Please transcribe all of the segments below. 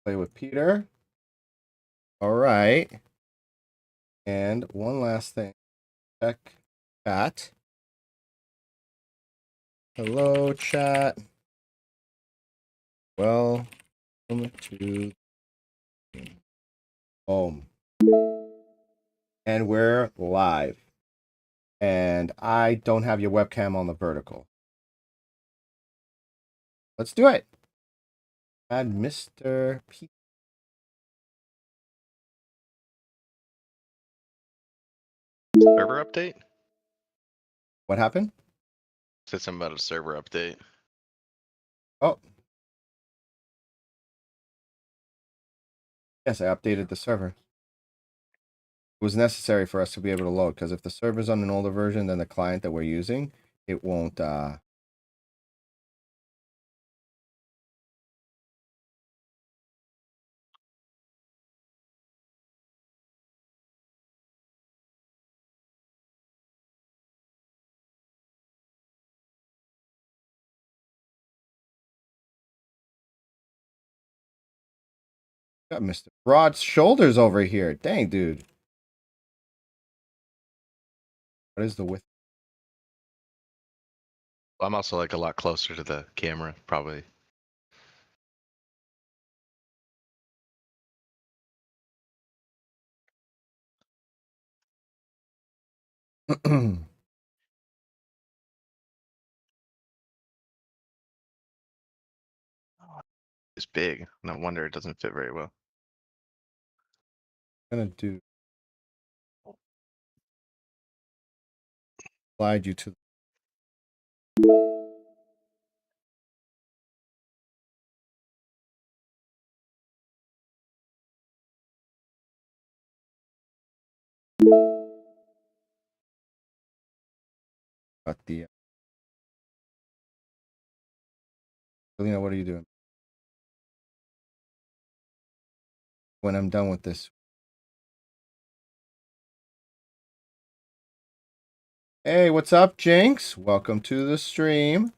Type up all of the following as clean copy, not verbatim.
Play with Peter. All right. And one last thing. Check chat. Hello, chat. Welcome to home. And we're live. And I don't have your webcam on the vertical. Let's do it. Add Mr. P. Server update? What happened? Said something about a server update. Oh. Yes, I updated the server. It was necessary for us to be able to load, because if the server's on an older version than the client that we're using, it won't got Mr. Broad Shoulders over here. Dang, dude. What is the width? I'm also like a lot closer to the camera, probably. It's big. No wonder it doesn't fit very well. I'm gonna do slide you to got the Selena, what are you doing? When I'm done with this. Hey, what's up, Jinx? Welcome to the stream.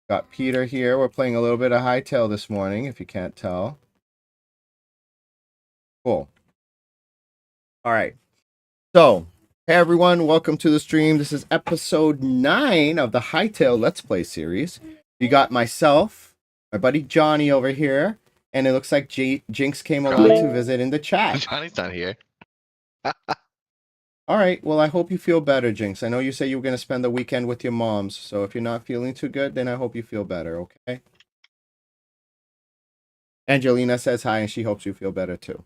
Got Peter here. We're playing a little bit of Hytale this morning, if you can't tell. Cool. All right. So, hey everyone, welcome to the stream. This is episode 9 of the Hytale Let's Play series. You got myself, my buddy Johnny over here, and it looks like Jinx came along Johnny? to visit in the chat. Johnny's not here. All right. Well, I hope you feel better, Jinx. I know you said you were going to spend the weekend with your moms, so if you're not feeling too good, then I hope you feel better, okay? Angelina says hi, and she hopes you feel better too.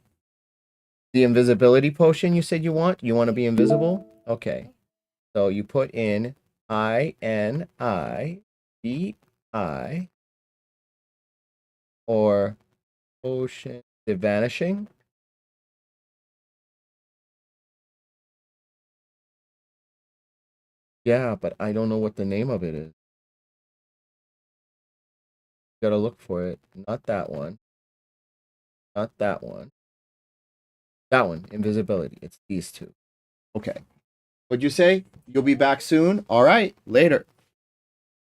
The invisibility potion you said you want? You want to be invisible? Okay. So you put in INIVI or potion the vanishing. Yeah, but I don't know what the name of it is. Gotta look for it. Not that one. Not that one. That one, invisibility. It's these two. Okay. What'd you say? You'll be back soon? All right, later.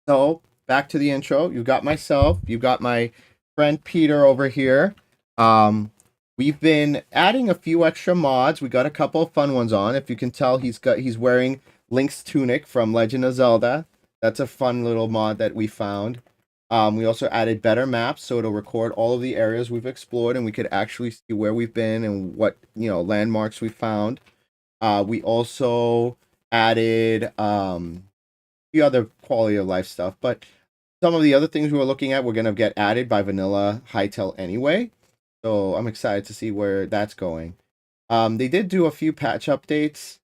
So, back to the intro. You got myself, you got my friend Peter over here. We've been adding a few extra mods. We got a couple of fun ones on. If you can tell, he's wearing Link's tunic from Legend of Zelda. That's a fun little mod that we found. We also added better maps, so it'll record all of the areas we've explored, and we could actually see where we've been and what landmarks we found. We also added a few other quality of life stuff, but some of the other things we were looking at were going to get added by Vanilla Hytale anyway. So I'm excited to see where that's going. They did do a few patch updates.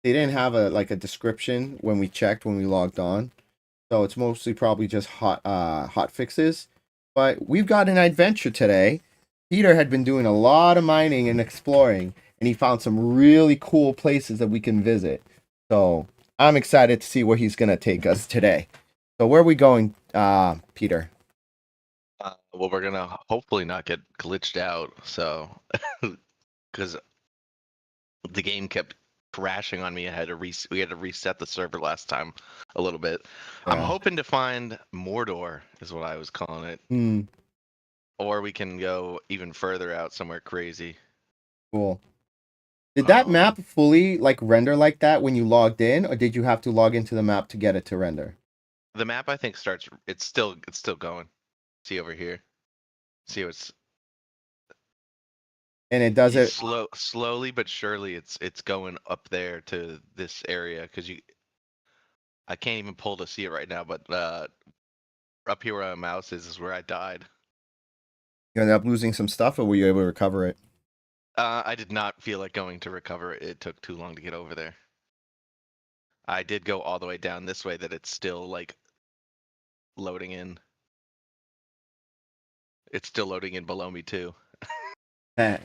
They didn't have a description when we checked when we logged on, so it's mostly probably just hot fixes. But we've got an adventure today. Peter had been doing a lot of mining and exploring, and he found some really cool places that we can visit. So I'm excited to see where he's gonna take us today. So where are we going, Peter? Well, we're gonna hopefully not get glitched out, so because the game kept crashing on me. We had to reset the server last time a little bit. I'm Yeah. hoping to find Mordor, is what I was calling it. or we can go even further out somewhere crazy. Cool. Did that Um, map fully like render like that when you logged in, or did you have to log into the map to get it to render? the map I think starts. It's still going. See over here. See how it's And it does it. slowly but surely. It's going up there to this area because you. I can't even pull to see it right now, but up here where my mouse is where I died. You ended up losing some stuff, or were you able to recover it? I did not feel like going to recover it. It took too long to get over there. I did go all the way down this way that it's still like loading in. It's still loading in below me too. Heh.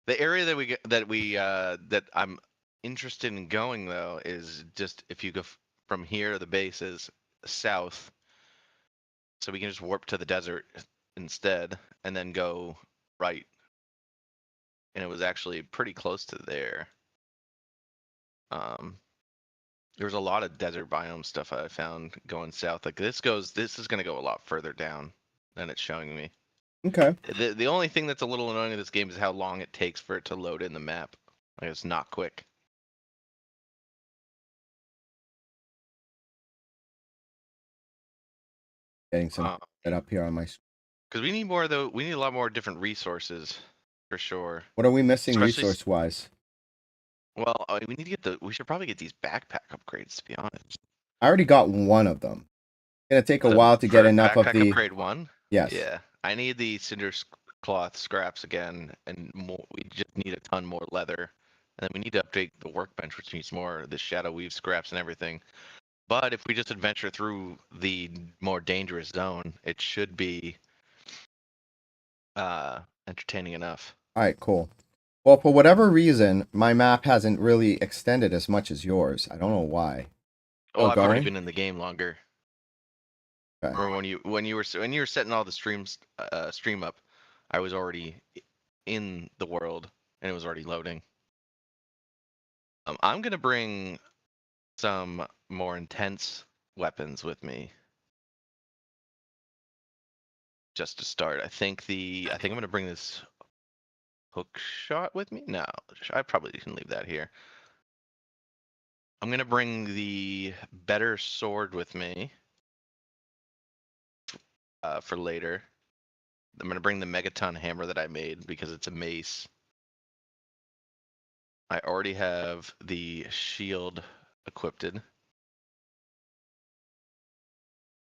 The area that that I'm interested in going though is just if you go from here to the base is south, so we can just warp to the desert instead and then go right. And it was actually pretty close to there. Um, there was a lot of desert biome stuff I found going south. Like this is gonna go a lot further down than it's showing me. Okay. The only thing that's a little annoying in this game is how long it takes for it to load in the map. Like it's not quick. Getting some set up here on my screen. Because we need more though. We need a lot more different resources for sure. What are we missing Especially, resource wise? well, we need to get the. We should probably get these backpack upgrades. To be honest, I already got one of them. It's gonna take a the while to get for enough of backpack the. upgrade one. Yes. Yeah, I need the cloth scraps again, and more. We just need a ton more leather, and then we need to update the workbench, which needs more of the shadow weave scraps and everything. But if we just adventure through the more dangerous zone, it should be entertaining enough. All right. Cool. Well, for whatever reason, my map hasn't really extended as much as yours. I don't know why. Oh, Still I've already going? been in the game longer. Okay. Or when you were setting all the stream up, I was already in the world and it was already loading. I'm gonna bring some more intense weapons with me just to start. I think I'm gonna bring this hook shot with me. No, I probably can leave that here. I'm gonna bring the better sword with me for later. I'm gonna bring the megaton hammer that I made because it's a mace. I already have the shield equipped.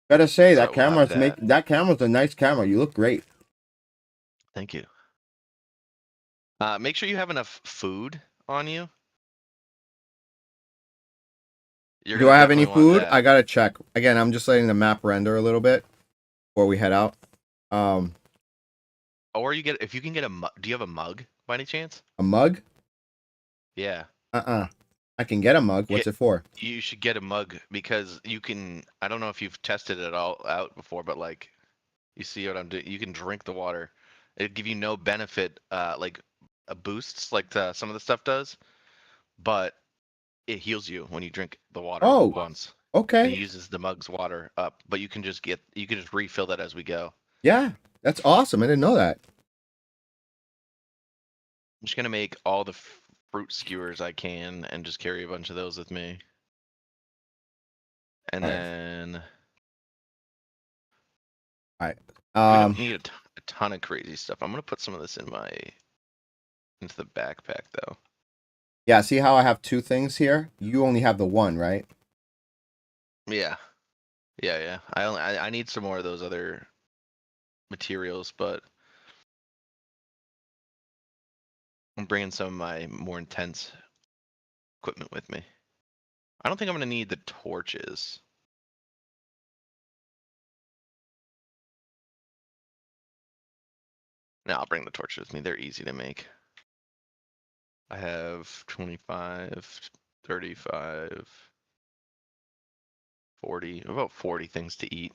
Gotta say So we'll have that. that camera's a nice camera. You look great. Thank you. Make sure you have enough food on you. You're Do gonna I have any definitely want food? I that. gotta check. Again, I'm just letting the map render a little bit before we head out. Um, Or if you can get a mug. Do you have a mug by any chance? a mug? Yeah. I can get a mug. What's Get it for? You should get a mug because you can. I don't know if you've tested it all out before, but like you see what I'm doing. You can drink the water. It'd give you no benefit, like a boosts like some of the stuff does, but it heals you when you drink the water Oh, once. And it okay. uses the mug's water up, but you can just refill that as we go. Yeah, that's awesome. I didn't know that. I'm just gonna make all the fruit skewers I can and just carry a bunch of those with me. And All right. then All right. we don't need a ton of crazy stuff. I'm gonna put some of this into the backpack though. Yeah, see how I have two things here? You only have the one, right? Yeah, yeah. I need some more of those other materials, but I'm bringing some of my more intense equipment with me. I don't think I'm gonna need the torches. No, I'll bring the torches with me. They're easy to make. I have 25, 35, 40, about 40 things to eat.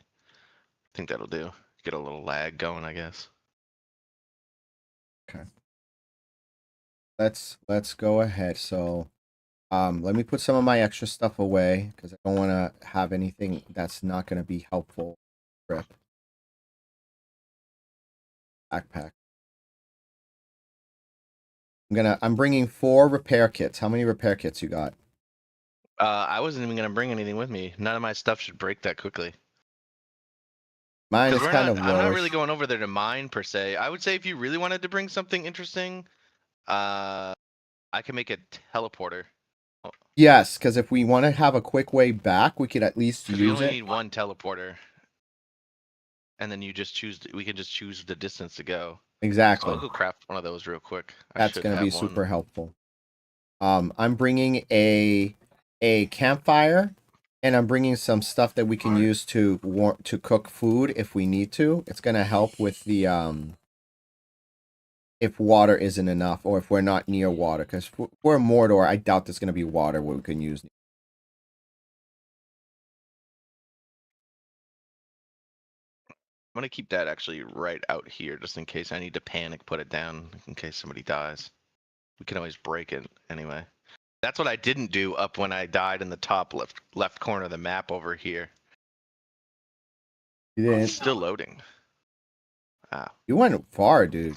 I think that'll do. Get a little lag going, I guess. Okay. Let's go ahead. So, let me put some of my extra stuff away because I don't want to have anything that's not going to be helpful. Trip. backpack. I'm bringing 4 repair kits. How many repair kits you got? I wasn't even gonna bring anything with me. None of my stuff should break that quickly. Mine Because is kind of I'm not really lowish. going over there to mine per se. I would say if you really wanted to bring something interesting, I can make a teleporter. Yes, because if we want to have a quick way back, we could at least Because we use only it. need one teleporter, and then you just choose. We can just choose the distance to go. So Exactly. I'll go craft one of those real quick. I That's should going to be have one. super helpful. I'm bringing a campfire, and I'm bringing some stuff that we can use to cook food if we need to. It's going to help with the if water isn't enough or if we're not near water. Because we're in Mordor, I doubt there's going to be water where we can use. I'm gonna keep that actually right out here, just in case I need to panic, put it down in case somebody dies. We can always break it anyway. That's what I didn't do up when I died in the top left corner of the map over here. You It's didn't. still loading. Ah, You went far, dude.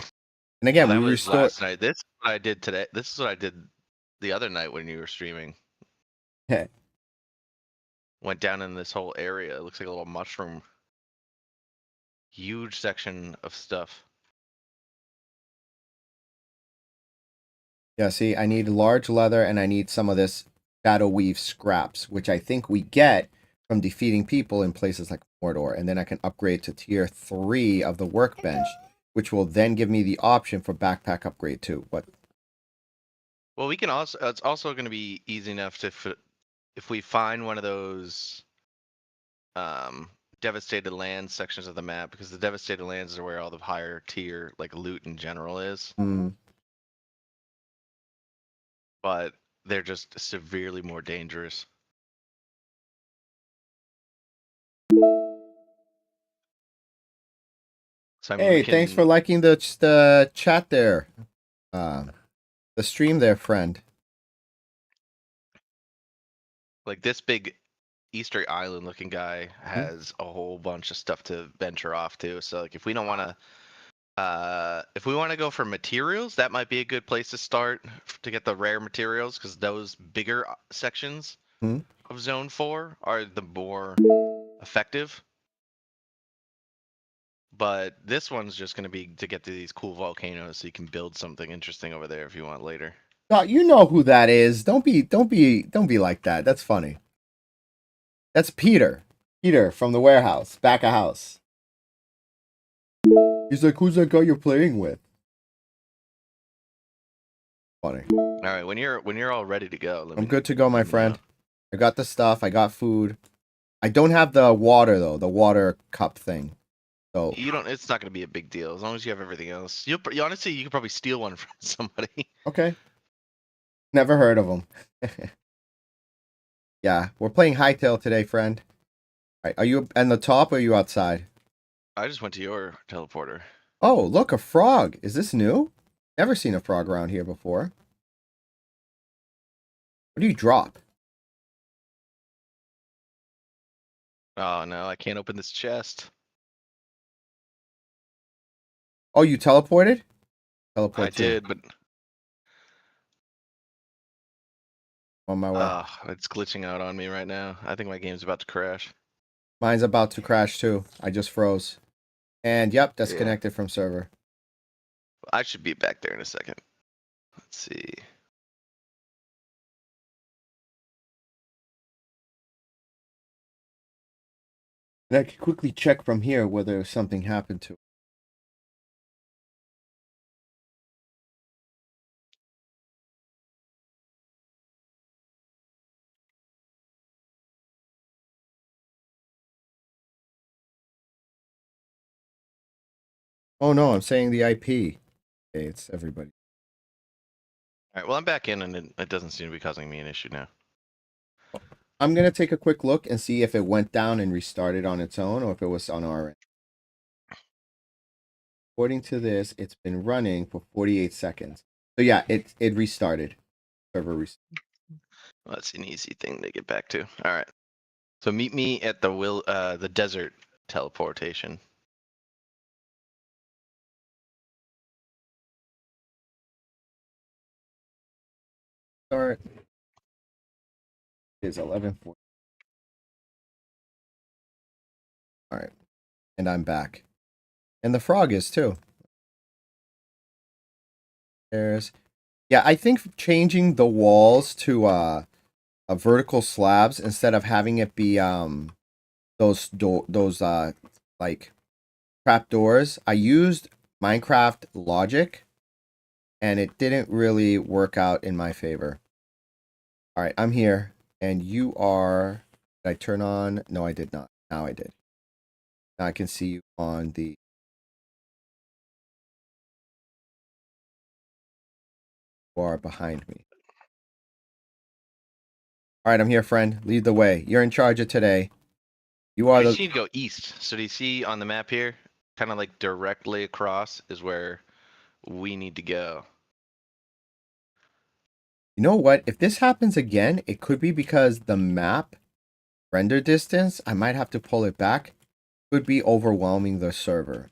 And again, that we was restored. last night. This is what I did today. This is what I did the other night when you were streaming. Went down in this whole area. It looks like a little mushroom. Huge section of stuff. Yeah, see, I need large leather and I need some of this shadow weave scraps, which I think we get from defeating people in places like Mordor. And then I can upgrade to tier 3 of the workbench, which will then give me the option for backpack upgrade too. But Well, we can also. It's also going to be easy enough to if we find one of those devastated lands sections of the map, because the devastated lands are where all the higher tier like loot in general is. But they're just severely more dangerous. So I mean, we hey, thanks for can liking the chat there. The stream there, friend. like this big Easter Island looking guy Hmm? has a whole bunch of stuff to venture off to. So like if we don't want to if we want to go for materials, that might be a good place to start to get the rare materials, because those bigger sections Hmm? of Zone 4 are the more effective. But this one's just going to be to get to these cool volcanoes so you can build something interesting over there if you want later. God, you know who that is. Don't be like that. That's funny. That's Peter. Peter from the warehouse, back of house. He's like, who's that guy you're playing with? Funny. All right, when you're all ready to go, I'm good to go, my let me know. friend. I got the stuff. I got food. I don't have the water though, the water cup thing. So You don't. It's not going to be a big deal as long as you have everything else. You honestly, you could probably steal one from somebody. okay. Never heard of them. Yeah, we're playing Hytale today, friend. All right, are you on the top or are you outside? I just went to your teleporter. Oh, look, a frog. Is this new? Never seen a frog around here before. What do you drop? Oh no, I can't open this chest. Oh, you teleported? I Teleport too. did, but On my way. it's glitching out on me right now. I think my game's about to crash. Mine's about to crash too. I just froze. And yep, Yeah, disconnected from server. I should be back there in a second. Let's see. And I can quickly check from here whether something happened to it. Oh no, I'm saying the IP. Okay, it's everybody. All right, well, I'm back in, and it doesn't seem to be causing me an issue now. I'm gonna take a quick look and see if it went down and restarted on its own or if it was on our end. According to this, it's been running for 48 seconds. So yeah, it restarted. Server restarted. Well, that's an easy thing to get back to. All right. So meet me at the desert teleportation. start? It is 11:40. All right, and I'm back, and the frog is too. There's, yeah, I think changing the walls to vertical slabs instead of having it be those like trap doors. I used Minecraft logic, and it didn't really work out in my favor. All right, I'm here, and you are. Did I turn on? No, I did not. Now I did. Now I can see you on the. You are behind me. All right, I'm here, friend. Lead the way. You're in charge of today. You are We just the. need to go east. So do you see on the map here, kind of like directly across is where we need to go. You know what? If this happens again, it could be because the map render distance, I might have to pull it back. Could be overwhelming the server.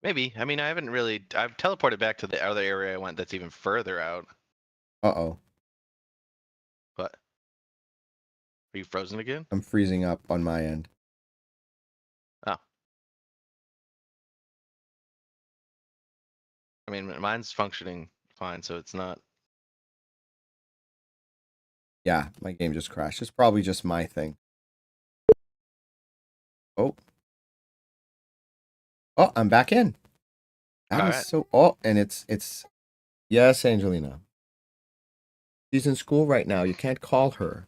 Maybe. I mean, I haven't really. I've teleported back to the other area I went that's even further out. Uh-oh. But are you frozen again? I'm freezing up on my end. Oh. I mean, mine's functioning fine, so it's not. Yeah, my game just crashed. It's probably just my thing. Oh. Oh, I'm back in. That All is right. so. Oh, and it's. Yes, Angelina. She's in school right now. You can't call her.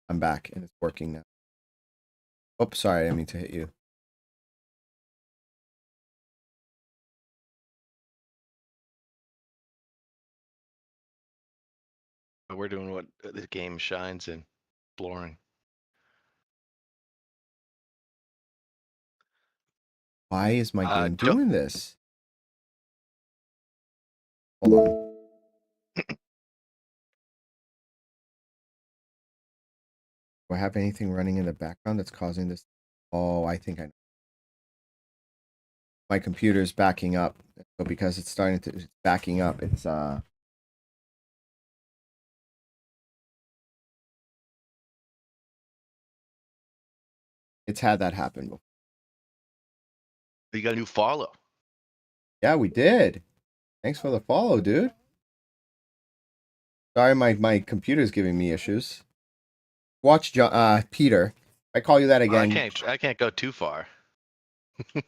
I'm back and it's working now. Oh, sorry, I didn't mean to hit you. But we're doing what the game shines in, exploring. Why is my game Don't. doing this? Hold on. Do I have anything running in the background that's causing this? Oh, I think I know. My computer's backing up. So because it's starting to it's backing up, it's had that happen before. You got a new follow. Yeah, we did. Thanks for the follow, dude. Sorry, my computer's giving me issues. Watch Peter. If I call you that Well, again. I can't go too far. I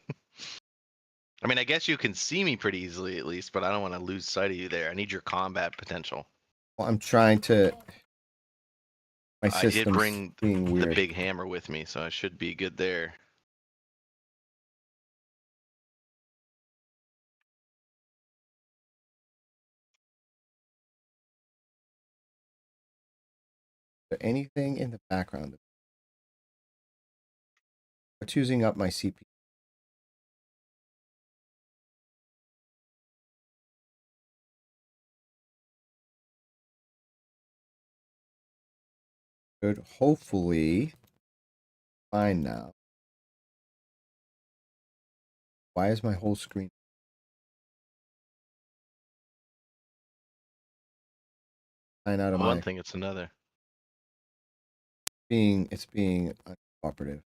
mean, I guess you can see me pretty easily at least, but I don't want to lose sight of you there. I need your combat potential. Well, I'm trying to. My I did system's bring being the weird. big hammer with me, so I should be good there. Is there anything in the background? What's using up my CPU? Good. Hopefully, fine now. Why is my whole screen flying out of One my thing, it's another. it's being uncooperative?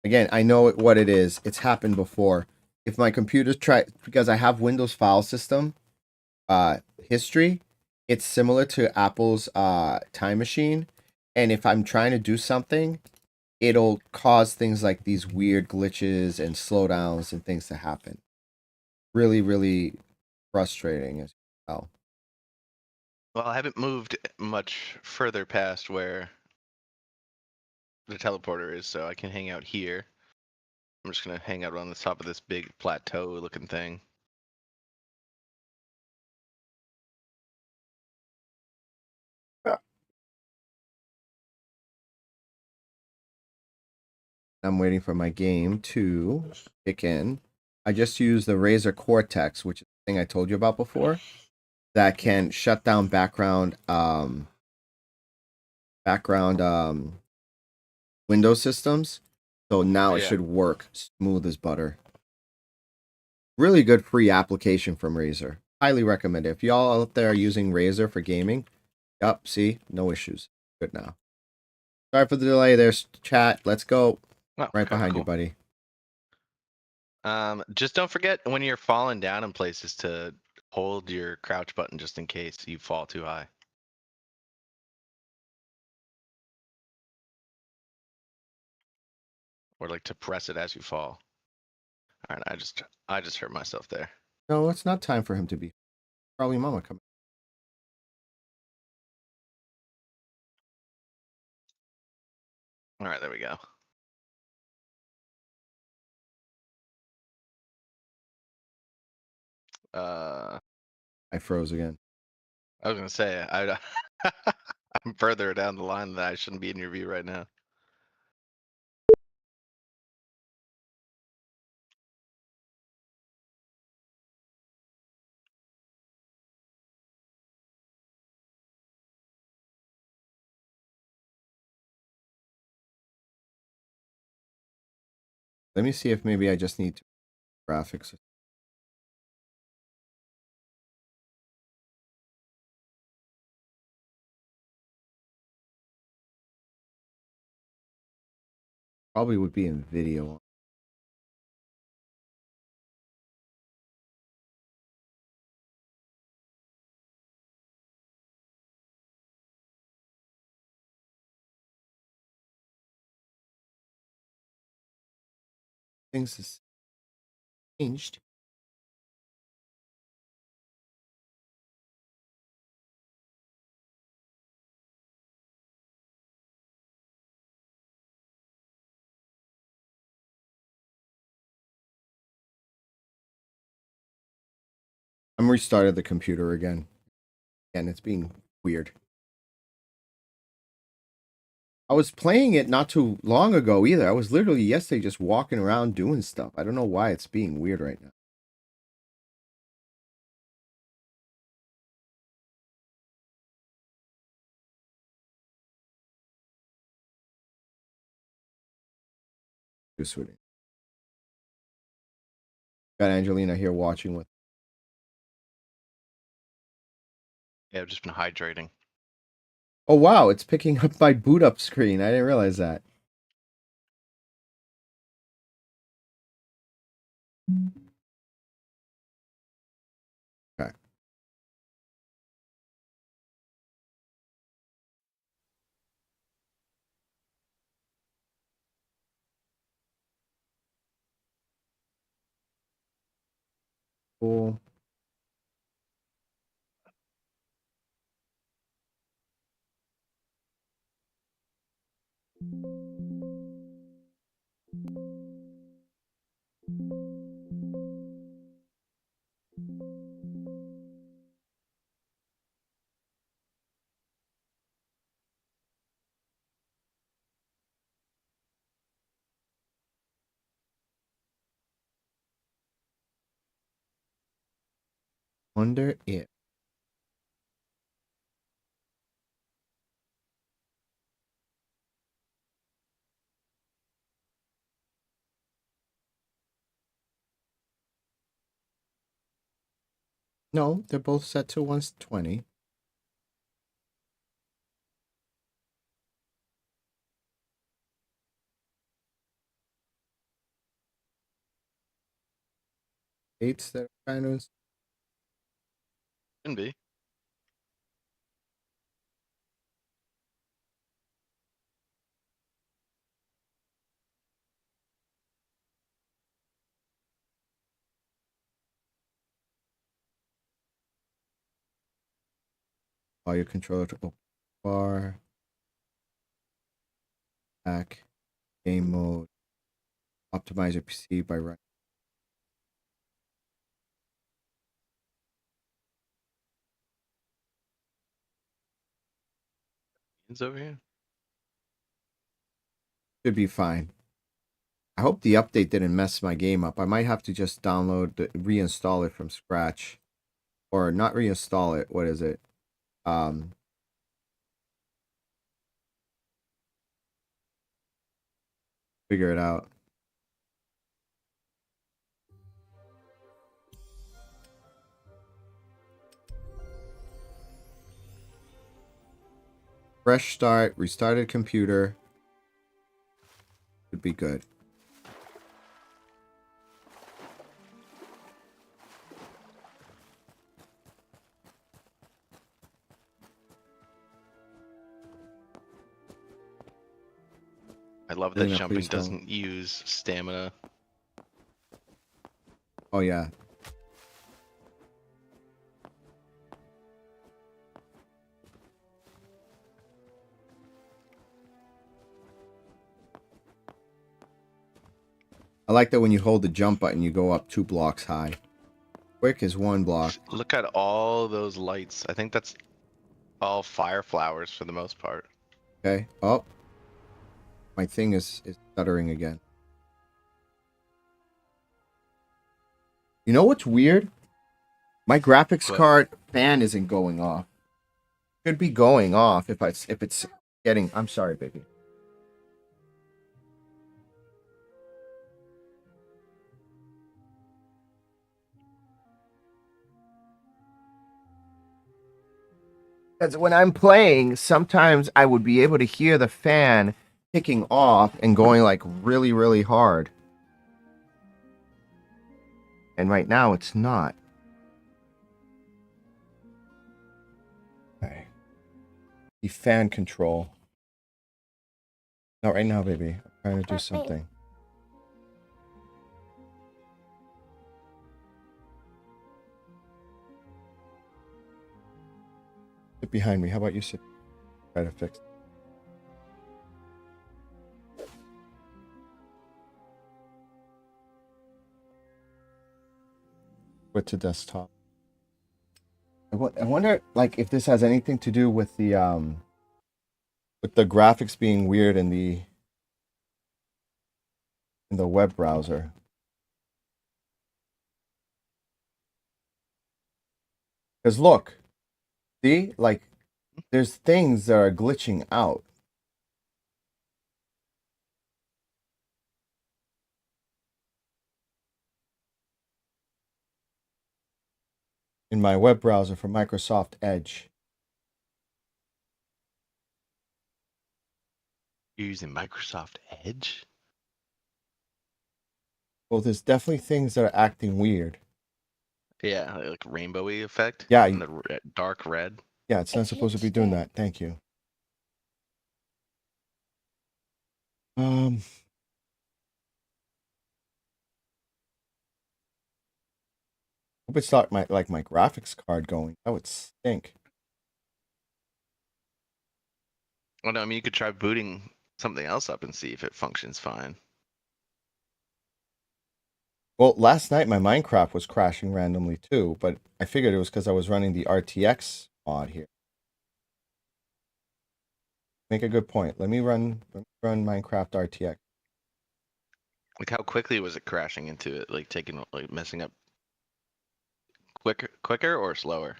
Again, I know what it is. It's happened before. If my computer because I have Windows file system history, it's similar to Apple's time machine. And if I'm trying to do something, it'll cause things like these weird glitches and slowdowns and things to happen. Really, really frustrating as well. Well, I haven't moved much further past where the teleporter is, so I can hang out here. I'm just gonna hang out on the top of this big plateau-looking thing. I'm waiting for my game to kick in. I just used the Razer Cortex, which is the thing I told you about before, that can shut down background Windows systems. So now it Yeah. should work smooth as butter. Really good free application from Razer. Highly recommend it. If y'all out there are using Razer for gaming, yep, see, no issues. Good now. Sorry for the delay there, chat. Let's go. Oh, Right okay, behind you, cool. buddy. Just don't forget when you're falling down in places to hold your crouch button just in case you fall too high. Or like to press it as you fall. All right, I just hurt myself there. No, it's not time for him to be. Probably mama coming. All right, there we go. I froze again. I was gonna say I'm further down the line that I shouldn't be in your view right now. Let me see if maybe I just need to graphics. Probably would be in video. Things has changed. I'm restarted the computer again. And it's being weird. I was playing it not too long ago either. I was literally yesterday just walking around doing stuff. I don't know why it's being weird right now. Just with it. Got Angelina here watching with. Yeah, I've just been hydrating. Oh wow, it's picking up my boot up screen. I didn't realize that. Okay. Cool. Wonder if. No, they're both set to 120. Eights that are kind of. Shouldn't be. Audio controller to open bar. Back. Game mode. Optimize your PC by running. It's over here. Should be fine. I hope the update didn't mess my game up. I might have to just reinstall it from scratch. Or not reinstall it. What is it? Figure it out. Fresh start, restarted computer. Should be good. I love that Elena, jumping please don't. doesn't use stamina. Oh, yeah. I like that when you hold the jump button, you go up 2 blocks high. Quick is 1 block. Look at all those lights. I think that's all fire flowers for the most part. Okay. Oh. My thing is stuttering again. You know what's weird? My graphics What? card fan isn't going off. Should be going off if it's getting. I'm sorry, baby. Because when I'm playing, sometimes I would be able to hear the fan kicking off and going like really, really hard. And right now it's not. Okay. The fan control. Not right now, baby. I'm trying to do something. Sit behind me. How about you sit? Try to fix it. Switch to desktop. I wonder, like, if this has anything to do with the graphics being weird in the web browser. Because look, see, like, there's things that are glitching out. In my web browser for Microsoft Edge. You're using Microsoft Edge? Well, there's definitely things that are acting weird. Yeah, like rainbowy effect. Yeah, And the dark red. yeah, it's not supposed to be doing that. Thank you. Hope it's not my graphics card going. That would stink. Well, no, I mean you could try booting something else up and see if it functions fine. Well, last night my Minecraft was crashing randomly too, but I figured it was because I was running the RTX mod here. Make a good point. Let me run Minecraft RTX. Like how quickly was it crashing into it? Like taking like messing up quicker or slower?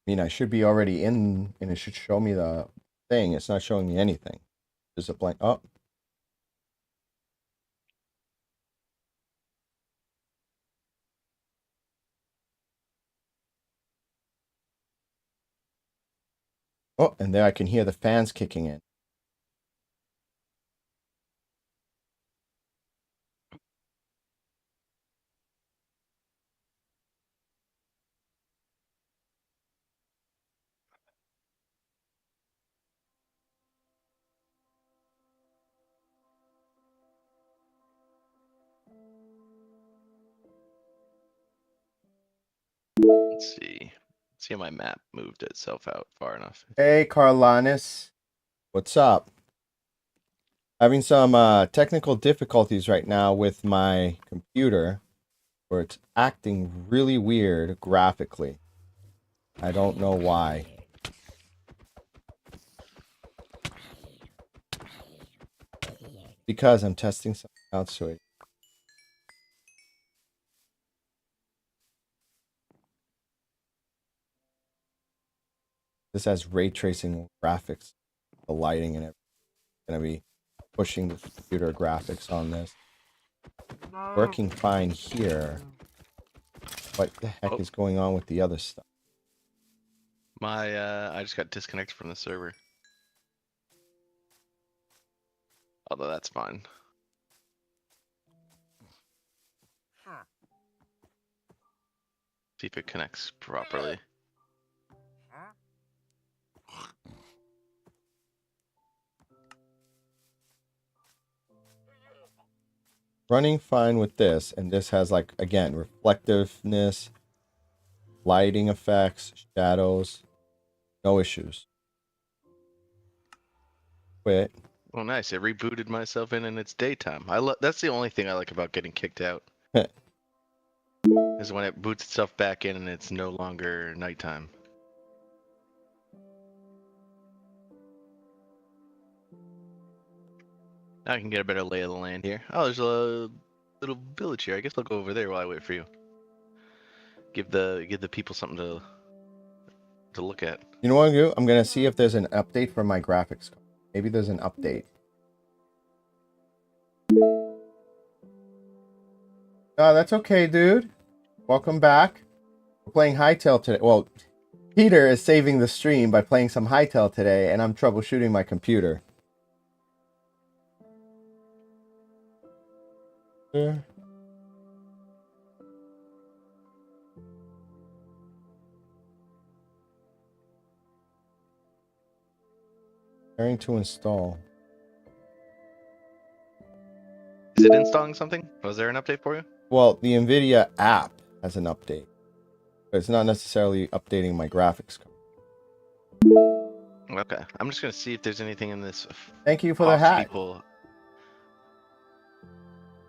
I mean, I should be already in, and it should show me the thing. It's not showing me anything. There's a blank. Oh. Oh, and there I can hear the fans kicking in. Let's see. See how my map moved itself out far enough. Hey, Carlanis. What's up? Having some technical difficulties right now with my computer where it's acting really weird graphically. I don't know why. Because I'm testing something out, so this has ray tracing graphics, the lighting and everything. I'm gonna be pushing the computer graphics on this. Working fine here. What the heck is going on with the other stuff? I just got disconnected from the server. Although that's fine. See if it connects properly. Running fine with this, and this has like, again, reflectiveness, lighting effects, shadows, no issues. Quit. Oh, nice! It rebooted myself in, and it's daytime. That's the only thing I like about getting kicked out. Is when it boots itself back in and it's no longer nighttime. Now I can get a better lay of the land here. Oh, there's a little village here. I guess I'll go over there while I wait for you. Give the people something to look at. You know what I'm gonna do? I'm gonna see if there's an update for my graphics card. Maybe there's an update. That's okay, dude. Welcome back. We're playing Hytale today. Well, Peter is saving the stream by playing some Hytale today, and I'm troubleshooting my computer. There. Preparing to install. Is it installing something? Was there an update for you? Well, the NVIDIA app has an update, but it's not necessarily updating my graphics card. Okay, I'm just gonna see if there's anything in this. Thank you for the hat. People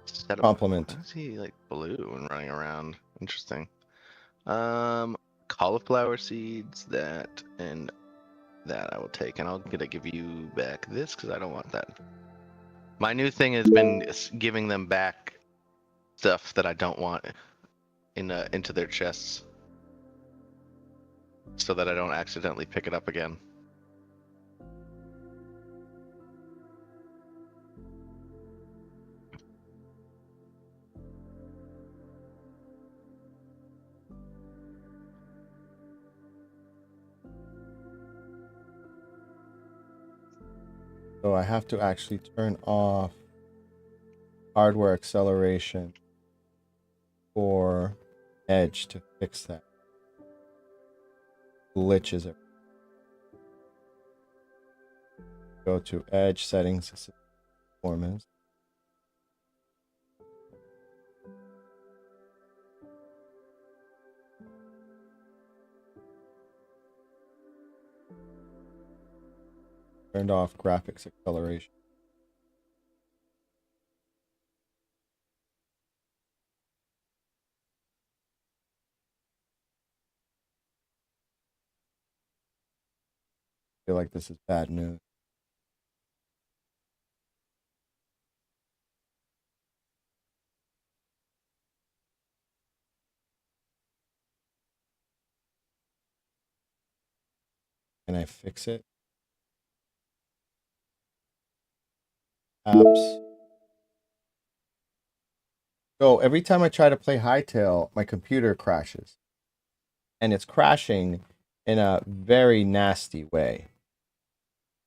setup. Compliment. Why is he like blue and running around? Interesting. Cauliflower seeds, that and that I will take, and I'm gonna give you back this because I don't want that. My new thing has been giving them back stuff that I don't want into their chests, so that I don't accidentally pick it up again. So I have to actually turn off hardware acceleration for Edge to fix that. Glitches it. Go to Edge settings, performance. Turned off graphics acceleration. I feel like this is bad news. Can I fix it? Apps. So every time I try to play Hytale, my computer crashes. And it's crashing in a very nasty way.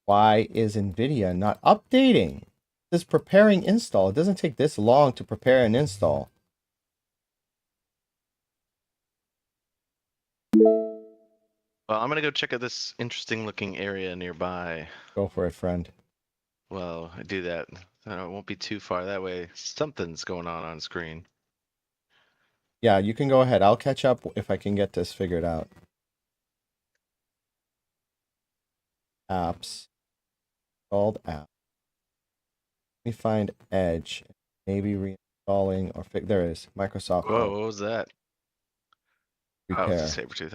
Why is NVIDIA not updating? This preparing install. It doesn't take this long to prepare an install. Well, I'm gonna go check out this interesting looking area nearby. Go for it, friend. Well, I do that. It won't be too far that way. Something's going on screen. Yeah, you can go ahead. I'll catch up if I can get this figured out. Apps. Installed app. Let me find Edge. Maybe reinstalling or fix. There it is. Microsoft Whoa, Edge. what was that? Oh, Repair. it's a saber tooth.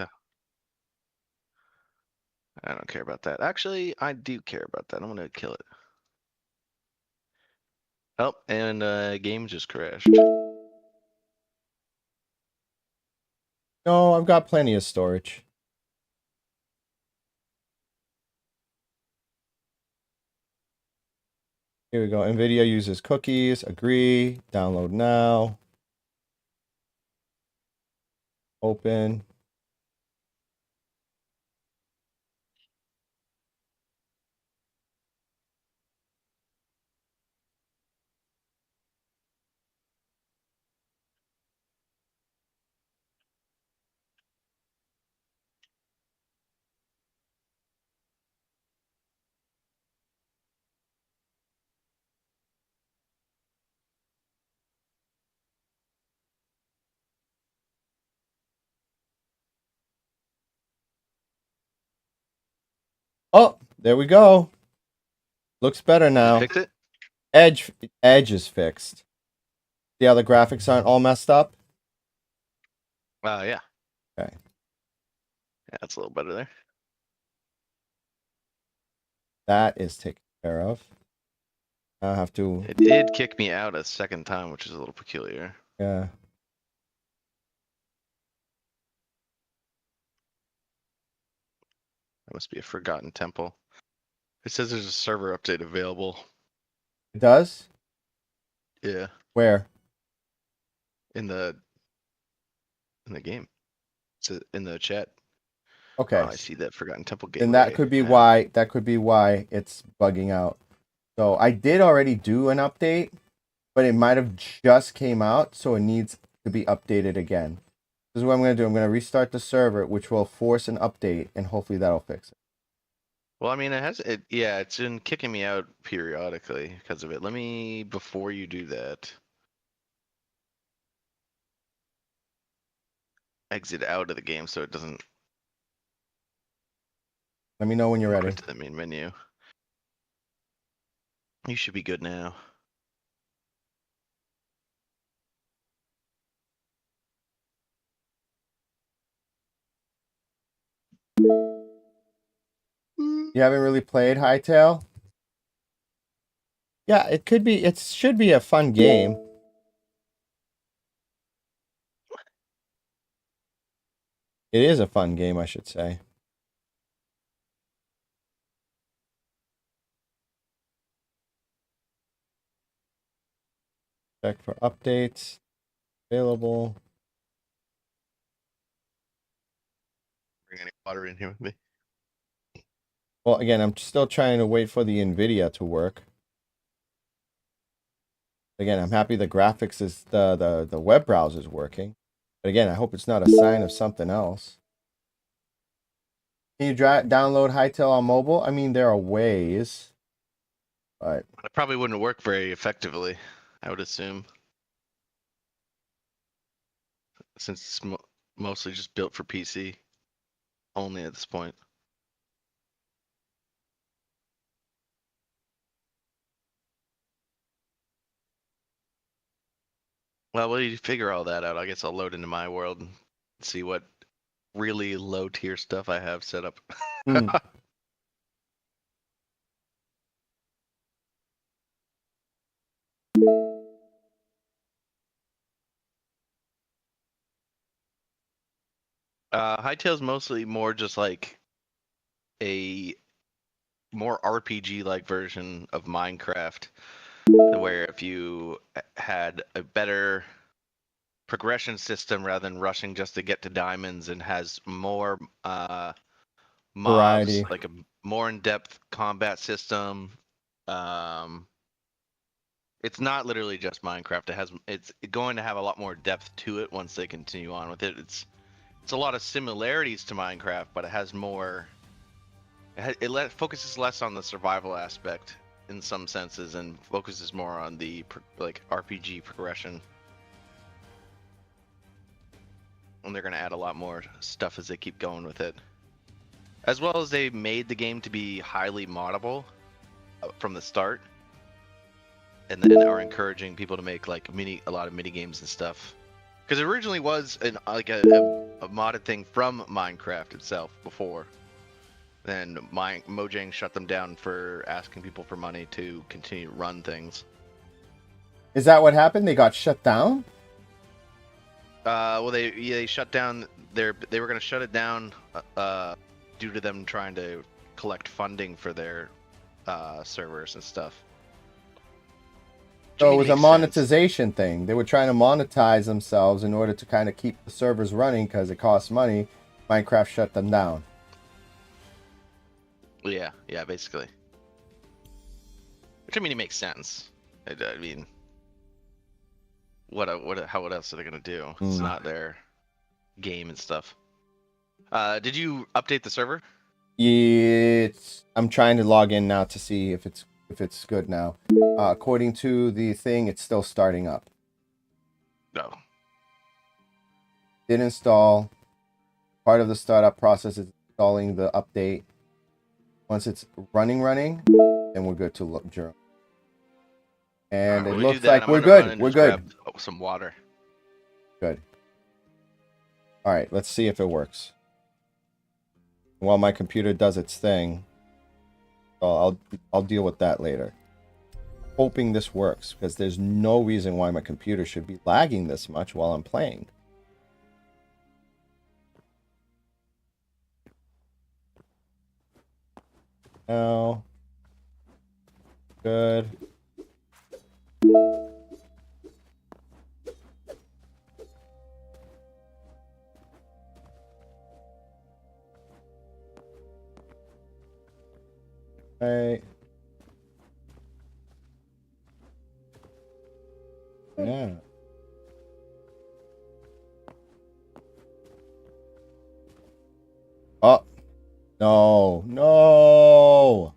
I don't care about that. Actually, I do care about that. I'm gonna kill it. Oh, and game just crashed. No, I've got plenty of storage. Here we go. NVIDIA uses cookies. Agree. Download now. Open. there we go. Looks better Did you now. fix it? Edge is fixed. See how the graphics aren't all messed up? Yeah. Okay. Yeah, that's a little better there. That is taken care of. I have to. It did kick me out a second time, which is a little peculiar. Yeah. That must be a forgotten temple. It says there's a server update available. It does? Yeah, Where? in the game. It's in the chat. Okay. I see that forgotten temple And gateway. that could be why it's bugging out. So I did already do an update, but it might have just came out, so it needs to be updated again. This is what I'm going to do. I'm going to restart the server, which will force an update, and hopefully that'll fix it. Well, I mean, yeah, it's been kicking me out periodically because of it. Let me, before you do that, exit out of the game so it doesn't Let me know when you're ready. quit to the main menu. You should be good now. You haven't really played Hytale? Yeah, it should be a fun game. It is a fun game, I should say. Check for updates. Available. Bring any water in here with me. Well, again, I'm still trying to wait for the NVIDIA to work. Again, I'm happy the graphics is the web browser is working. But again, I hope it's not a sign of something else. Can you download Hytale on mobile? I mean, there are ways, but It probably wouldn't work very effectively, I would assume, since it's mostly just built for PC only at this point. Well, while you figure all that out, I guess I'll load into my world and see what really low tier stuff I have set up. hmm. Hytale's mostly more just like a more RPG like version of Minecraft, where if you had a better progression system rather than rushing just to get to diamonds, and has more mobs, Variety. like a more in-depth combat system. It's not literally just Minecraft. It's going to have a lot more depth to it once they continue on with it. It's a lot of similarities to Minecraft, but it has more. It focuses less on the survival aspect in some senses, and focuses more on the like RPG progression. And they're going to add a lot more stuff as they keep going with it. As well as they made the game to be highly moddable from the start, and then are encouraging people to make like a lot of mini games and stuff. Because it originally was a modded thing from Minecraft itself before. Then Mojang shut them down for asking people for money to continue to run things. Is that what happened? They got shut down? Well, they shut down they were going to shut it down due to them trying to collect funding for their servers and stuff. So it was a monetization thing. They were trying to monetize themselves in order to kind of keep the servers running because it costs money. Minecraft shut them down. Yeah, basically. Which, I mean, it makes sense. I mean, what else are they gonna do? It's not their game and stuff. Did you update the server? I'm trying to log in now to see if it's good now. According to the thing, it's still starting up. No. Did install. Part of the startup process is installing the update. Once it's running, then we're good to look journal. And Alright, it when we do looks that, like I'm we're gonna run good. and We're just good. grab some water. Good. All right, let's see if it works. While my computer does its thing, I'll deal with that later. Hoping this works, because there's no reason why my computer should be lagging this much while I'm playing. No. Good. Right. Yeah. Oh. No. No.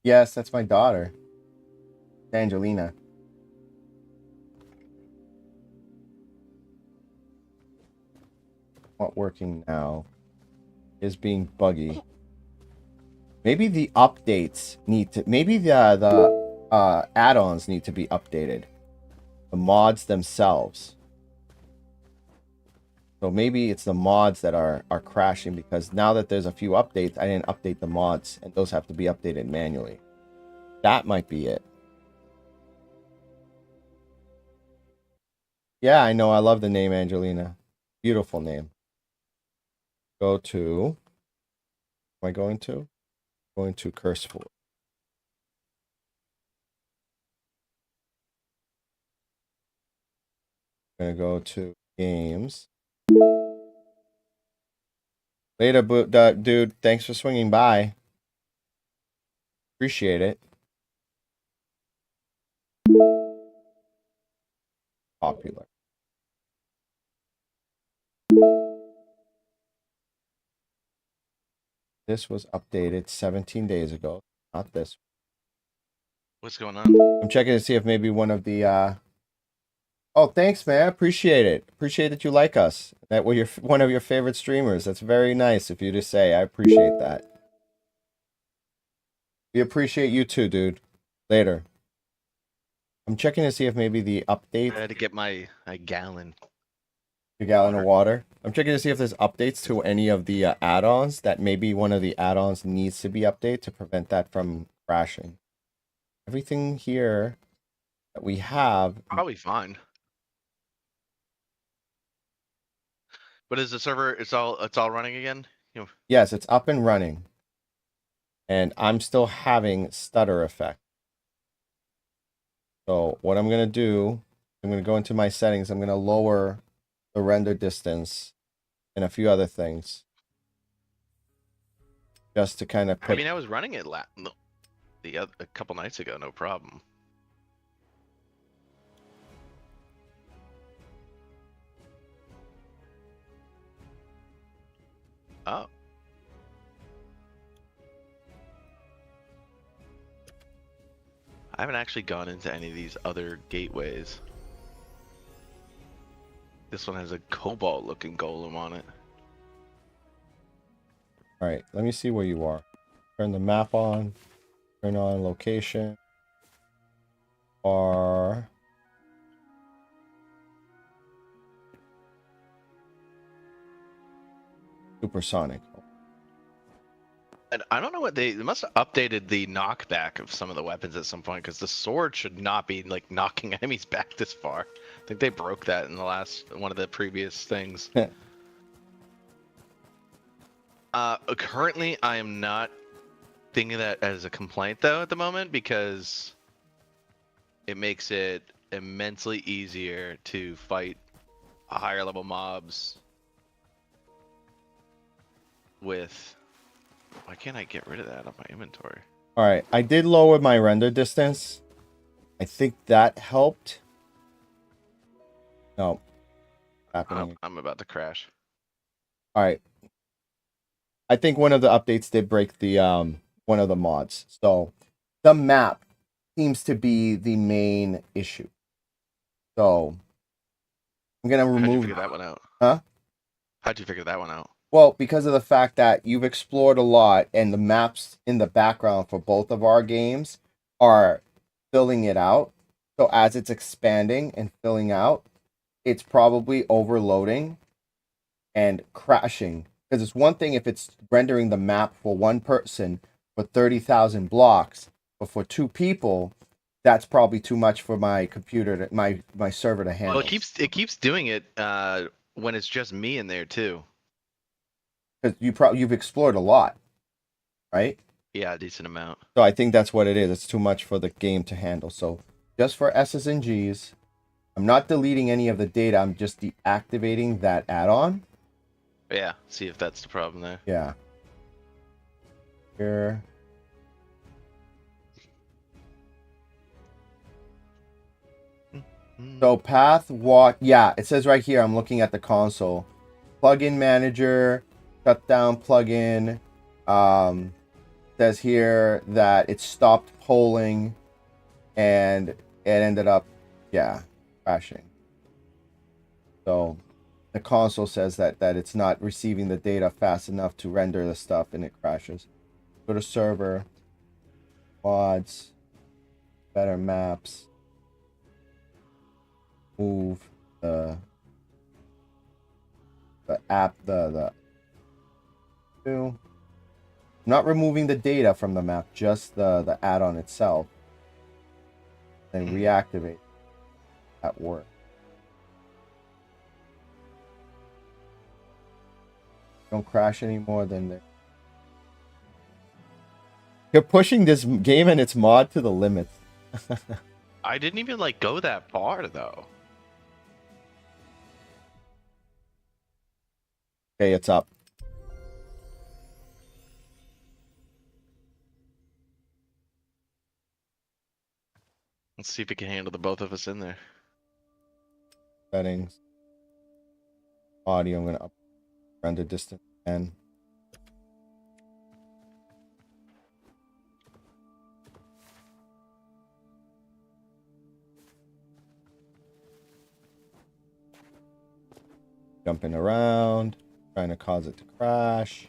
Yes, that's my daughter. Angelina. Not working now. Is being buggy. Maybe the updates need to. Maybe the add-ons need to be updated. The mods themselves. So maybe it's the mods that are crashing, because now that there's a few updates, I didn't update the mods, and those have to be updated manually. That might be it. Yeah, I know. I love the name Angelina. Beautiful name. Go to. Am I going to? Going to Curse4. Gonna go to games. Later, dude. Thanks for swinging by. Appreciate it. Popular. This was updated 17 days ago. Not this. What's going on? I'm checking to see if maybe one of the Oh, thanks, man. Appreciate it. Appreciate that you like us. That we're one of your favorite streamers. That's very nice of you to say. I appreciate that. We appreciate you too, dude. Later. I'm checking to see if maybe the update. I had to get my gallon. A gallon of water. I'm checking to see if there's updates to any of the add-ons, that maybe one of the add-ons needs to be updated to prevent that from crashing. Everything here that we have. Probably fine. But is the server? It's all running again. Yes, it's up and running. And I'm still having stutter effect. So what I'm going to do, I'm going to go into my settings. I'm going to lower the render distance and a few other things. Just to kind of put... I mean, I was running it a couple nights ago, no problem. Oh. I haven't actually gone into any of these other gateways. This one has a cobalt looking golem on it. All right, let me see where you are. Turn the map on. Turn on location. Or... supersonic. And I don't know what they must have updated the knockback of some of the weapons at some point, because the sword should not be like knocking enemies back this far. I think they broke that in the last one of the previous things. Currently, I am not thinking that as a complaint though at the moment, because it makes it immensely easier to fight higher level mobs with... Why can't I get rid of that off my inventory? All right, I did lower my render distance. I think that helped. No. Happening. I'm about to crash. All right. I think one of the updates did break the one of the mods. So the map seems to be the main issue. So I'm gonna remove... How'd you figure that one out? Huh? How'd you figure that one out? Well, because of the fact that you've explored a lot and the maps in the background for both of our games are filling it out. So as it's expanding and filling out, it's probably overloading and crashing. Because it's one thing if it's rendering the map for one person for 30,000 blocks, but for two people, that's probably too much for my computer to my server to Well, handle. it keeps doing it when it's just me in there too. Because you've explored a lot, right? Yeah, a decent amount. So I think that's what it is. It's too much for the game to handle. So just for S's and G's, I'm not deleting any of the data. I'm just deactivating that add-on. Yeah, see if that's the problem there. Yeah. Here. So path what? Yeah, it says right here. I'm looking at the console. Plugin manager, shutdown plugin. Says here that it stopped polling, and it ended up, yeah, crashing. So the console says that it's not receiving the data fast enough to render the stuff, and it crashes. Go to server, mods, better maps, move the app the I'm not removing the data from the map, just the add-on itself, and reactivate at work. Don't crash anymore. Then you're pushing this game and its mod to the limits. I didn't even like go that far though. Okay, it's up. Let's see if it can handle the both of us in there. Settings, audio. I'm gonna up render distance and jumping around, trying to cause it to crash.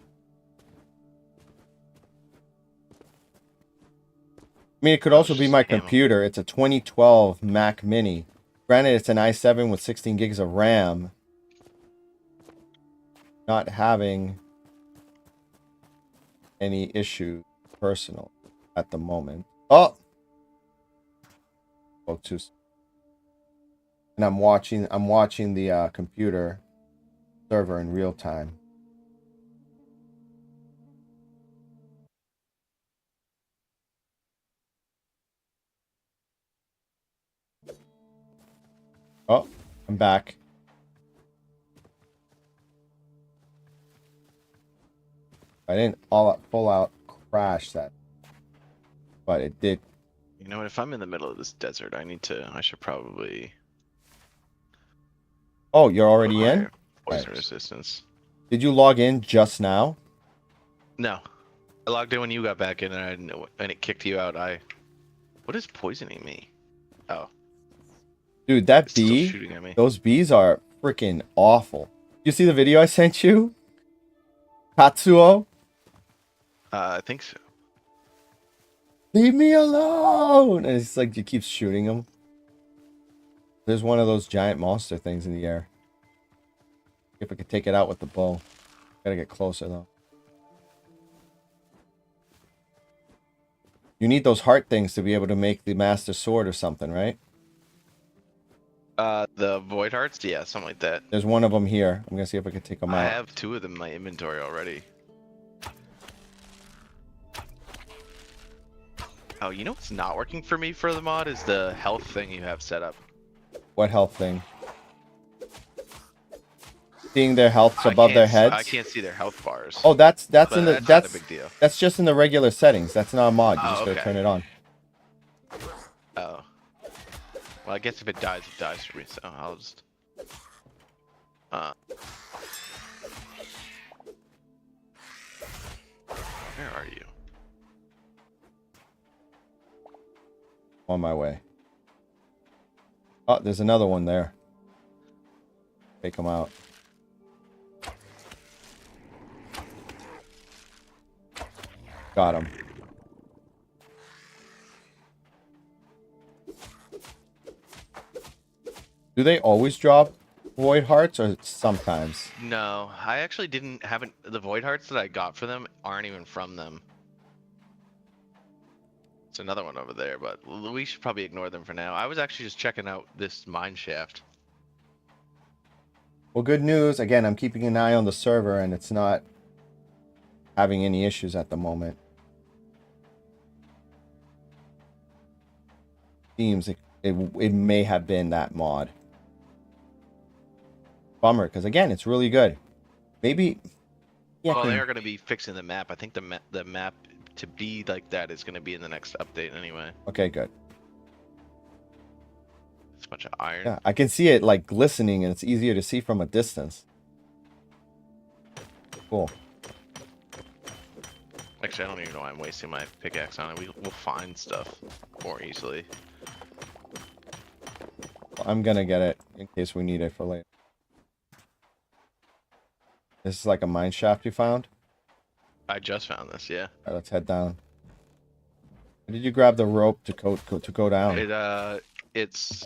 I mean, it could also be my computer. It's a 2012 Mac Mini. Granted, it's an i7 with 16 gigs of RAM. Not having any issues personal at the moment. Oh, spoke too soon. And I'm watching the computer server in real time. Oh, I'm back. I didn't full out crash that, but it did. You know what? If I'm in the middle of this desert, I should probably. Oh, you're already in? Poison Right. resistance. Did you log in just now? No, I logged in when you got back in, and I didn't know, and it kicked you out. What is poisoning me? Oh, Dude, that it's still bee, shooting at me. those bees are freaking awful. You see the video I sent you? Katsuo? I think so. Leave me alone! And it's like you keep shooting them. There's one of those giant monster things in the air. If I could take it out with the bow. Gotta get closer though. You need those heart things to be able to make the master sword or something, right? The void hearts, yeah, something like that. There's one of them here. I'm gonna see if I can take them out. I have 2 of them in my inventory already. Oh, you know what's not working for me for the mod is the health thing you have set up. What health thing? Seeing their healths above their heads. I can't see their health bars. Oh, that's But in the not that's a big deal. That's just in the regular settings. That's not a mod. You just Oh, gotta okay. turn it on. Oh. Well, I guess if it dies for me. So I'll just. Where are you? On my way. Oh, there's another one there. Take them out. Got him. Do they always drop void hearts or sometimes? No, I actually haven't. The void hearts that I got for them aren't even from them. It's another one over there, but we should probably ignore them for now. I was actually just checking out this mine shaft. Well, good news. Again, I'm keeping an eye on the server and it's not having any issues at the moment. Seems it may have been that mod. Bummer, because again, it's really good. Maybe. Yeah. Well, they're going to be fixing the map. I think the map to be like that is going to be in the next update anyway. Okay, good. It's a bunch of iron. Yeah, I can see it like glistening, and it's easier to see from a distance. Cool. Actually, I don't even know why I'm wasting my pickaxe on it. We'll find stuff more easily. I'm gonna get it in case we need it for later. This is like a mine shaft you found? I just found this, yeah. Alright, let's head down. Where did you grab the rope to go down? It acts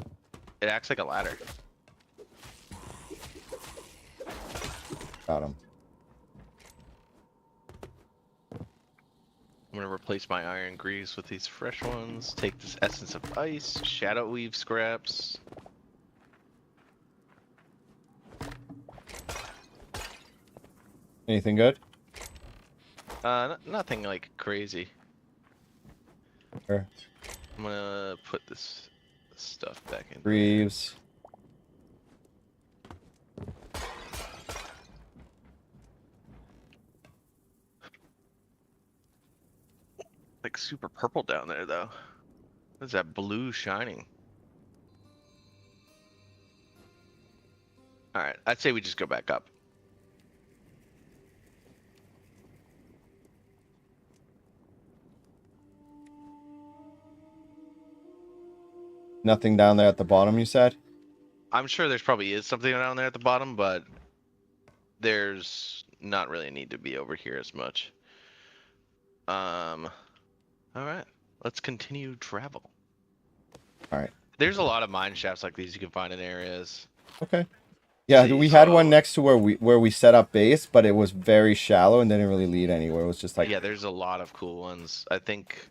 like a ladder. Got him. I'm gonna replace my iron greaves with these fresh ones. Take this essence of ice, shadow weave scraps. Anything good? Nothing like crazy. Sure. I'm gonna put this stuff back in. Greaves. Like super purple down there though. What's that blue shining? Alright, I'd say we just go back up. Nothing down there at the bottom, you said? I'm sure there's probably is something down there at the bottom, but there's not really a need to be over here as much. Alright, let's continue travel. Alright. There's a lot of mine shafts like these you can find in areas. Okay. Yeah, See, we had so- one next to where we set up base, but it was very shallow and didn't really lead anywhere. It was just like Yeah, there's a lot of cool ones. I think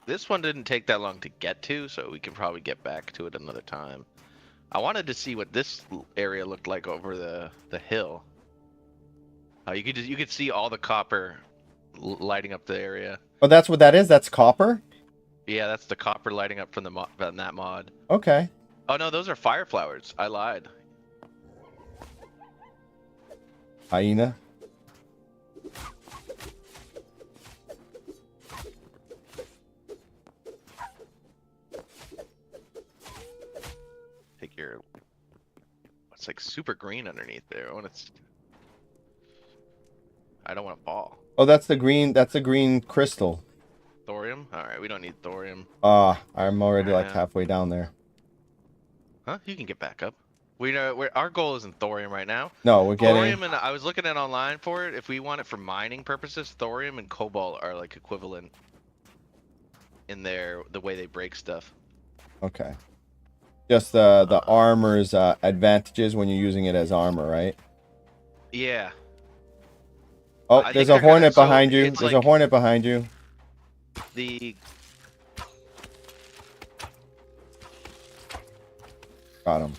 this one didn't take that long to get to, so we can probably get back to it another time. I wanted to see what this area looked like over the hill. You could see all the copper lighting up the area. Oh, that's what that is? That's copper? Yeah, that's the copper lighting up from from that mod. Okay. Oh no, those are fire flowers. I lied. Hyena. Take your. It's like super green underneath there. I don't want to fall. Oh, that's the green crystal. Thorium? Alright, we don't need thorium. I'm already like Yeah. halfway down there. Huh? You can get back up. Our goal isn't thorium right now. No, we're getting Thorium, and I was looking at online for it. If we want it for mining purposes, thorium and cobalt are like equivalent in the way they break stuff. okay. Just the armor's advantages when you're using it as armor, right? Yeah. Oh, I there's think a they're hornet so behind you. it's There's a like- hornet behind you. The Got him.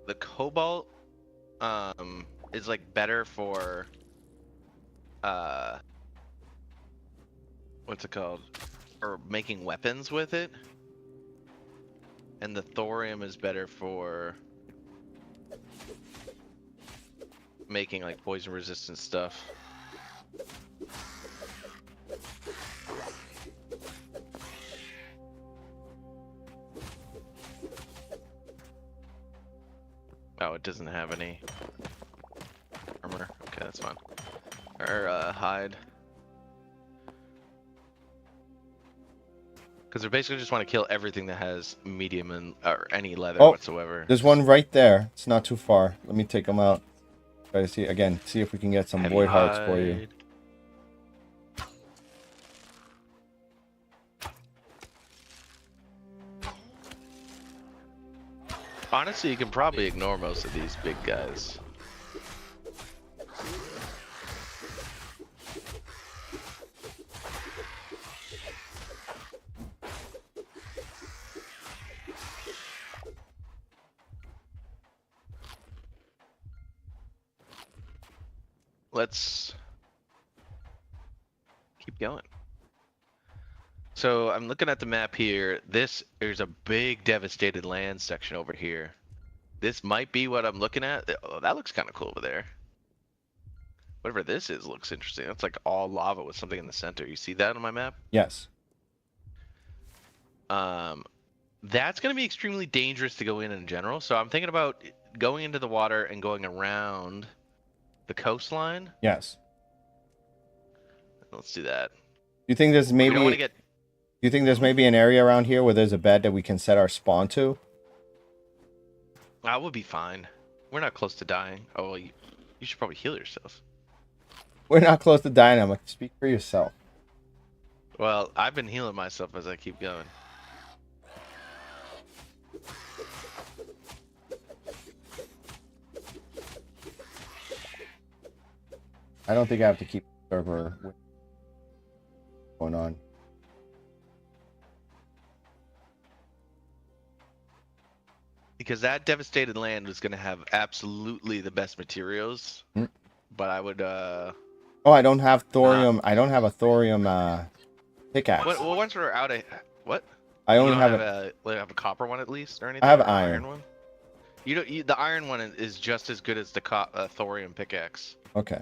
the cobalt is like better for what's it called? For making weapons with it. And the thorium is better for making like poison resistant stuff. Oh, it doesn't have any armor. Okay, that's fine. Or hide. Because they basically just want to kill everything that has medium and or any leather Oh, whatsoever. There's one right there. It's not too far. Let me take them out. Try to see if we can get some Heavy void hearts for you. hide. Honestly, you can probably ignore most of these big guys. Let's keep going. So I'm looking at the map here. There's a big devastated land section over here. This might be what I'm looking at. Oh, that looks kind of cool over there. Whatever this is looks interesting. That's like all lava with something in the center. You see that on my map? Yes. That's going to be extremely dangerous to go in general. So I'm thinking about going into the water and going around the coastline. Yes. Let's do that. You think there's We don't want maybe? to get. You think there's maybe an area around here where there's a bed that we can set our spawn to? That would be fine. We're not close to dying. Oh, well, you should probably heal yourself. We're not close to dying. I'm like, speak for yourself. Well, I've been healing myself as I keep going. I don't think I have to keep the server going on. Because that devastated land was going to have absolutely the best materials. Hmm. But I would, Oh, I don't have thorium. I don't have a thorium pickaxe. well, once we're out of... What? I You only don't have have a copper one at least, or anything? I have Or an iron. one? You don't. The iron one is just as good as the thorium pickaxe, Okay.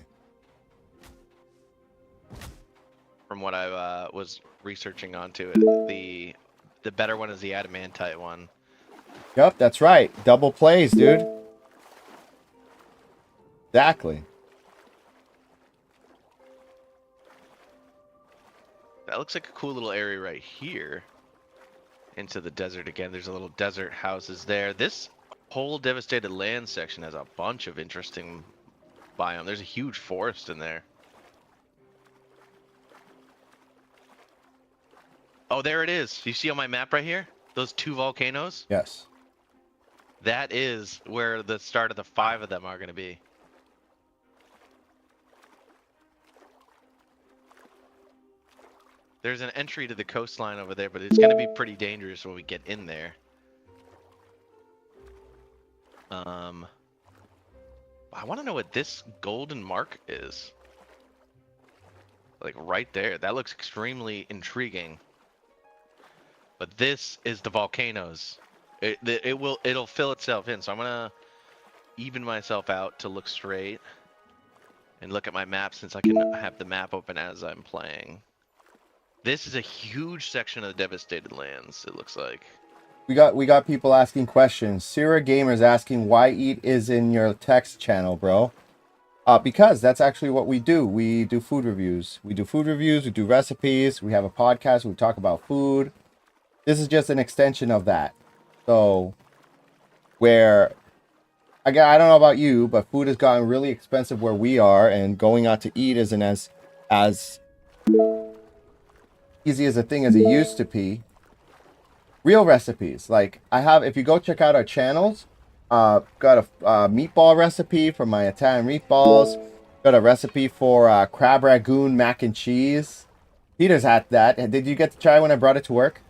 from what I was researching onto it. The better one is the adamantite one. Yep, that's right. Double plays, dude. Exactly. That looks like a cool little area right here. Into the desert again. There's a little desert houses there. This whole devastated land section has a bunch of interesting biome. There's a huge forest in there. Oh, there it is. You see on my map right here? Those two volcanoes? Yes. That is where the start of the 5 of them are going to be. There's an entry to the coastline over there, but it's going to be pretty dangerous when we get in there. I want to know what this golden mark is. Like right there. That looks extremely intriguing. But this is the volcanoes. It'll fill itself in. So I'm gonna even myself out to look straight and look at my map, since I can have the map open as I'm playing. This is a huge section of the devastated lands, it looks like. We got people asking questions. Sierra Gamer's asking why Eat is in your text channel, bro. Because that's actually what we do. We do food reviews. We do food reviews, we do recipes, we have a podcast where we talk about food. This is just an extension of that. So, where, again, I don't know about you, but food has gotten really expensive where we are, and going out to eat isn't as easy as a thing as it used to be. Real recipes, like I have, if you go check out our channels, got a meatball recipe for my Italian meatballs. Got a recipe for crab ragoon mac and cheese. Peter's had that. Did you get to try when I brought it to work?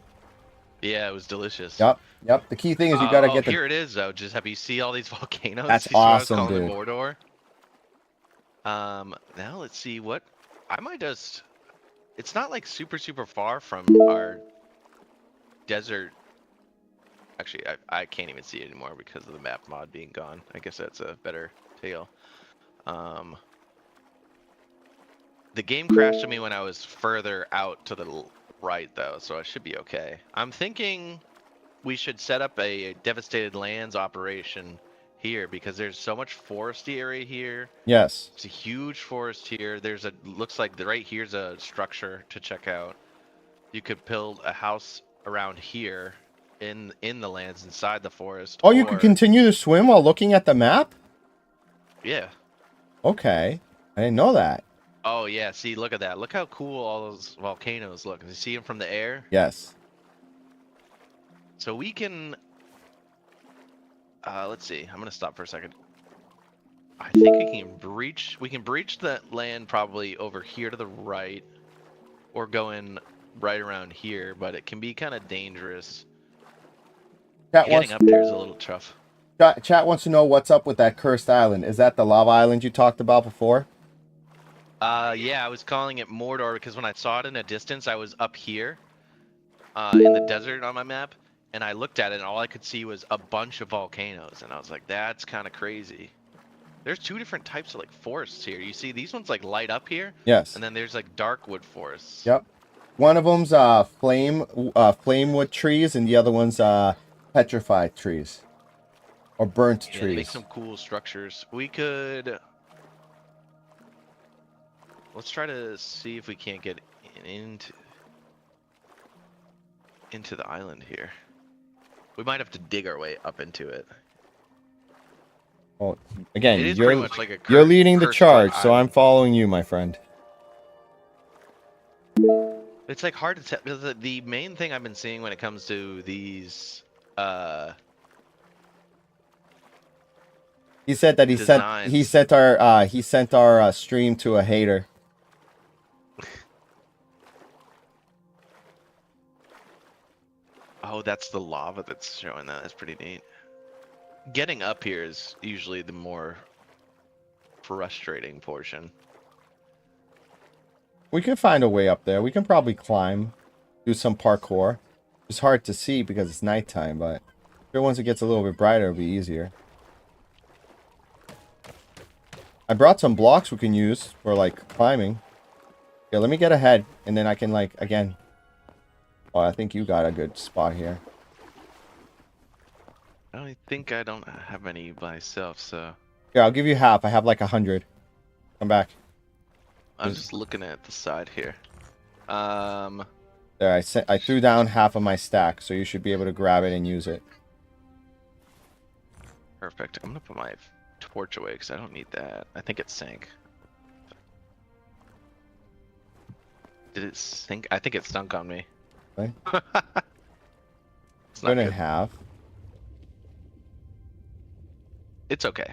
Yeah, it was delicious. Yep. The key thing is you gotta get the. Here it is, though. Just have you see all these volcanoes? That's You see what I was awesome, calling dude. the Mordor? Now let's see what I might just. It's not like super far from our desert. Actually, I can't even see it anymore because of the map mod being gone. I guess that's a better tale. The game crashed on me when I was further out to the right, though, so I should be okay. I'm thinking we should set up a devastated lands operation here, because there's so much foresty area here. Yes. It's a huge forest here. There's a, looks like right here's a structure to check out. You could build a house around here in the lands inside the forest. Oh, you could continue to swim while looking at the map? Yeah. Okay. I didn't know that. Oh yeah, see, look at that. Look how cool all those volcanoes look. You see them from the air? Yes. So we can Let's see. I'm gonna stop for a second. I think we can breach that land probably over here to the right, or go in right around here, but it can be kind of dangerous. Chat Getting wants up there is a little tough. chat wants to know what's up with that cursed island. Is that the lava island you talked about before? Yeah, I was calling it Mordor because when I saw it in a distance, I was up here, in the desert on my map, and I looked at it, and all I could see was a bunch of volcanoes, and I was like, that's kind of crazy. There's two different types of like forests here. You see, these ones like light up here, Yes. and then there's like dark wood forests. Yep. One of them's flamewood trees, and the other one's petrified trees or burnt Yeah, they make trees. some cool structures. We could. Let's try to see if we can't get into the island here. We might have to dig our way up into it. Well, again, It is pretty much like a you're leading the cursed charge, so I'm island. following you, my friend. It's like hard to tell. The main thing I've been seeing when it comes to these He said that he designs. sent our stream to a hater. Oh, that's the lava that's showing that. That's pretty neat. Getting up here is usually the more frustrating portion. We can find a way up there. We can probably climb, do some parkour. It's hard to see because it's nighttime, but once it gets a little bit brighter, it'll be easier. I brought some blocks we can use for like climbing. Yeah, let me get ahead, and then I can like again. Oh, I think you got a good spot here. I think I don't have any myself, so Yeah, I'll give you half. I have like 100. Come back. I'm just looking at the side here. There, I threw down half of my stack, so you should be able to grab it and use it. Perfect. I'm gonna put my torch away because I don't need that. I think it sank. Did it sink? I think it stunk on me. Okay. It's not Couldn't good. have. It's okay.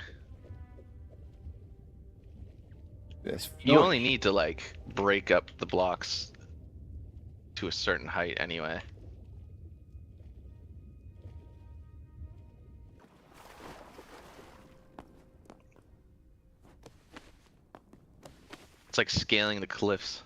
This You only need to like break up the blocks to a certain height anyway. It's like scaling the cliffs.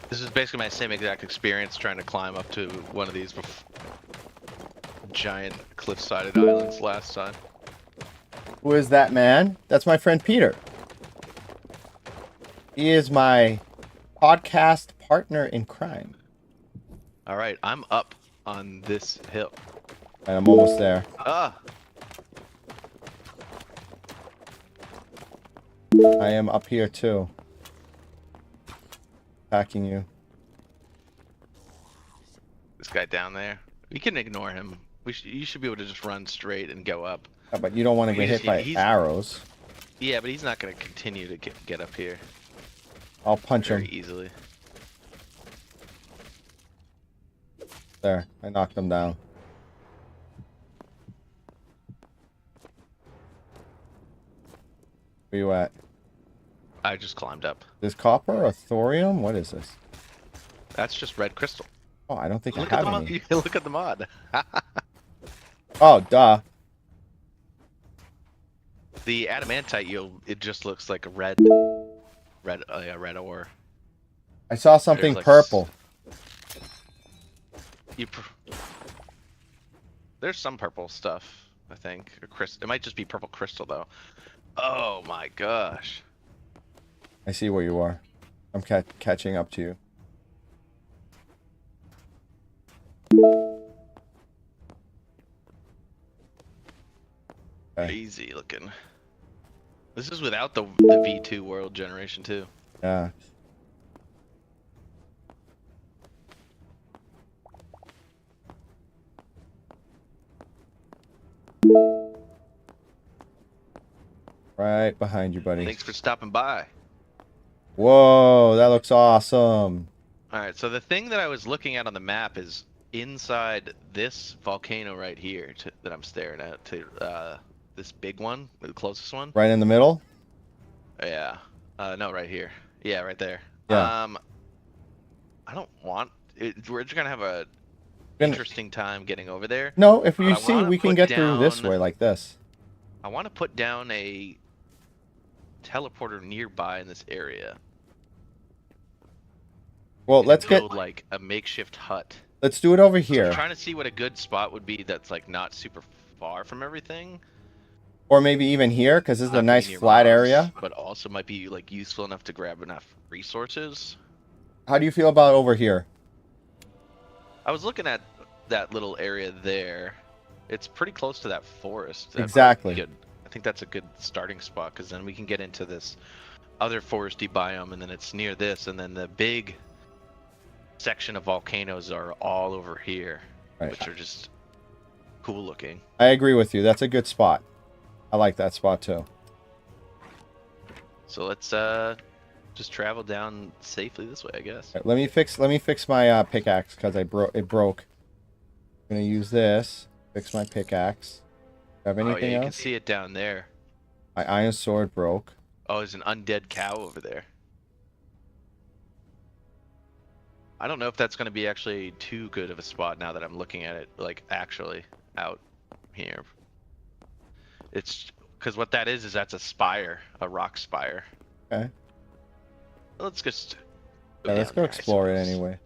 This is basically my same exact experience trying to climb up to one of these giant cliff-sided islands last time. Who is that man? That's my friend Peter. He is my podcast partner in crime. All right, I'm up on this hill. And I'm almost there. Ah, I am up here too. Attacking you. this guy down there. We can ignore him. You should be able to just run straight and go up. Yeah, but you don't want to get hit by arrows. Yeah, but he's not going to continue to get up here I'll punch very him. easily. There, I knocked him down. Where you at? I just climbed up. This copper or thorium? What is this? That's just red crystal. Oh, I don't think Look I at have the mod. any. Look at the mod. Oh, duh. The adamantite, it just looks like a red ore. I saw something There's, like, purple. There's some purple stuff, I think. Or crystal. It might just be purple crystal though. Oh my gosh. I see where you are. I'm catching up to you. Okay. Crazy looking. This is without the V2 world generation too. Yeah. Right behind you, buddy. Thanks for stopping by. Whoa, that looks awesome. All right, so the thing that I was looking at on the map is inside this volcano right here that I'm staring at. This big one, the closest one. Right in the middle? Yeah. No, right here. Yeah, right there. Yeah. I don't want. We're just gonna have a Gonna- interesting time getting over there. No, if But you I see, wanna we can put get through this down- way like this. I want to put down a teleporter nearby in this area. Well, And let's build like a makeshift hut. let's do it over So here. I'm trying to see what a good spot would be that's like not super far from everything. Or maybe even here, because this is a Not nice really near flat mobs, area. but also might be like useful enough to grab enough resources. How do you feel about over here? I was looking at that little area there. It's pretty close to that forest. That'd Exactly. be good. I think that's a good starting spot because then we can get into this other foresty biome, and then it's near this, and then the big section of volcanoes are all over here, Right. which are just cool looking. I agree with you. That's a good spot. I like that spot too. So let's just travel down safely this way, I guess. Right, let me fix my pickaxe because it broke. I'm gonna use this. Fix my pickaxe. Have Oh yeah, anything you can else? see it down there. My iron sword broke. Oh, there's an undead cow over there. I don't know if that's going to be actually too good of a spot now that I'm looking at it, like actually out here. It's because what that is that's a spire, a rock spire. Okay. Let's just Yeah, let's down go there, I explore it suppose. anyway.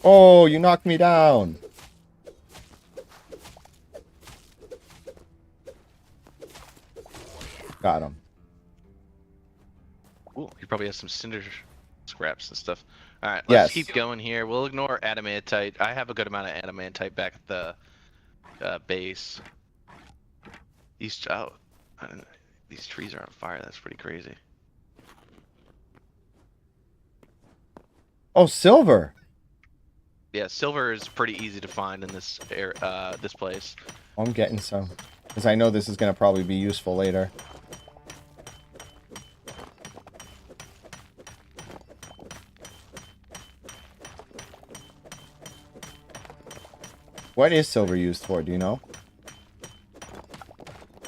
Oh, you knocked me down. Got him. Ooh, he probably has some cinder scraps and stuff. All right, Yes. let's keep going here. We'll ignore adamantite. I have a good amount of adamantite back at the base. These these trees are on fire. That's pretty crazy. Oh, silver. Yeah, silver is pretty easy to find in this this place. I'm getting some. Because I know this is going to probably be useful later. What is silver used for? Do you know?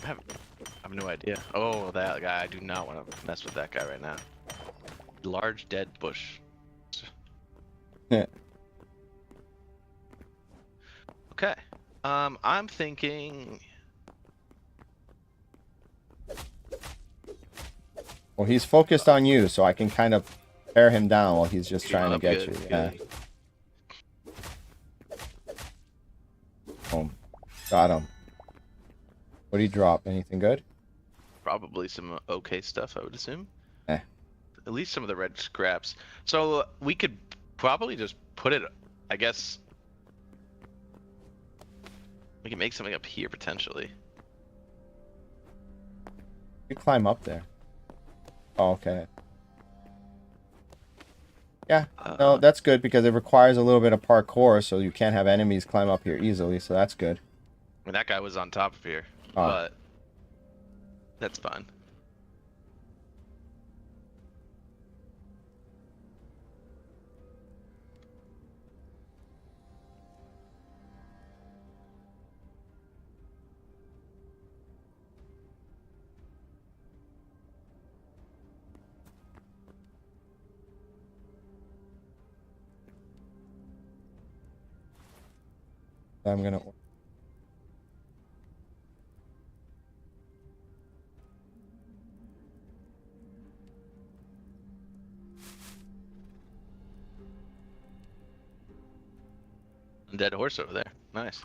I have no idea. Oh, that guy. I do not want to mess with that guy right now. Large dead bush. Okay. I'm thinking. Well, he's focused on you, so I can kind of tear him down while he's just trying to get Good, you. Yeah. good. Boom. Got him. What did he drop? Anything good? Probably some okay stuff, I would assume. Eh. At least some of the red scraps. So we could probably just put it. I guess we can make something up here potentially. You climb up there. Oh, okay. Yeah, no, that's good because it requires a little bit of parkour, so you can't have enemies climb up here easily, so that's good. I mean, that guy was on top of here, Ah. but that's fine. I'm gonna... Dead horse over there. Nice.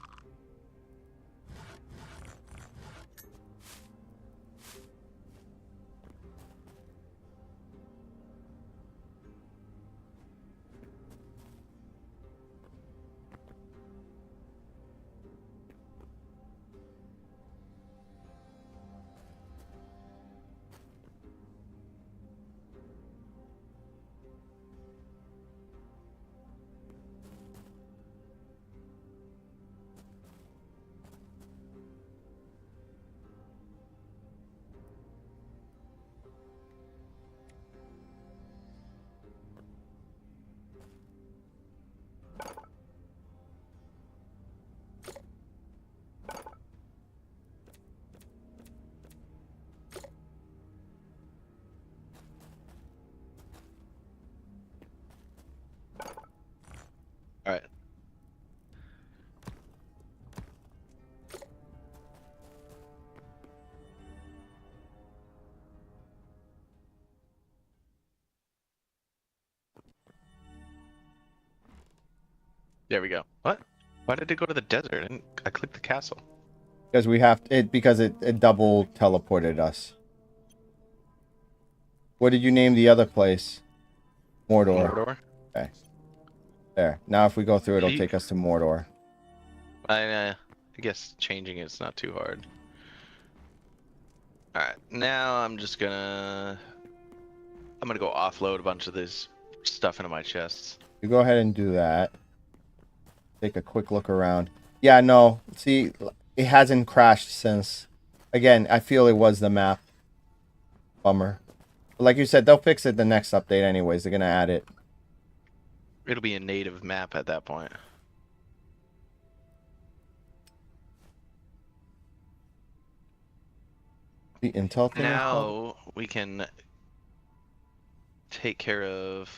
All right. There we go. What? Why did it go to the desert? And I clicked the castle. Because we have because it double teleported us. What did you name the other place? Mordor. Mordor. Okay. There. Now if we go through, it'll Ye- take us to Mordor. I guess changing it's not too hard. All right. Now I'm gonna go offload a bunch of this stuff into my chests. You go ahead and do that. Take a quick look around. Yeah, no. See, it hasn't crashed since. Again, I feel it was the map. Bummer. But like you said, they'll fix it the next update anyways. They're going to add it. It'll be a native map at that point. The intel thing. Now we can take care of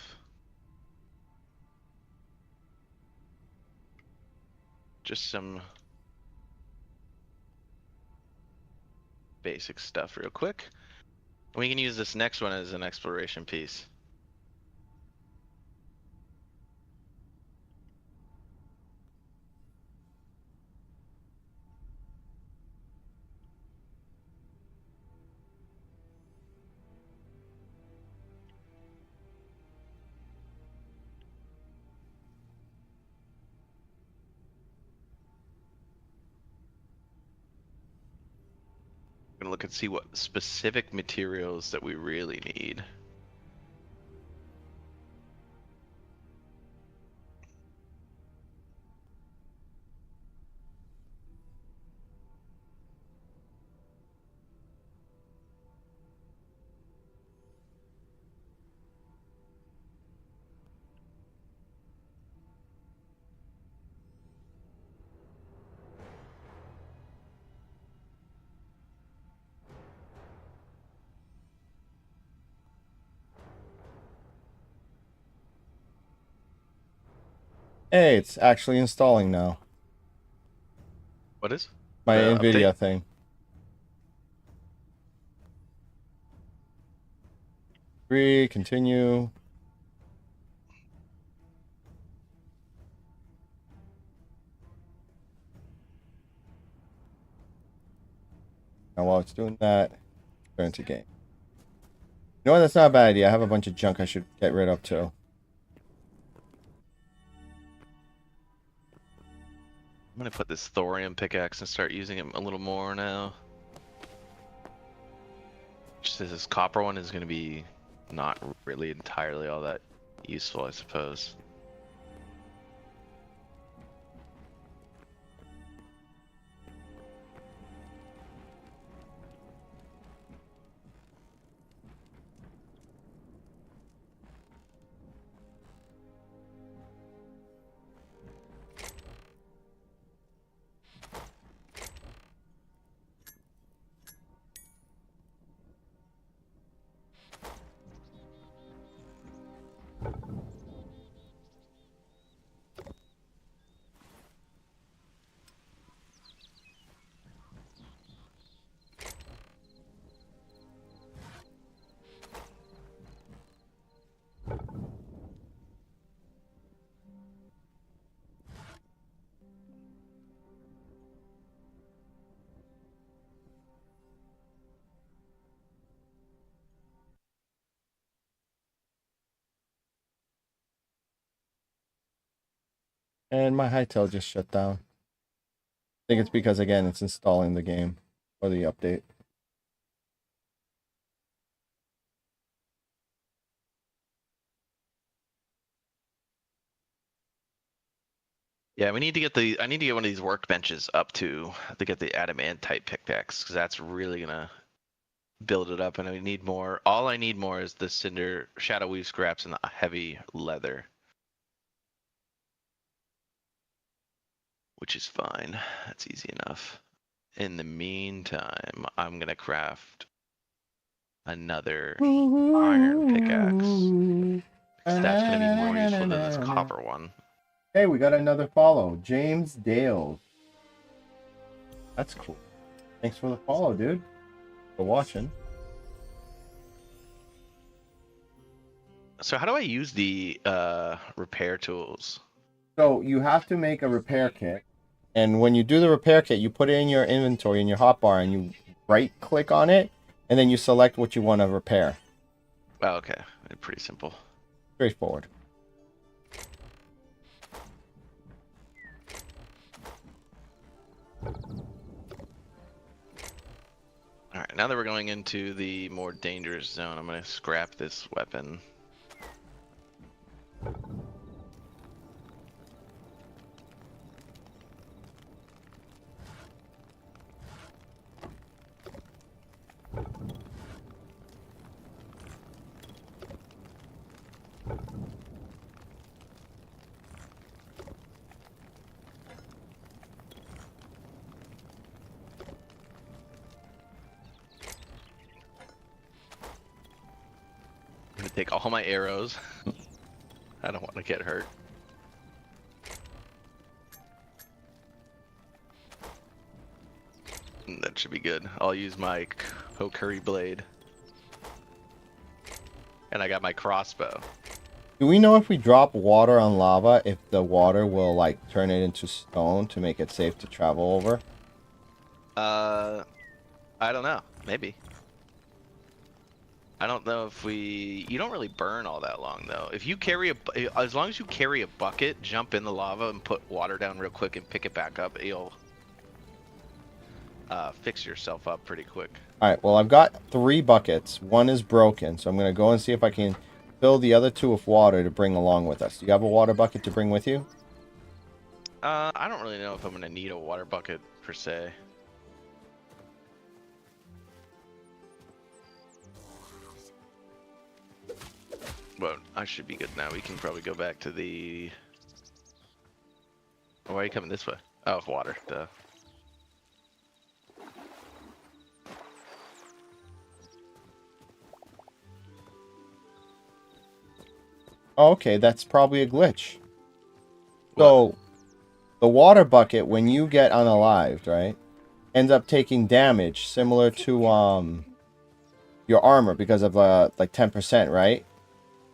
just some basic stuff real quick. We can use this next one as an exploration piece. I'm gonna look and see what specific materials that we really need. Hey, it's actually installing now. What is? My The NVIDIA update? thing. Agree, continue. Now while it's doing that, turn to game. You know what? That's not a bad idea. I have a bunch of junk I should get rid of too. I'm gonna put this thorium pickaxe and start using it a little more now. Just as this copper one is gonna be not really entirely all that useful, I suppose. And my Hytale just shut down. I think it's because, again, it's installing the game or the update. Yeah, we need to get I need to get one of these workbenches up to get the adamantite pickaxe because that's really gonna build it up. And I need more. All I need more is the cinder, shadow weave scraps, and the heavy leather, which is fine. That's easy enough. In the meantime, I'm gonna craft another iron pickaxe because that's gonna be more useful than this copper one. Hey, we got another follow. James Dale. That's cool. Thanks for the follow, dude. For watching. So how do I use the repair tools? So you have to make a repair kit. And when you do the repair kit, you put it in your inventory in your hotbar and you right click on it and then you select what you want to repair. Oh, okay, pretty simple. Straightforward. All right, now that we're going into the more dangerous zone, I'm gonna scrap this weapon. I'm gonna take all my arrows. I don't want to get hurt. That should be good. I'll use my Kokiri blade. And I got my crossbow. Do we know if we drop water on lava, if the water will like turn it into stone to make it safe to travel over? I don't know. Maybe. I don't know if you don't really burn all that long though. If you carry as long as you carry a bucket, jump in the lava and put water down real quick and pick it back up, you'll fix yourself up pretty quick. All right, well, I've got 3 buckets. One is broken, so I'm going to go and see if I can fill the other 2 with water to bring along with us. Do you have a water bucket to bring with you? I don't really know if I'm going to need a water bucket per se. But I should be good now. We can probably go back to the... Oh, why are you coming this way? Oh, water. Duh. Oh, okay, that's probably a glitch. What? So, the water bucket, when you get unalived, right, ends up taking damage similar to your armor because of like 10%, right?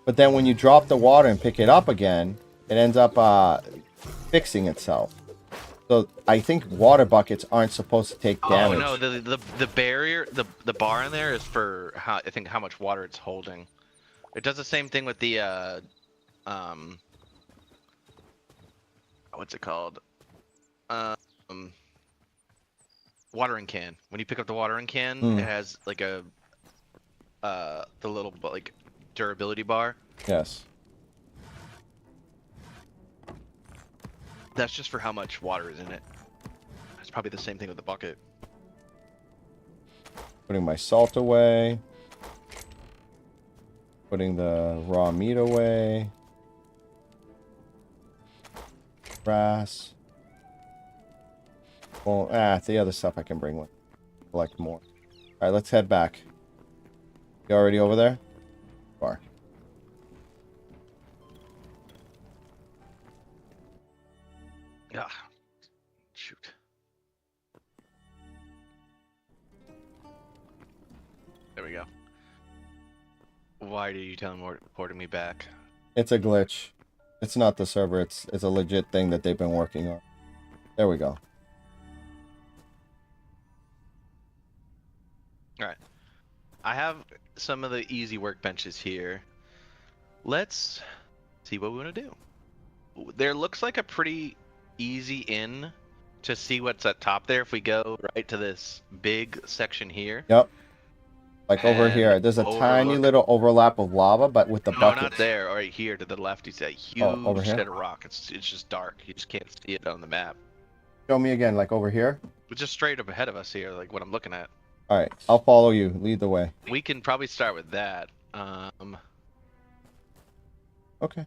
But then when you drop the water and pick it up again, it ends up fixing itself. So I think water buckets aren't supposed to take damage. Oh no, the barrier, the bar in there is for I think how much water it's holding. It does the same thing with the what's it called? Watering can. When you pick up the watering can, it has like a the little like durability bar. Yes. That's just for how much water is in it. It's probably the same thing with the bucket. Putting my salt away. Putting the raw meat away. Grass. Well, the other stuff I can bring with. Collect more. Alright, let's head back. You already over there? Bar. Ah, shoot. There we go. Why are you porting me back? It's a glitch. It's not the server. It's a legit thing that they've been working on. There we go. Alright. I have some of the easy workbenches here. Let's see what we want to do. there looks like a pretty easy in to see what's at top there. If we go right to this big section here Yep. Like over and here. There's a tiny overlook. little overlap of lava, but with the No, not buckets. there. Right here to the left. You see that Oh, over huge here? set of rock. It's just dark. You just can't see it on the map. Show me again, like over here. It's just straight up ahead of us here, like what I'm looking at. All right, I'll follow you. Lead the way. We can probably start with that. Okay.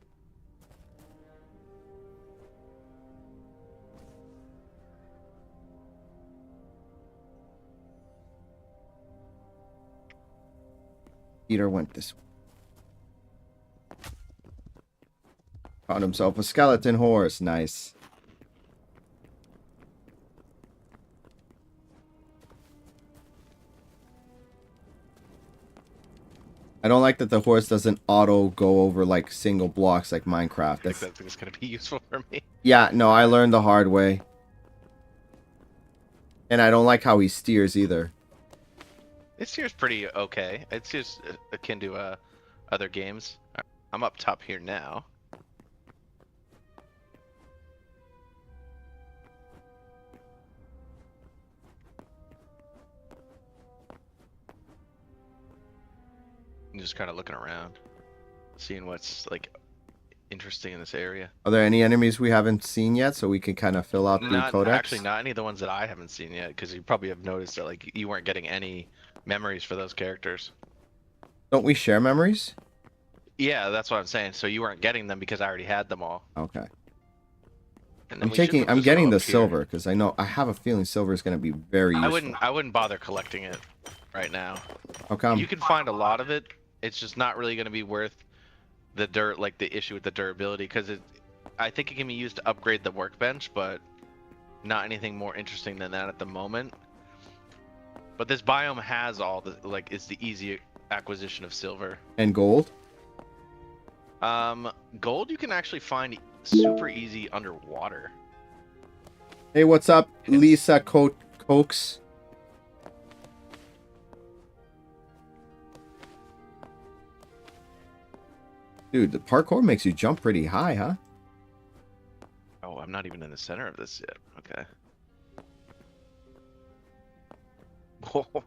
Peter went this way. Found himself a skeleton horse. Nice. I don't like that the horse doesn't auto go over like single blocks like Minecraft. I think that thing's gonna be useful for me. Yeah, no, I learned the hard way. And I don't like how he steers either. This here's pretty okay. It's just akin to other games. I'm up top here now. I'm just kind of looking around, seeing what's like interesting in this area. Are there any enemies we haven't seen yet so we can kind of fill out the Not codex? actually, not any of the ones that I haven't seen yet, because you probably have noticed that like you weren't getting any memories for those characters. Don't we share memories? Yeah, that's what I'm saying. So you weren't getting them because I already had them all. Okay. And then I'm we should taking. just I'm go getting the up here. silver because I know I have a feeling silver is going to be very useful. I wouldn't bother collecting it right now. How come? You can find a lot of it. It's just not really going to be worth the dirt, like the issue with the durability, because I think it can be used to upgrade the workbench, but not anything more interesting than that at the moment. But this biome has all the like it's the easy acquisition of silver. And gold? Gold you can actually find super easy underwater. Hey, what's up, Lisa Cokes? Dude, the parkour makes you jump pretty high, huh? Oh, I'm not even in the center of this yet. Okay. Whoa.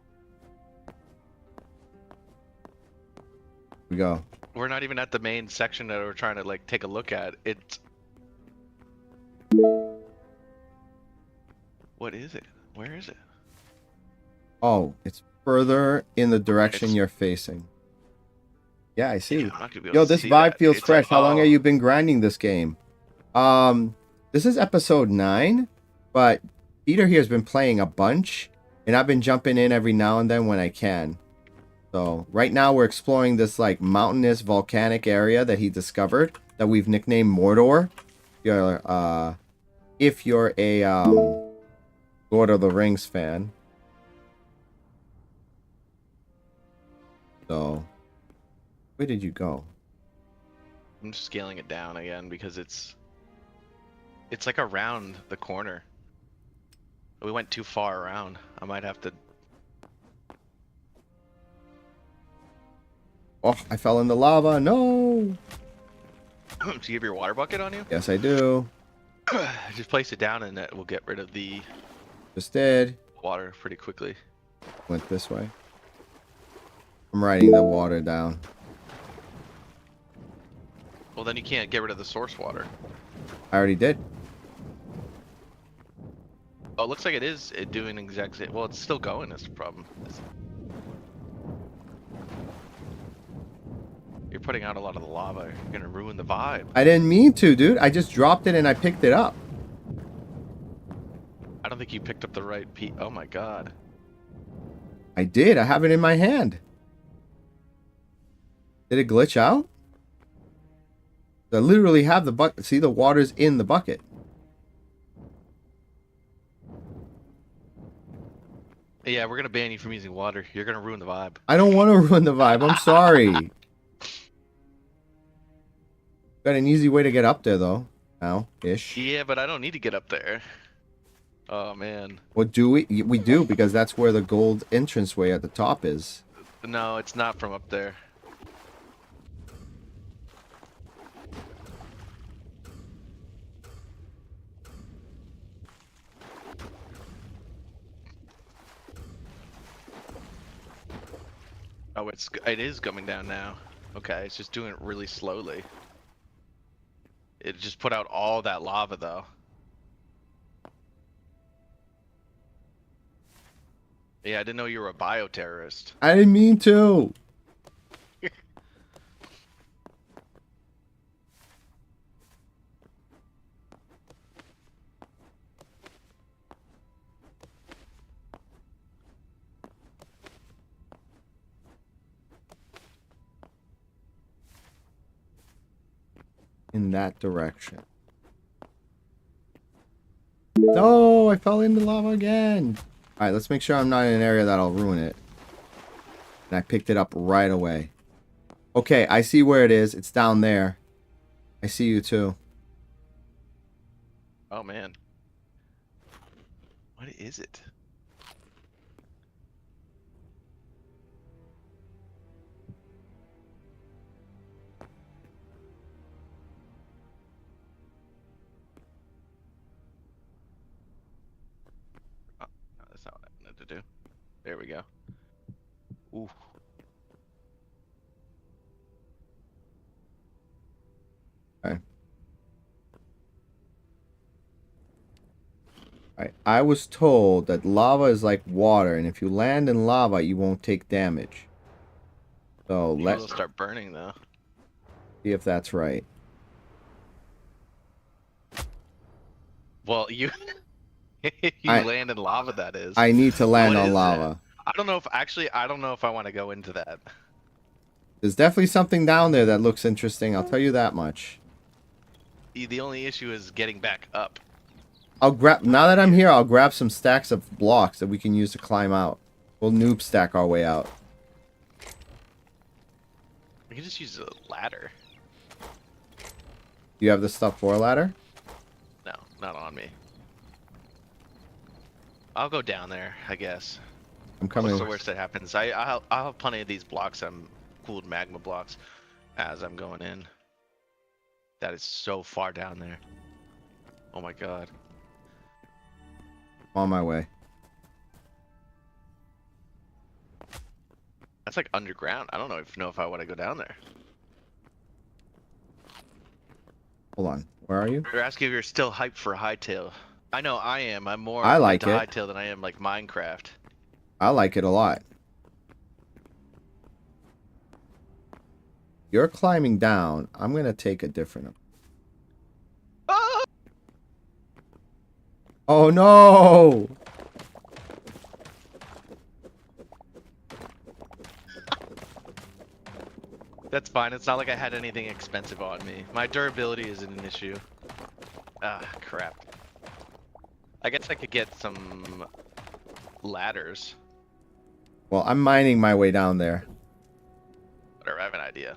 We go. We're not even at the main section that we're trying to like take a look at. It's what is it? Where is it? Oh, it's further in the direction It's- you're facing. Yeah, I see. Yeah, I'm not gonna be able Yo, to this see vibe that. feels It's fresh. How long have oh, you been grinding this game? This is episode 9, but Peter here has been playing a bunch, and I've been jumping in every now and then when I can. So right now we're exploring this like mountainous volcanic area that he discovered that we've nicknamed Mordor. If you're a Lord of the Rings fan. So where did you go? I'm just scaling it down again because it's like around the corner. We went too far around. I might have to. Oh, I fell in the lava. No. Do you have your water bucket on you? Yes, I do. Just place it down and that will get rid of the Just did. water pretty quickly. Went this way. I'm writing the water down. Well, then you can't get rid of the source water. I already did. Oh, it looks like it is doing exact same. Well, it's still going. That's the problem. You're putting out a lot of the lava. You're gonna ruin the vibe. I didn't mean to, dude. I just dropped it and I picked it up. I don't think you picked up the right piece. Oh my god. I did. I have it in my hand. Did it glitch out? I literally have the bucket. See, the water's in the bucket. Yeah, we're gonna ban you from using water. You're gonna ruin the vibe. I don't want to ruin the vibe. I'm sorry. Got an easy way to get up there, though. Now-ish. Yeah, but I don't need to get up there. Oh man. What do we? We do, because that's where the gold entranceway at the top is. No, it's not from up there. Oh, it is coming down now. Okay, it's just doing it really slowly. It just put out all that lava though. Yeah, I didn't know you were a bioterrorist. I didn't mean to. In that direction. No, I fell into lava again. All right, let's make sure I'm not in an area that'll ruin it. And I picked it up right away. Okay, I see where it is. It's down there. I see you too. Oh man. What is it? Oh, no, that's not what I wanted to do. There we go. Ooh. Okay. I was told that lava is like water, and if you land in lava, you won't take damage. So let's It'll start burning though. see if that's right. Well, you land in lava. That is. I need to land What on is lava. I don't know if I don't know if I want to go into that. There's definitely something down there that looks interesting. I'll tell you that much. The only issue is getting back up. I'll grab, now that I'm here, I'll grab some stacks of blocks that we can use to climb out. We'll noob stack our way out. We can just use a ladder. Do you have the stuff for a ladder? No, not on me. I'll go down there, I guess. I'm coming. What's the worst that happens? I'll have plenty of these blocks. Cooled magma blocks as I'm going in. That is so far down there. Oh my god. I'm on my way. That's like underground. I don't know if I want to go down there. Hold on. Where are you? You're asking if you're still hyped for Hytale. I know I am. I'm more I like into it. Hytale than I am like Minecraft. I like it a lot. You're climbing down. I'm going to take a different... Ah! Oh, no! That's fine. It's not like I had anything expensive on me. My durability isn't an issue. Ah, crap. I guess I could get some ladders. Well, I'm mining my way down there. Whatever, I have an idea.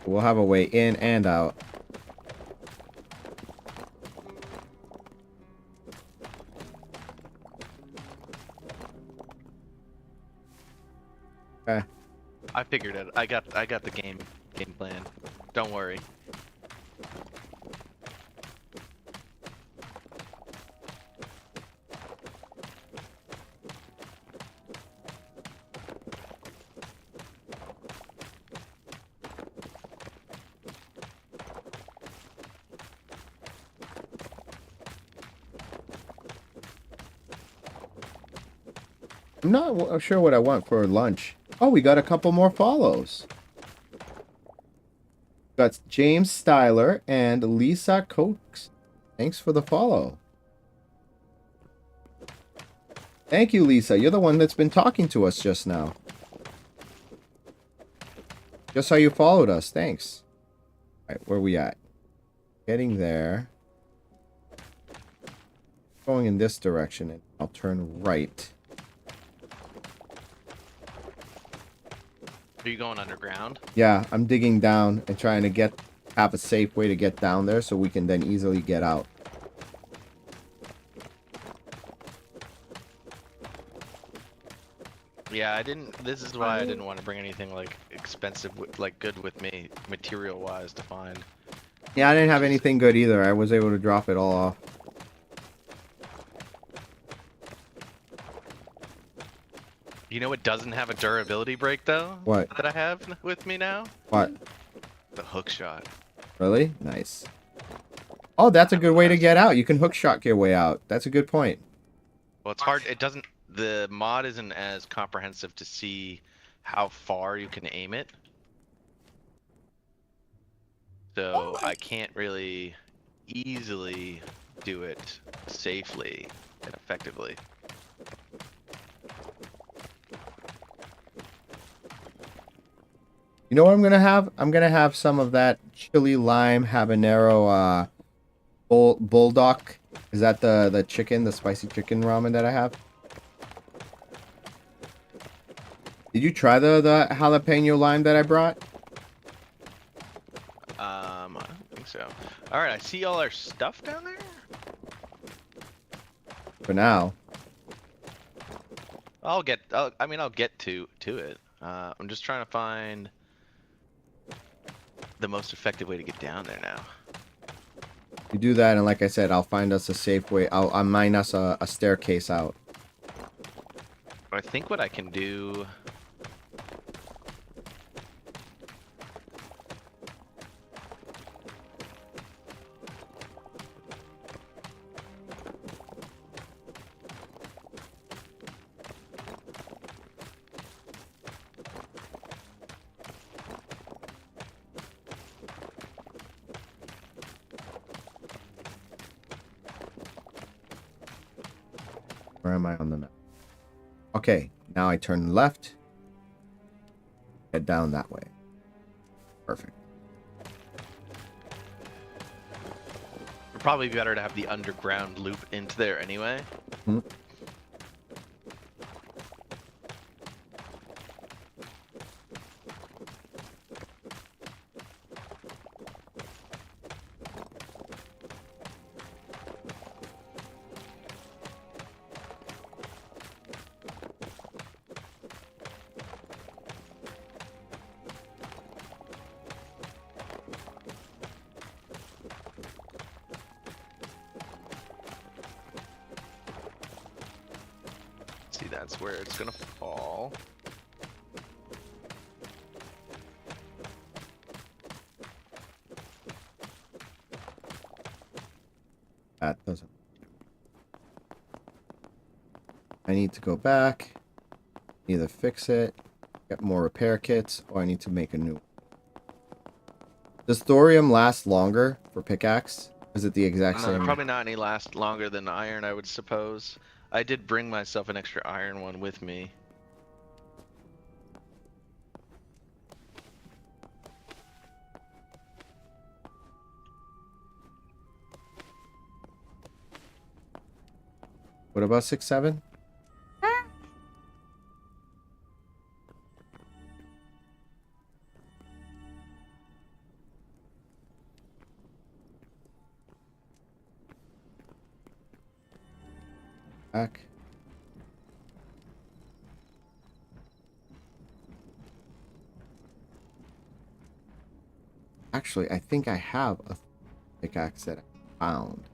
We'll have a way in and out. Okay. I figured it. I got the game plan. Don't worry. I'm not sure what I want for lunch. Oh, we got a couple more follows. Got James Styler and Lisa Cokes. Thanks for the follow. Thank you, Lisa. You're the one that's been talking to us just now. Just how you followed us. Thanks. All right, where are we at? Getting there. Going in this direction, and I'll turn right. Are you going underground? Yeah, I'm digging down and trying to have a safe way to get down there so we can then easily get out. Yeah, I didn't. This is why I didn't want to bring anything like expensive, like good with me, material-wise, to find. Yeah, I didn't have Which is- anything good either. I was able to drop it all off. You know what doesn't have a durability break though? What? That I have with me now? What? The hook shot. Really? Nice. Oh, that's a I'm a good way to mess. get out. You can hook shot your way out. That's a good point. Well, it's hard. It doesn't. The mod isn't as comprehensive to see how far you can aim it. So I can't really easily do it safely and effectively. You know what I'm gonna have? I'm gonna have some of that chili lime habanero bulldog. Is that the chicken, the spicy chicken ramen that I have? Did you try the jalapeno lime that I brought? I don't think so. All right, I see all our stuff down there. For now. I mean, I'll get to it. I'm just trying to find the most effective way to get down there now. You do that, and like I said, I'll find us a safe way. I'll mine us a staircase out. I think what I can do. Where am I on the map? Okay, now I turn left. Head down that way. Perfect. It'd probably be better to have the underground loop into there anyway. Hmm. See, that's where it's gonna fall. That doesn't. I need to go back. Either fix it, get more repair kits, or I need to make a new one. Does thorium last longer for pickaxe? Is it the exact same? Probably not any last longer than iron, I would suppose. I did bring myself an extra iron one with me. What about 6-7? Back. Actually, I think I have a pickaxe that I found.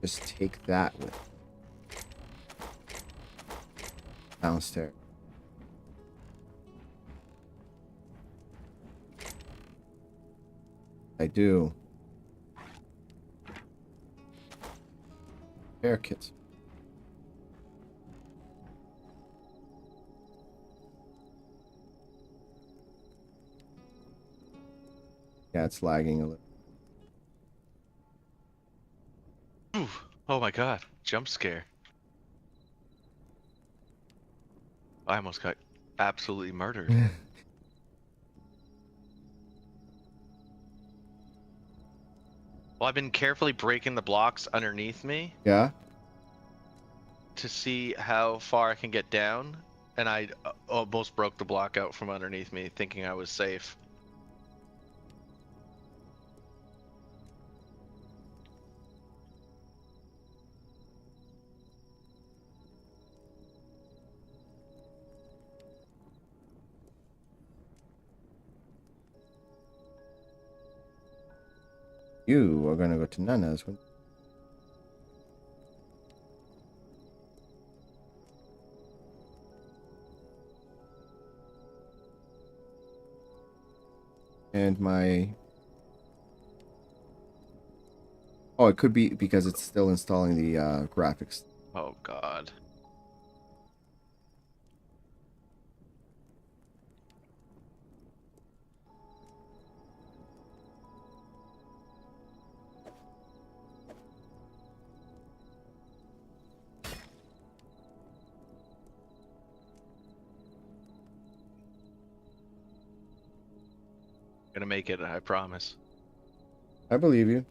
Just take that with me. Downstairs. I do. Repair kits. Yeah, it's lagging a little. Ooh, oh my god, jump scare. I almost got absolutely murdered. Well, I've been carefully breaking the blocks underneath me Yeah? to see how far I can get down, and I almost broke the block out from underneath me, thinking I was safe. You are gonna go to Nana's. And my... Oh, it could be because it's still installing the graphics. Oh God. Gonna make it, I promise. I believe you.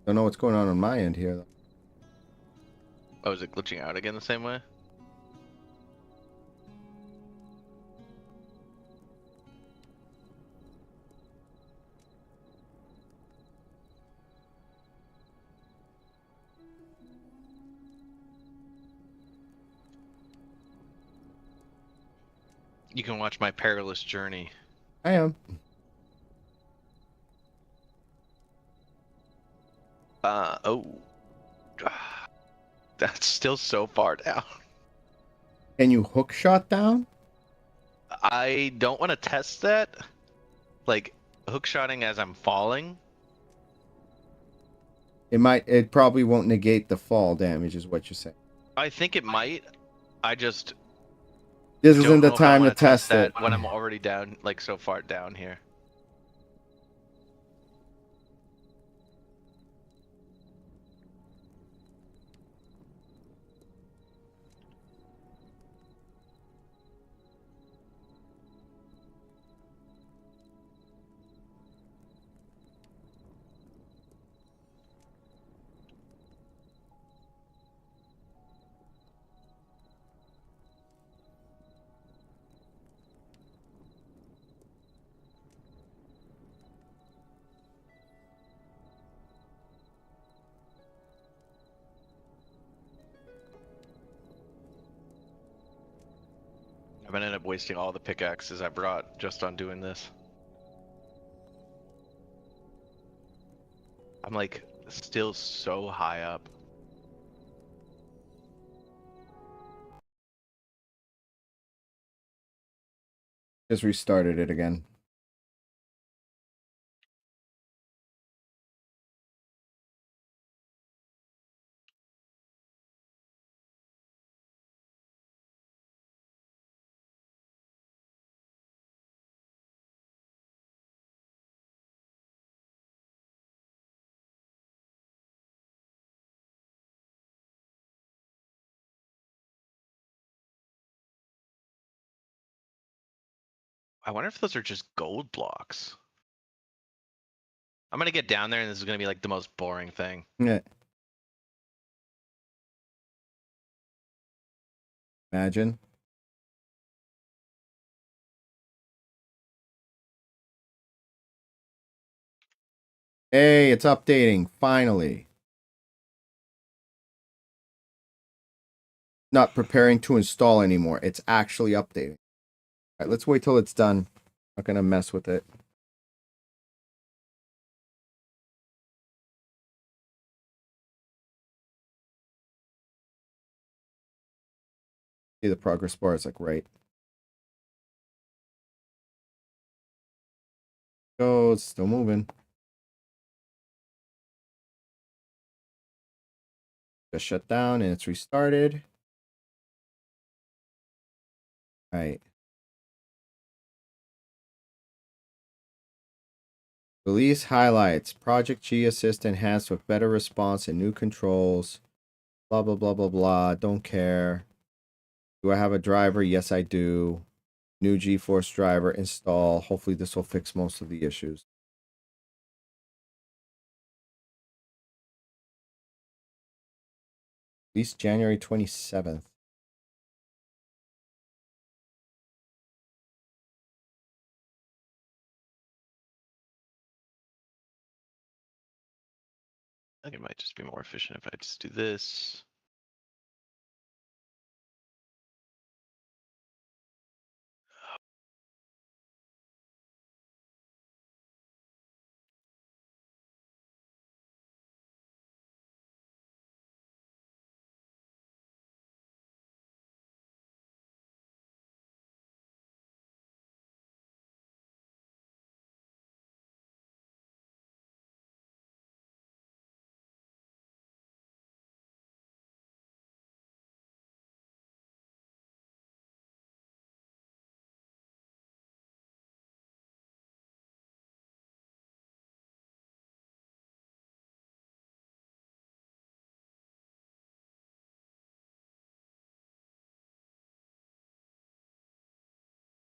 Don't know what's going on my end here, though. Oh, is it glitching out again the same way? You can watch my perilous journey. I am. Oh. That's still so far down. Can you hook shot down? I don't want to test that. Like, hookshotting as I'm falling. It probably won't negate the fall damage, is what you're saying. I think it might. I just This isn't don't the know if I time to want to test test it. that when I'm already down, like, so far down here. I'm gonna end up wasting all the pickaxes I brought just on doing this. I'm like still so high up. Just restarted it again. I wonder if those are just gold blocks. I'm gonna get down there and this is gonna be like the most boring thing. Yeah. Imagine. Hey, it's updating. Finally. Not preparing to install anymore. It's actually updating. All right, let's wait till it's done. Not gonna mess with it. See the progress bar. It's like right. Go. It's still moving. Just shut down and it's restarted. All right. Release highlights. Project G Assist enhanced with better response and new controls. Blah, blah, blah, blah, blah. Don't care. Do I have a driver? Yes, I do. New GeForce driver install. Hopefully this will fix most of the issues. At least January 27th. I think it might just be more efficient if I just do this.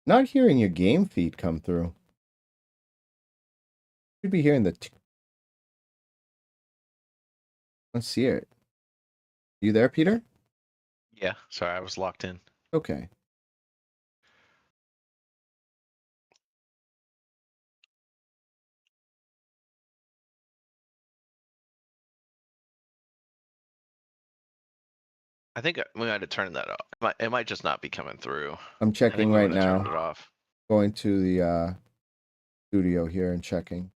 Not hearing your game feed come through. Should be hearing the. Let's see it. You there, Peter? Yeah, sorry, I was locked in. Okay. I think we might have turned that off. It might just not be coming through. I'm I checking think we right would have turned now. it off. Going to the studio here and checking.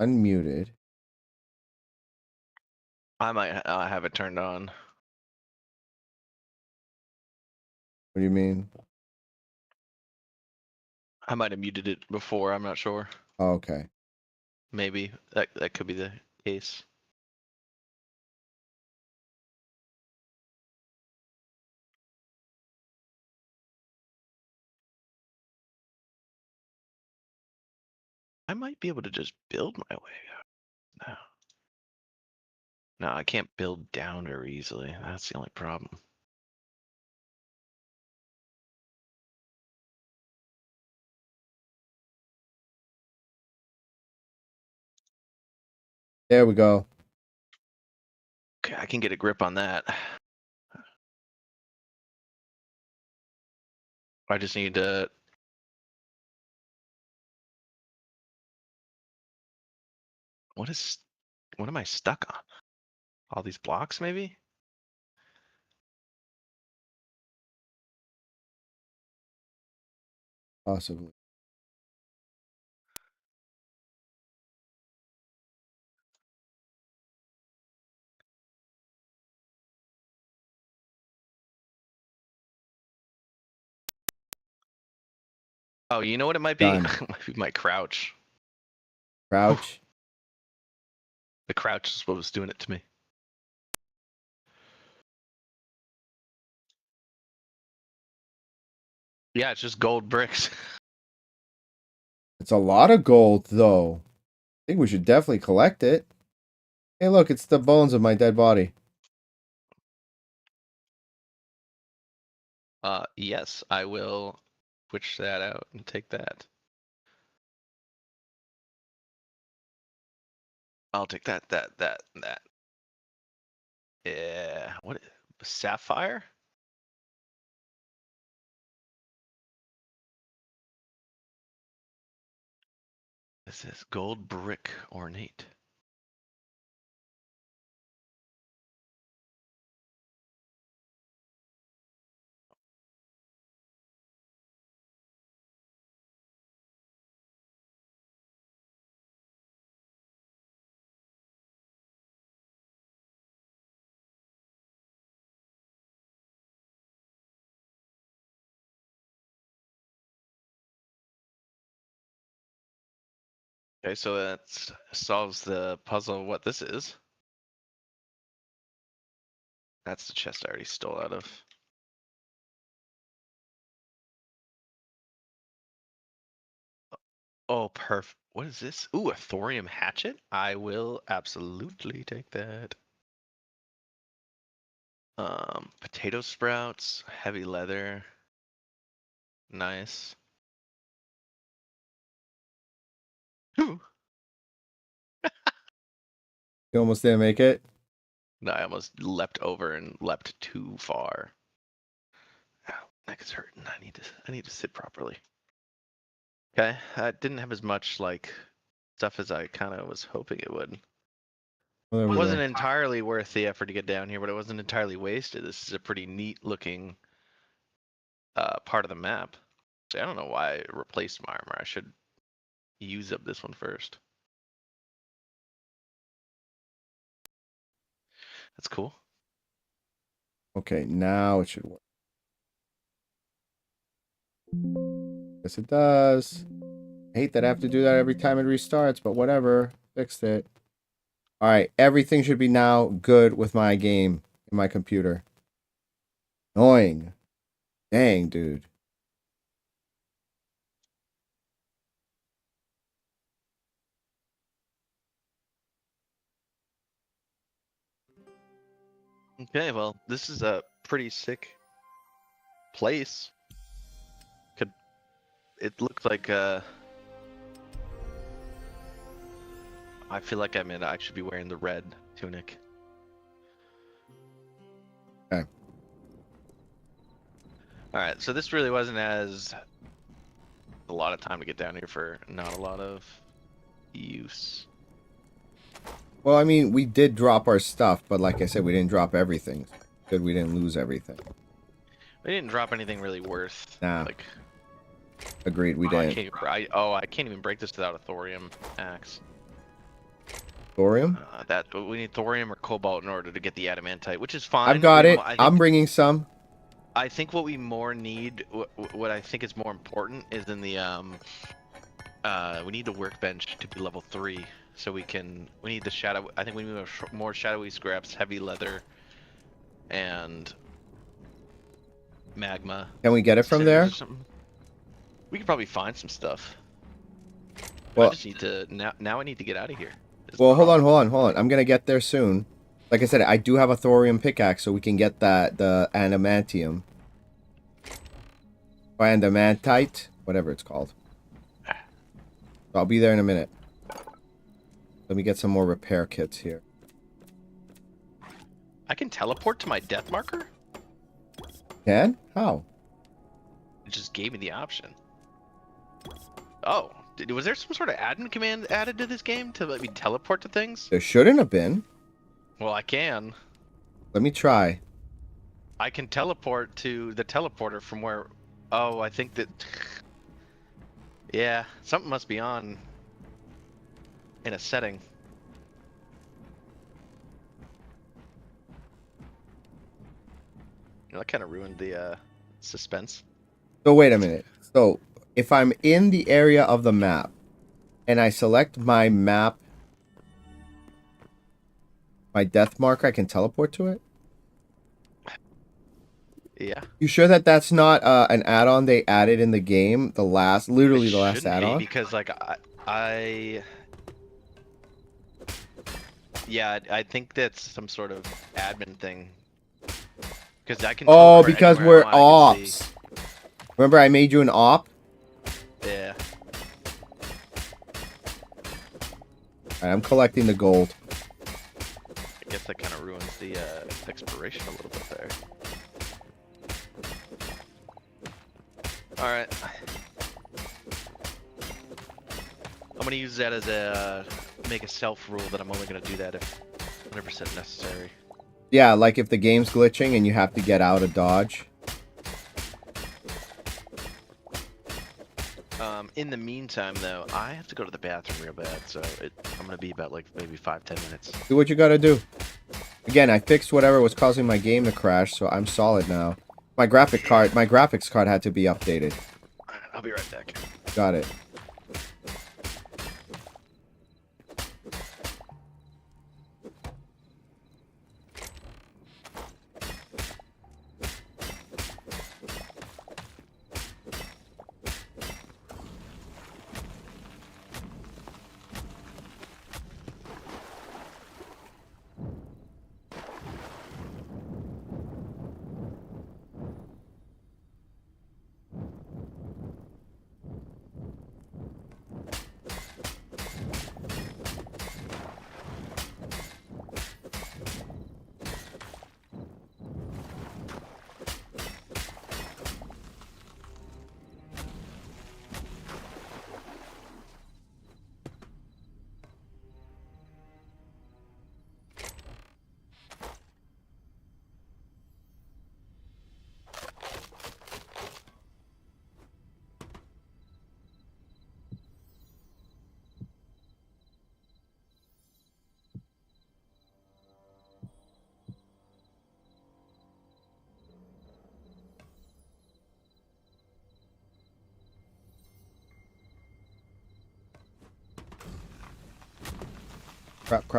Unmuted. I might have it turned on. What do you mean? I might have muted it before. I'm not sure. Oh, okay. Maybe that could be the case. I might be able to just build my way out now. No, I can't build down very easily. That's the only problem. There we go. Okay, I can get a grip on that. I just need to. What am I stuck on? All these blocks, maybe? Possibly. Oh, you know what it might be? Done. It might be my crouch. Whew. Crouch. The crouch is what was doing it to me. Yeah, it's just gold bricks. It's a lot of gold, though. I think we should definitely collect it. Hey, look, it's the bones of my dead body. Yes, I will switch that out and take that. I'll take that, and that. Yeah, what? Sapphire? This is gold brick ornate. Okay, so that solves the puzzle of what this is. That's the chest I already stole out of. Oh, perfect. What is this? Ooh, a thorium hatchet? I will absolutely take that. Potato sprouts, heavy leather. Nice. Ooh. You almost didn't make it. No, I almost leapt over and leapt too far. Ow, neck is hurting. I need to sit properly. Okay, I didn't have as much like stuff as I kind of was hoping it would. Oh, there It we wasn't go. entirely worth the effort to get down here, but it wasn't entirely wasted. This is a pretty neat looking part of the map. So I don't know why I replaced my armor. I should use up this one first. That's cool. Okay, now it should work. Yes, it does. I hate that I have to do that every time it restarts, but whatever. Fixed it. All right, everything should be now good with my game in my computer. Annoying. Dang, dude. Okay, well, this is a pretty sick place. It looked like I feel like I should be wearing the red tunic. Okay. All right, so this really wasn't a lot of time to get down here for not a lot of use. Well, I mean, we did drop our stuff, but like I said, we didn't drop everything. Good, we didn't lose everything. We didn't drop anything really worth. Nah. Like, Agreed, we I didn't. I can't even break this without a thorium axe. Thorium? That we need thorium or cobalt in order to get the adamantite, which is fine. I've got it. I think, I'm bringing some. I think what we more need, what I think is more important, is in the we need the workbench to be level 3, so we need the shadow. I think we need more shadowy scraps, heavy leather, and magma. Can we get it from there? We could probably find some stuff. Well, I just need to now. I need to get out of here. Well, hold on. I'm gonna get there soon. Like I said, I do have a thorium pickaxe, so we can get the adamantium. Or adamantite, whatever it's called. So I'll be there in a minute. Let me get some more repair kits here. I can teleport to my death marker? Can? How? It just gave me the option. Oh, was there some sort of admin command added to this game to let me teleport to things? There shouldn't have been. Well, I can. Let me try. I can teleport to the teleporter from where... Oh, I think that... Yeah, something must be on in a setting. You know, that kind of ruined the suspense. So wait a minute. So if I'm in the area of the map and I select my map, my death marker, I can teleport to it? Yeah. You sure that that's not an add-on they added in the game? Literally the last Shouldn't be, add-on? because like yeah, I think that's some sort of admin thing. Because I can. Oh, because we're ops. Remember, I made you an op. Yeah. Alright, I'm collecting the gold. I guess that kind of ruins the exploration a little bit there. All right. I'm gonna use that as a make a self rule that I'm only gonna do that if 100% necessary. Yeah, like if the game's glitching and you have to get out of dodge. In the meantime, though, I have to go to the bathroom real bad, so I'm gonna be about like maybe 5-10 minutes. Do what you gotta do. Again, I fixed whatever was causing my game to crash, so I'm solid now. My graphics card had to be updated. I'll be right back. Got it. Crap.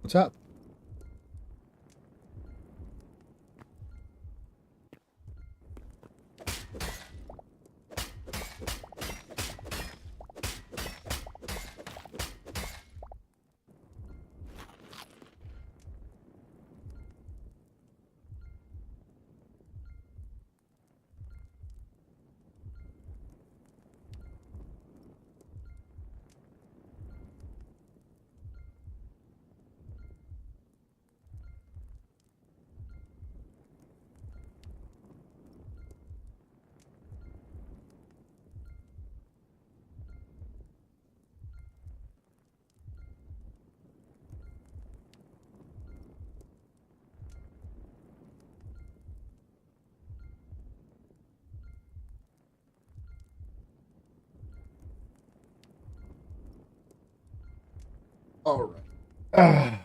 What's up? All right.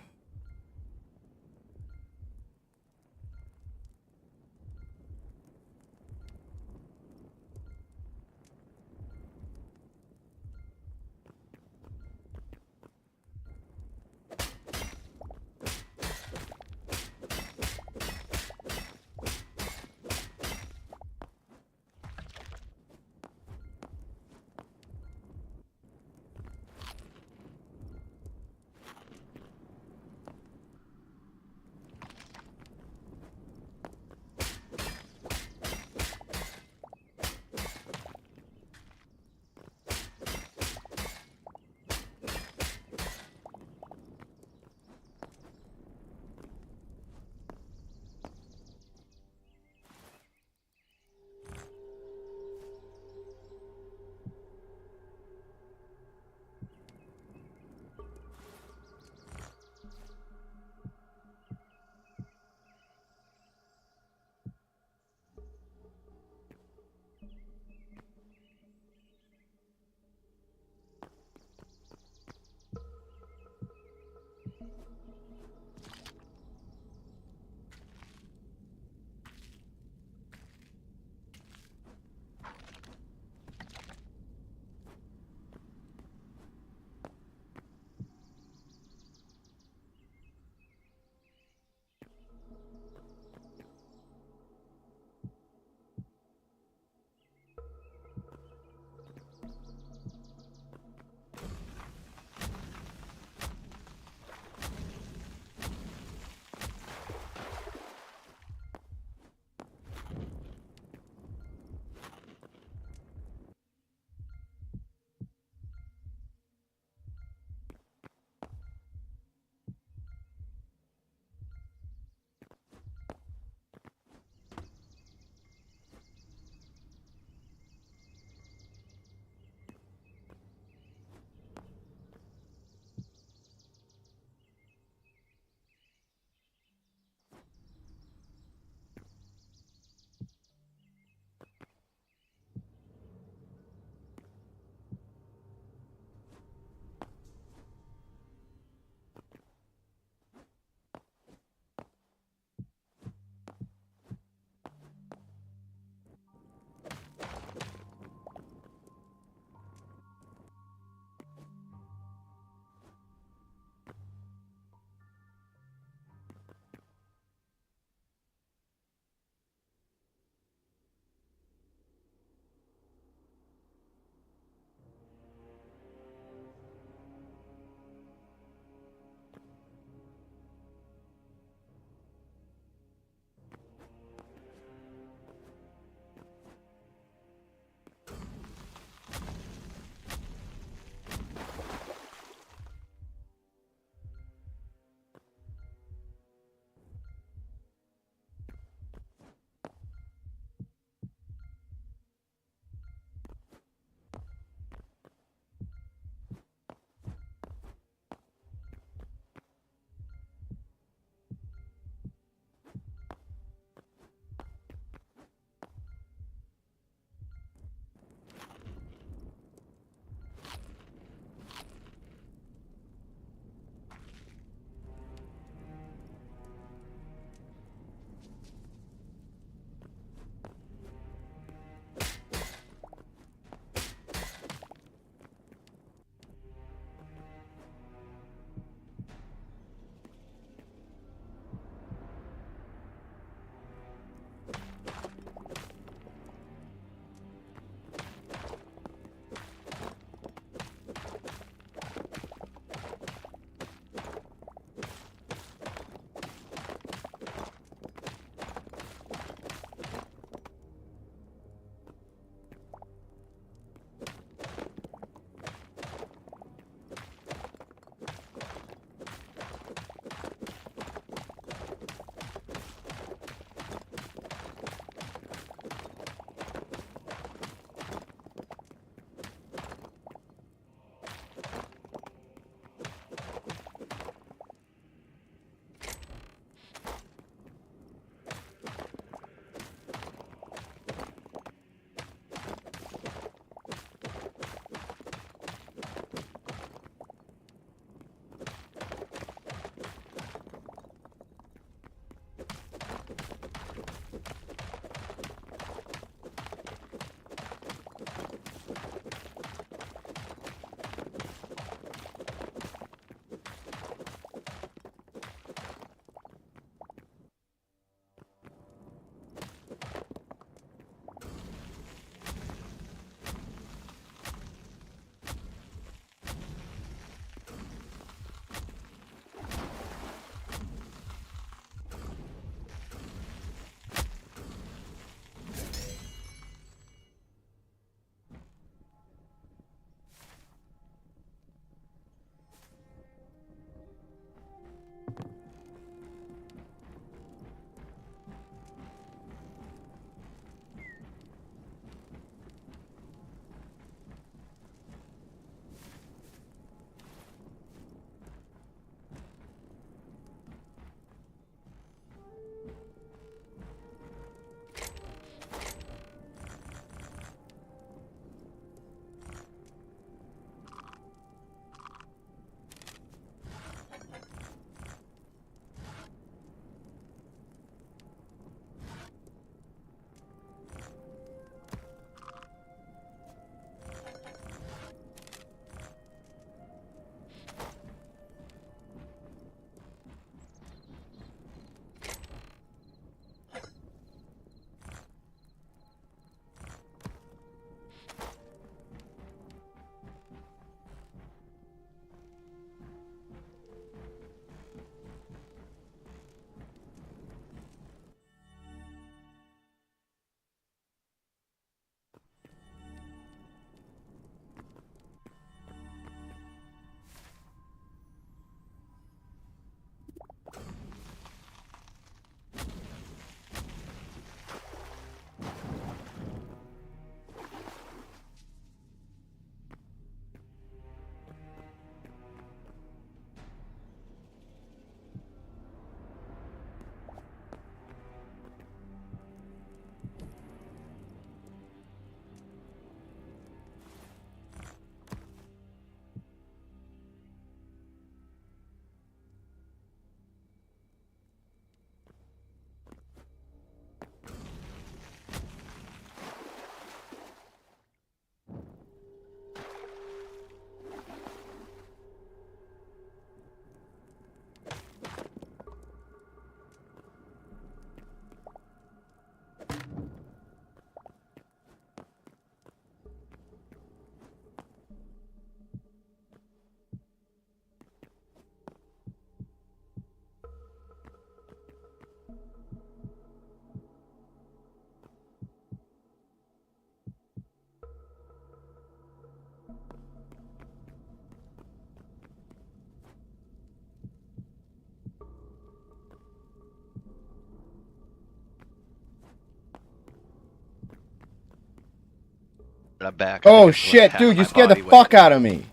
I'm back. I think Oh I left shit, half dude, you my scared the body weight. fuck out of me.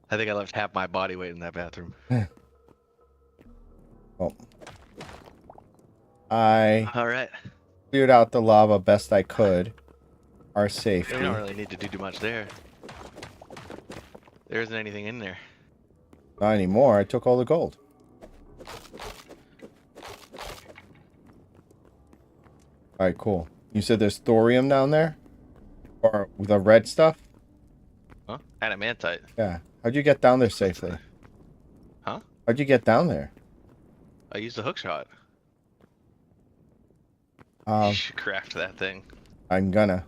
I think I left half my body weight in that bathroom. Well, I All right. cleared out the lava best I could. Our You safety. don't really need to do too much there. There isn't anything in there. Not anymore. I took all the gold. Alright, cool. You said there's thorium down there? Or the red stuff? Huh? Adamantite. Yeah. How'd you get down there safely? Huh? How'd you get down there? I used a hook shot. You Um, should craft that thing. I'm gonna.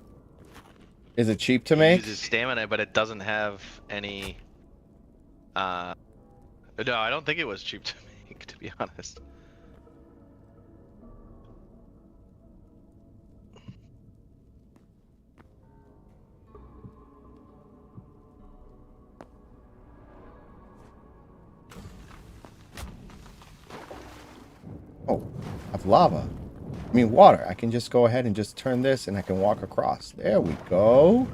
Is it cheap to It make? uses stamina, but it doesn't have any. No, I don't think it was cheap to make, to be honest. Oh, I have lava. I mean water. I can just go ahead and just turn this and I can walk across. There we go.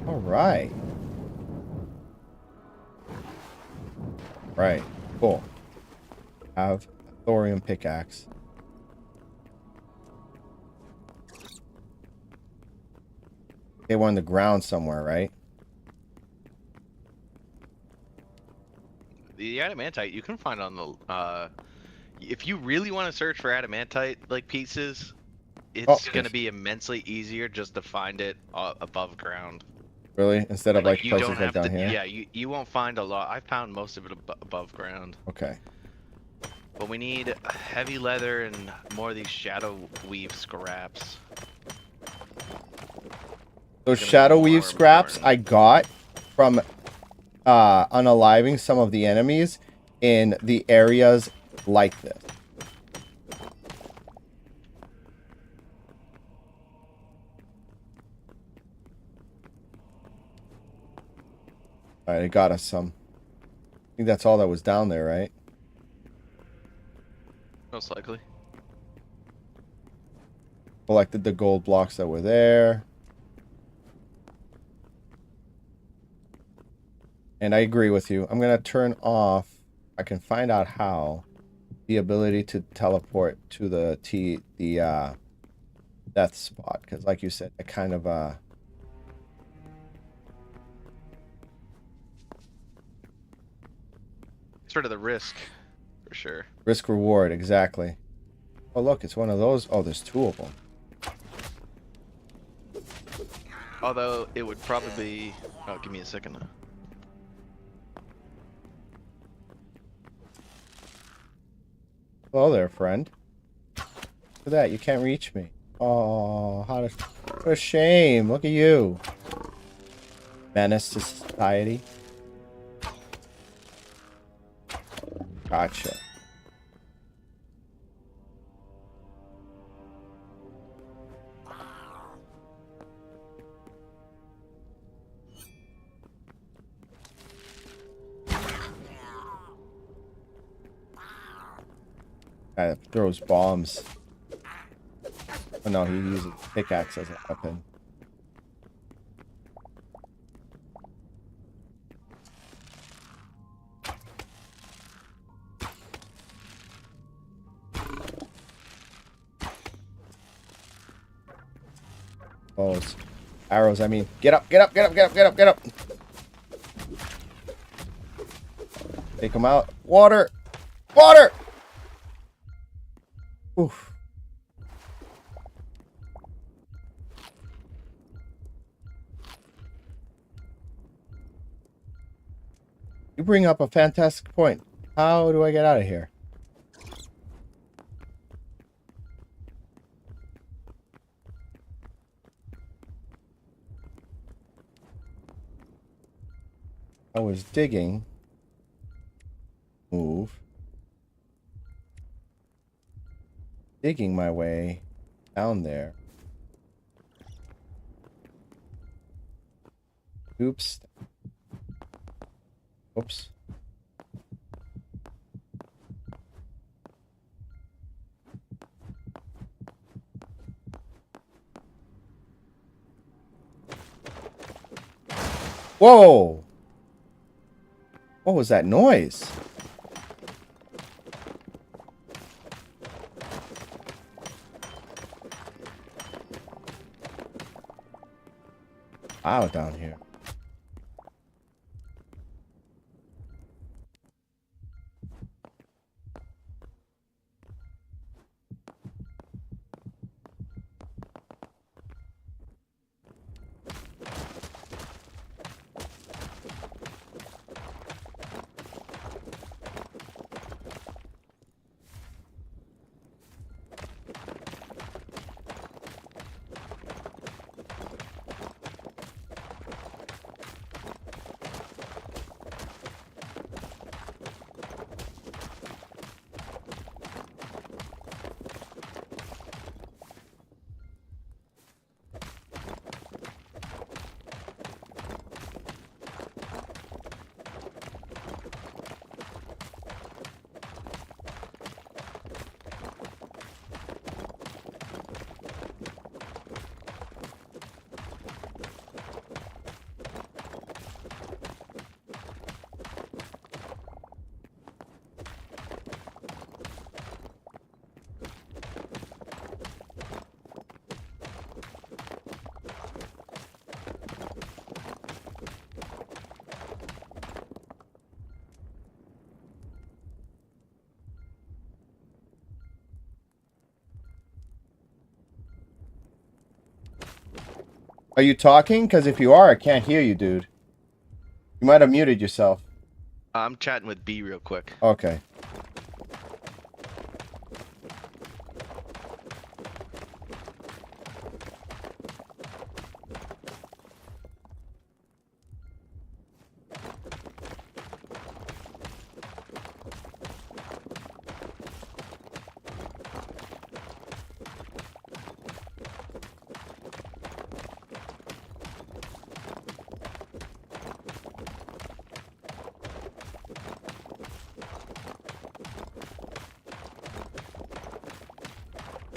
Alright. Right. Cool. Have a thorium pickaxe. They were on the ground somewhere, right? The adamantite you can find on the. If you really want to search for adamantite like pieces, it's gonna be immensely easier just to find it above ground. Really? Instead of like you places don't like have down to. here? Yeah, you won't find a lot. I found most of it above ground. Okay. But we need heavy leather and more of these shadow weave scraps. Those shadow weave scraps I got from unaliving some of the enemies in the areas like this. Alright, it got us some. I think that's all that was down there, right? Most likely. Collected the gold blocks that were there. And I agree with you. I'm going to turn off, I can find out how, the ability to teleport to the death spot. Because like you said, it kind of Sort of the risk, for sure. risk reward, exactly. Oh look, it's one of those. Oh, there's two of them. Although it would probably. Oh, give me a second. Hello there, friend. Look at that, you can't reach me. Oh, what a shame. Look at you. Menace to society. Gotcha. Guy that throws bombs. Oh no, he uses pickaxe as a weapon. Oh, it's arrows, I mean. Get up, get up, get up, get up, get up, get up! Take him out. Water! Water! Oof. You bring up a fantastic point. How do I get out of here? I was digging. Move. Digging my way down there. Oops. Oops. Whoa! What was that noise? Wow, down here. Are you talking? Because if you are, I can't hear you, dude. You might have muted yourself. I'm chatting with B real quick. Okay.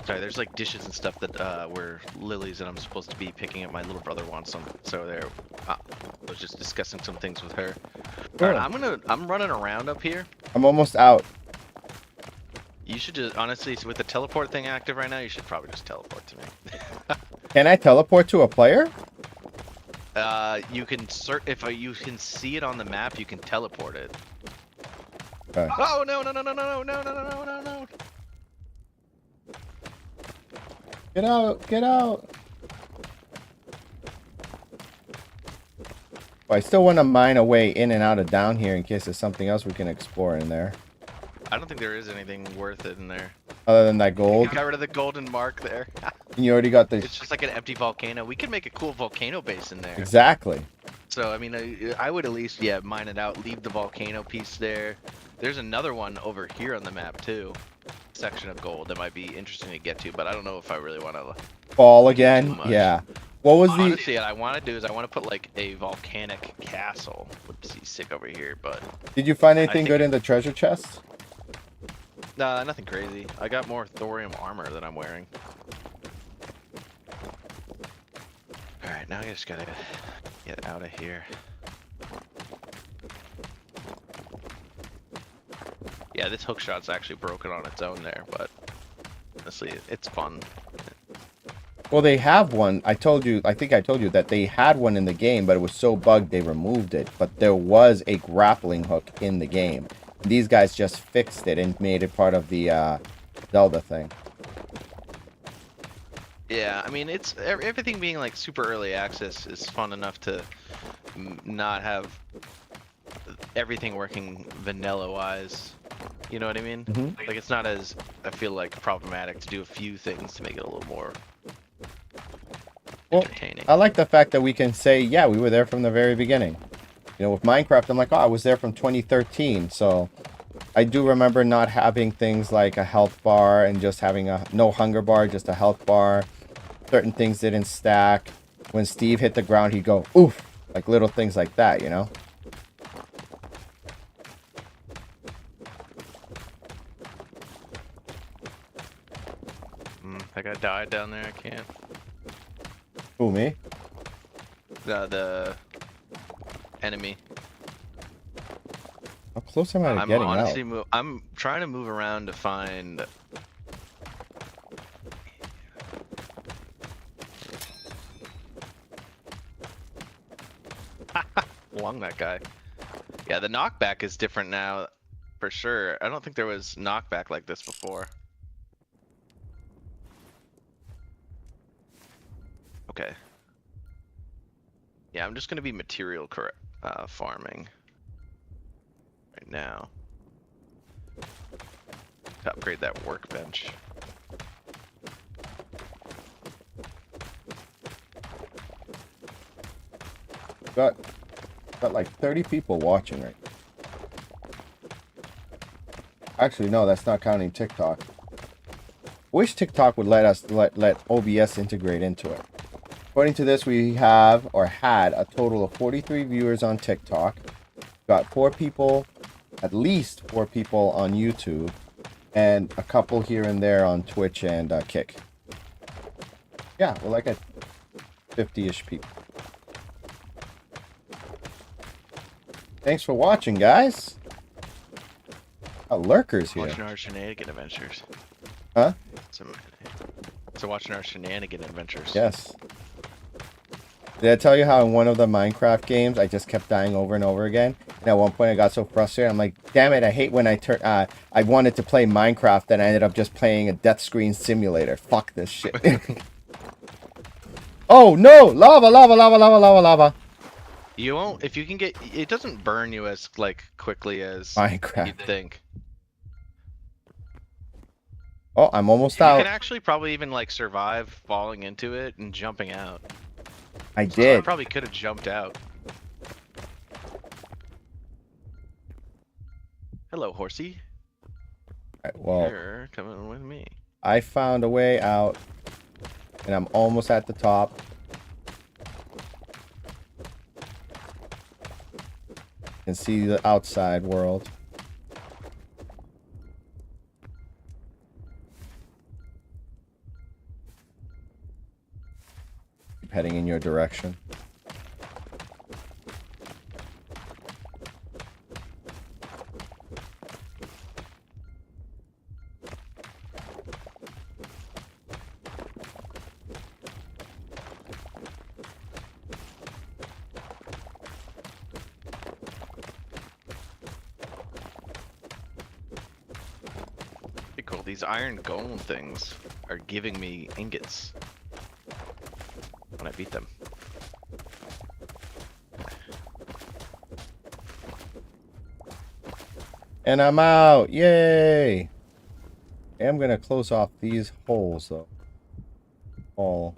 Sorry, there's like dishes and stuff that were Lily's and I'm supposed to be picking up. My little brother wants some, so there. I was just discussing some things with her. Cool. All right, I'm running around up here. I'm almost out. You should just honestly, with the teleport thing active right now, you should probably just teleport to me. Can I teleport to a player? You can if you can see it on the map, you can teleport it. Okay. Oh no no no no no no no no no no no! Get out! Get out! Well, I still want to mine a way in and out of down here in case there's something else we can explore in there. I don't think there is anything worth it in there. Other than that gold. You got rid of the golden mark there. And you already got the... It's just like an empty volcano. We could make a cool volcano base in there. Exactly. So, I mean, I would at least, yeah, mine it out, leave the volcano piece there. There's another one over here on the map, too. Section of gold that might be interesting to get to, but I don't know if I really want to... Fall again? Yeah. What was the... Honestly, what I want to do is I want to put, like, a volcanic castle. Let's see, sick over here, but... Did you find anything good in the treasure chest? Nah, nothing crazy. I got more thorium armor than I'm wearing. Alright, now I just gotta get out of here. Yeah, this hook shot's actually broken on its own there, but honestly, it's fun. Well, they have one. I think I told you that they had one in the game, but it was so bugged they removed it. But there was a grappling hook in the game. These guys just fixed it and made it part of the Zelda thing. Yeah, I mean, it's everything being like super early access is fun enough to not have everything working vanilla-wise. You know what I mean? Mm-hmm. Like, it's not as, I feel like, problematic to do a few things to make it a little more entertaining. I like the fact that we can say, yeah, we were there from the very beginning. You know, with Minecraft, I'm like, oh, I was there from 2013. So I do remember not having things like a health bar and just having no hunger bar, just a health bar. Certain things didn't stack. When Steve hit the ground, he'd go, oof. Like little things like that, you know? I got died down there, I can't. Who, me? The enemy. How close am I to I'm getting honestly out? I'm trying to move around to find. Along that guy. Yeah, the knockback is different now, for sure. I don't think there was knockback like this before. Okay. Yeah, I'm just gonna be material farming right now to upgrade that workbench. Got like 30 people watching right now. Actually, no, that's not counting TikTok. Wish TikTok would let us let OBS integrate into it. According to this, we have or had a total of 43 viewers on TikTok. Got 4 people, at least 4 people on YouTube, and a couple here and there on Twitch and Kick. Yeah, we're like at 50-ish people. Thanks for watching, guys. Lurkers here. Watching our shenanigan adventures. Huh? So watching our shenanigan adventures. Yes. Did I tell you how in one of the Minecraft games I just kept dying over and over again? And at one point I got so frustrated, I'm like, damn it, I hate when I wanted to play Minecraft and I ended up just playing a death screen simulator. Fuck this shit. Oh no! Lava, lava, lava, lava, lava, lava. You won't, if you can get, it doesn't burn you as like quickly as Minecraft. you'd think. Oh, I'm almost You out. can actually probably even like survive falling into it and jumping out. I So I did. probably could have jumped out. Hello, horsey. Right, well, You're coming with me. I found a way out, and I'm almost at the top. You can see the outside world. Keep heading in your direction. Pretty cool. These iron golem things are giving me ingots when I beat them. And I'm out! Yay! I'm gonna close off these holes, though. All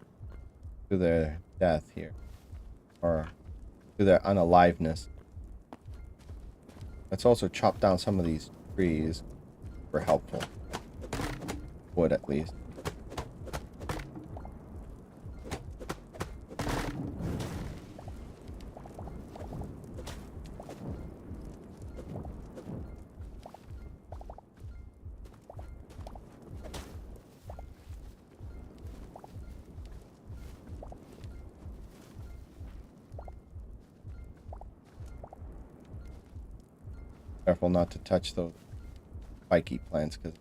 to their death here. Or to their unaliveness. Let's also chop down some of these trees for helpful. Wood, at least. Careful not to touch those spiky plants, because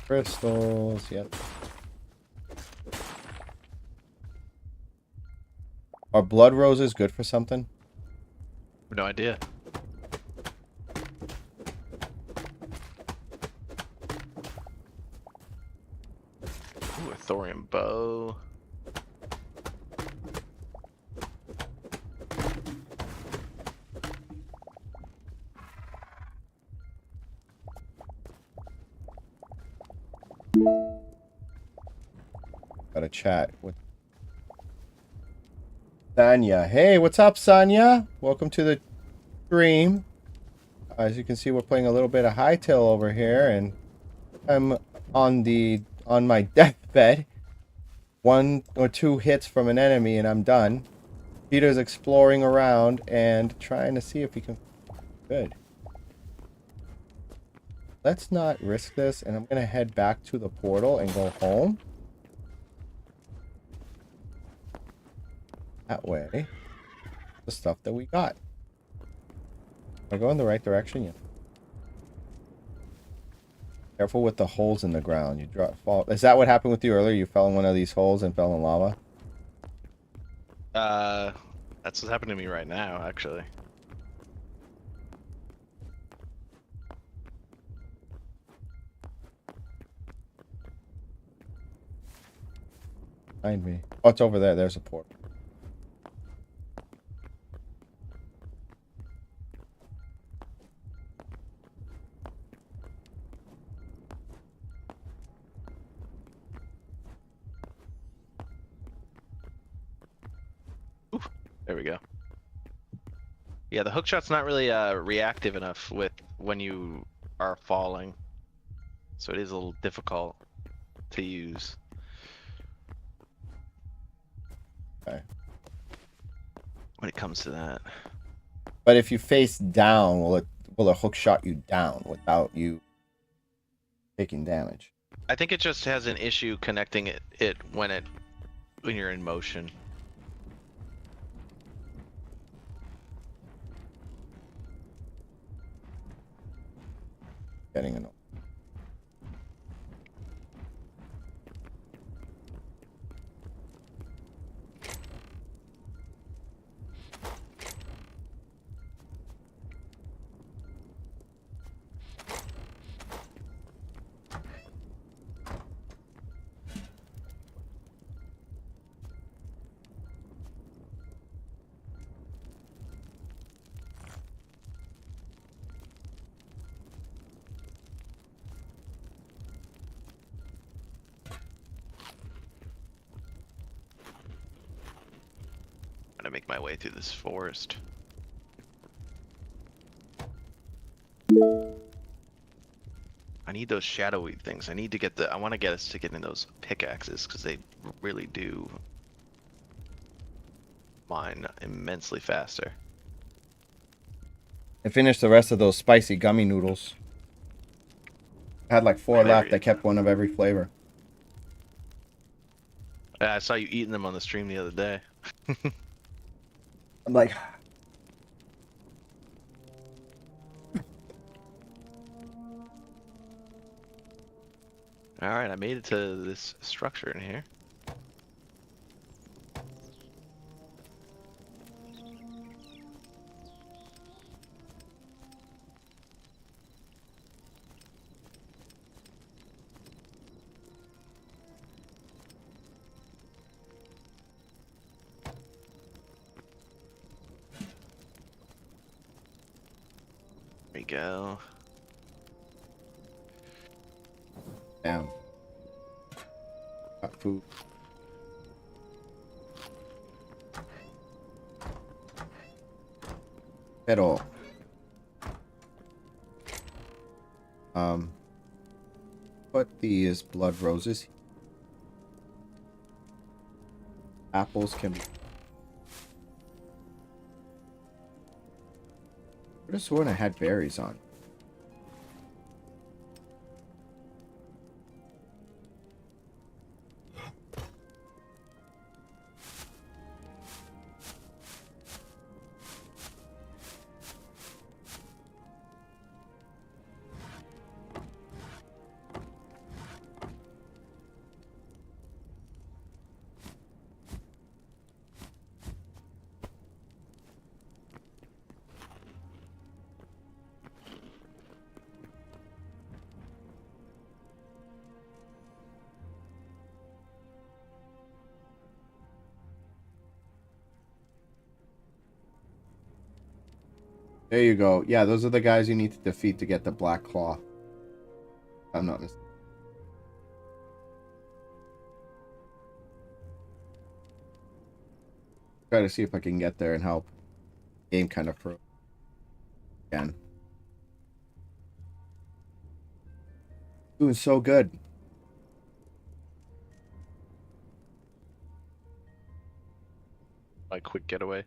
crystals, yep. Are blood roses good for something? No idea. Ooh, a thorium bow. Got a chat with Sanya. Hey, what's up, Sanya? Welcome to the stream. As you can see, we're playing a little bit of Hytale over here, and I'm on my deathbed. 1 or 2 hits from an enemy, and I'm done. Peter's exploring around and trying to see if he can. Good. let's not risk this, and I'm gonna head back to the portal and go home. That way, the stuff that we got. Am I going in the right direction? Yeah. Careful with the holes in the ground. You fall. Is that what happened with you earlier? You fell in one of these holes and fell in lava? That's what's happening to me right now, actually. Behind me. Oh, it's over there. There's a portal. Oof, there we go. Yeah, the hook shot's not really reactive enough with when you are falling, so it is a little difficult to use. Okay. When it comes to that. But if you face down, will a hook shot you down without you taking damage? I think it just has an issue connecting it when you're in motion. Getting an. I'm gonna make my way through this forest. I need those shadowy things. I need to get I want to get us to get in those pickaxes because they really do mine immensely faster. I finished the rest of those spicy gummy noodles. I had like 4 left. I kept one of every flavor. I saw you eating them on the stream the other day. I'm like, All right, I made it to this structure in here. There we go. damn. Got food. Pero. Put these blood roses. Apples can be. I could have sworn I had berries on. There you go. Yeah, those are the guys you need to defeat to get the black cloth. I'm not mistaken. Try to see if I can get there and help. Game kind of froze again. Doing so good. My quick getaway.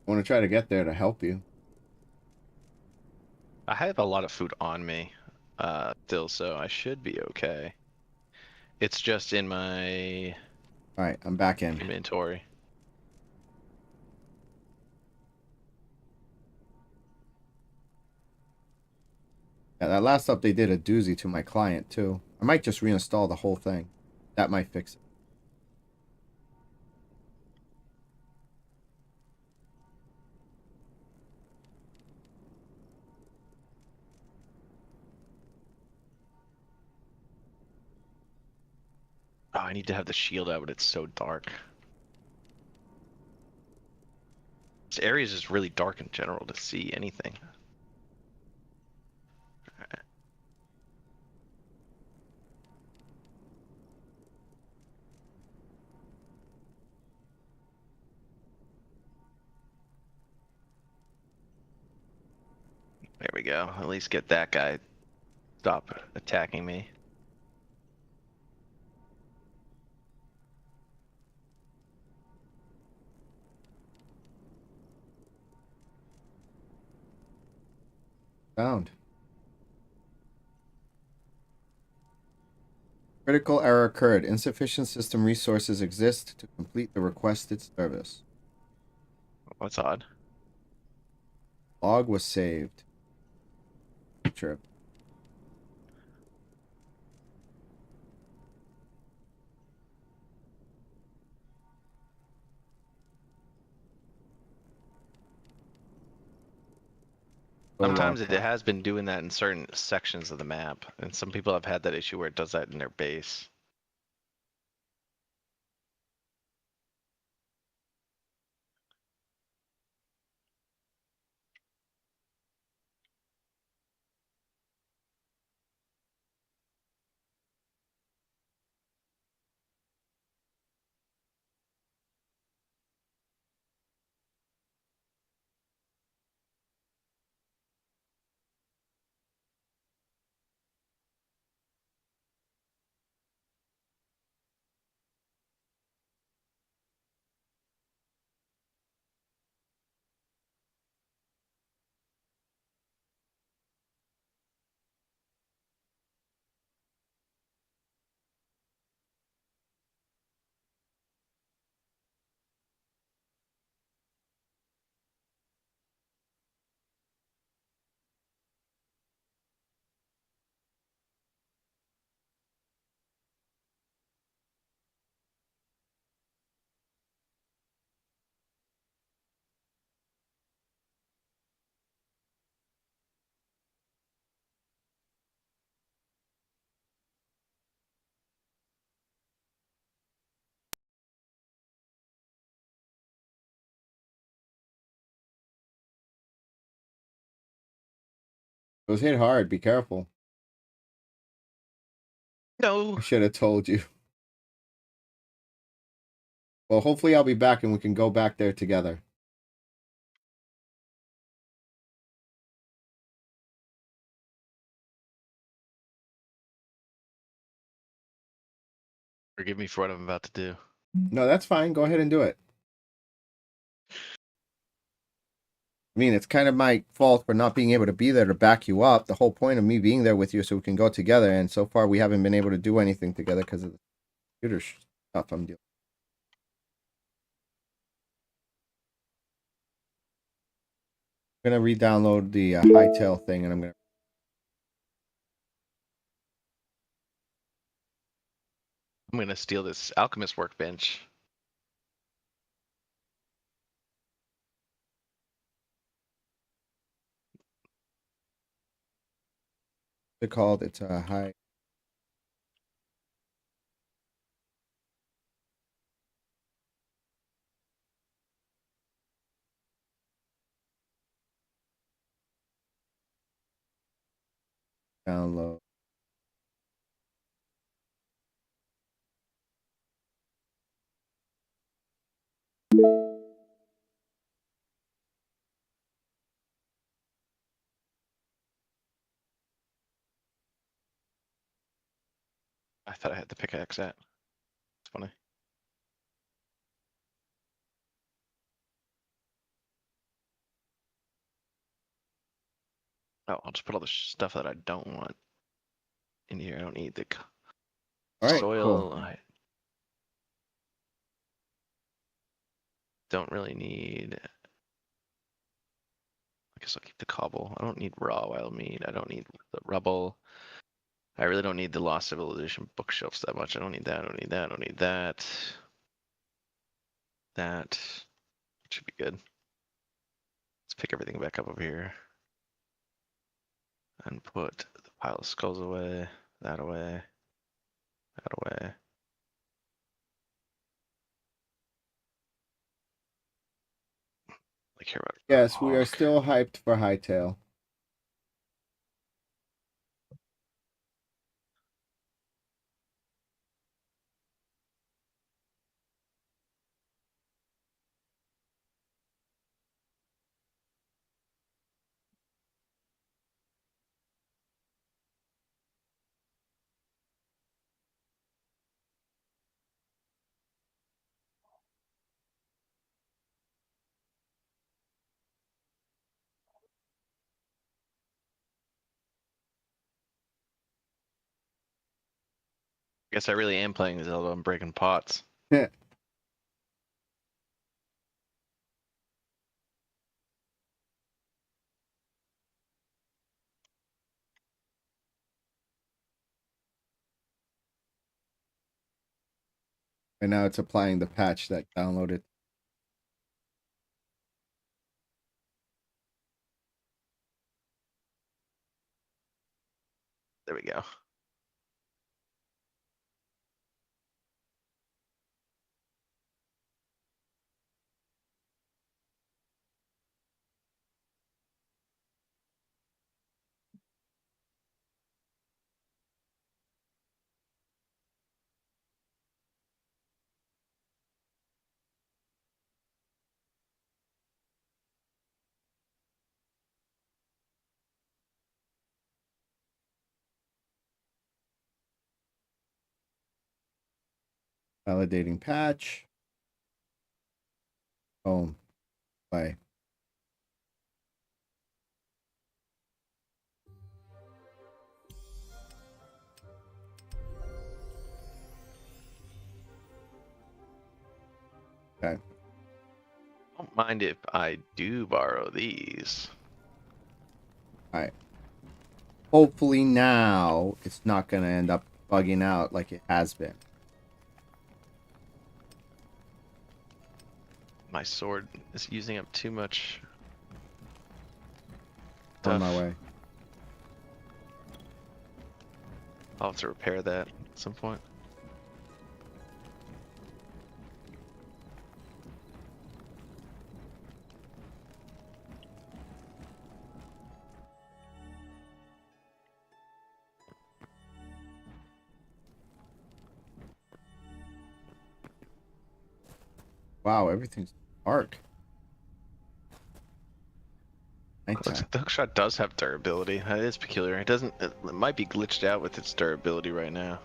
I want to try to get there to help you. I have a lot of food on me, still, so I should be okay. It's just in my All right, I'm back in. inventory. Yeah, that last update did a doozy to my client too. I might just reinstall the whole thing. That might fix it. Oh, I need to have the shield out, but it's so dark. This area is just really dark in general to see anything. There we go. At least get that guy stop attacking me. Found. Critical error occurred. Insufficient system resources exist to complete the requested service. That's odd. Log was saved. Trip. Sometimes it has been doing that in certain sections of the map, and some people have had that issue where it does that in their base. It was hit hard. Be careful. No. I should have told you. Well, hopefully I'll be back and we can go back there together. Forgive me for what I'm about to do. No, that's fine. Go ahead and do it. I mean, it's kind of my fault for not being able to be there to back you up. The whole point of me being there with you so we can go together, and so far we haven't been able to do anything together because of the computer stuff I'm dealing. I'm gonna re-download the Hytale thing, and I'm gonna. I'm gonna steal this alchemist workbench. It's called. It's a high. Download. I thought I had the pickaxe at. It's funny. Oh, I'll just put all the stuff that I don't want in here. I don't need the All right, soil. cool. I don't really need. I guess I'll keep the cobble. I don't need raw wild meat. I don't need the rubble. I really don't need the Lost Civilization bookshelves that much. I don't need that. I don't need that. I don't need that. That should be good. Let's pick everything back up over here and put the pile of skulls away, that away, that away. Like here about Yes, we are hawk. still hyped for Hytale. Guess I really am playing Zelda. I'm breaking pots. And now it's applying the patch that downloaded. There we go. Validating patch. Boom. Play. Okay. Don't mind if I do borrow these. All right. Hopefully now it's not going to end up bugging out like it has been. My sword is using up too much On stuff. my way. I'll have to repair that at some point. Wow, everything's dark. Looks Nighttime. like the hookshot does have durability. That is peculiar. It doesn't. It might be glitched out with its durability right now.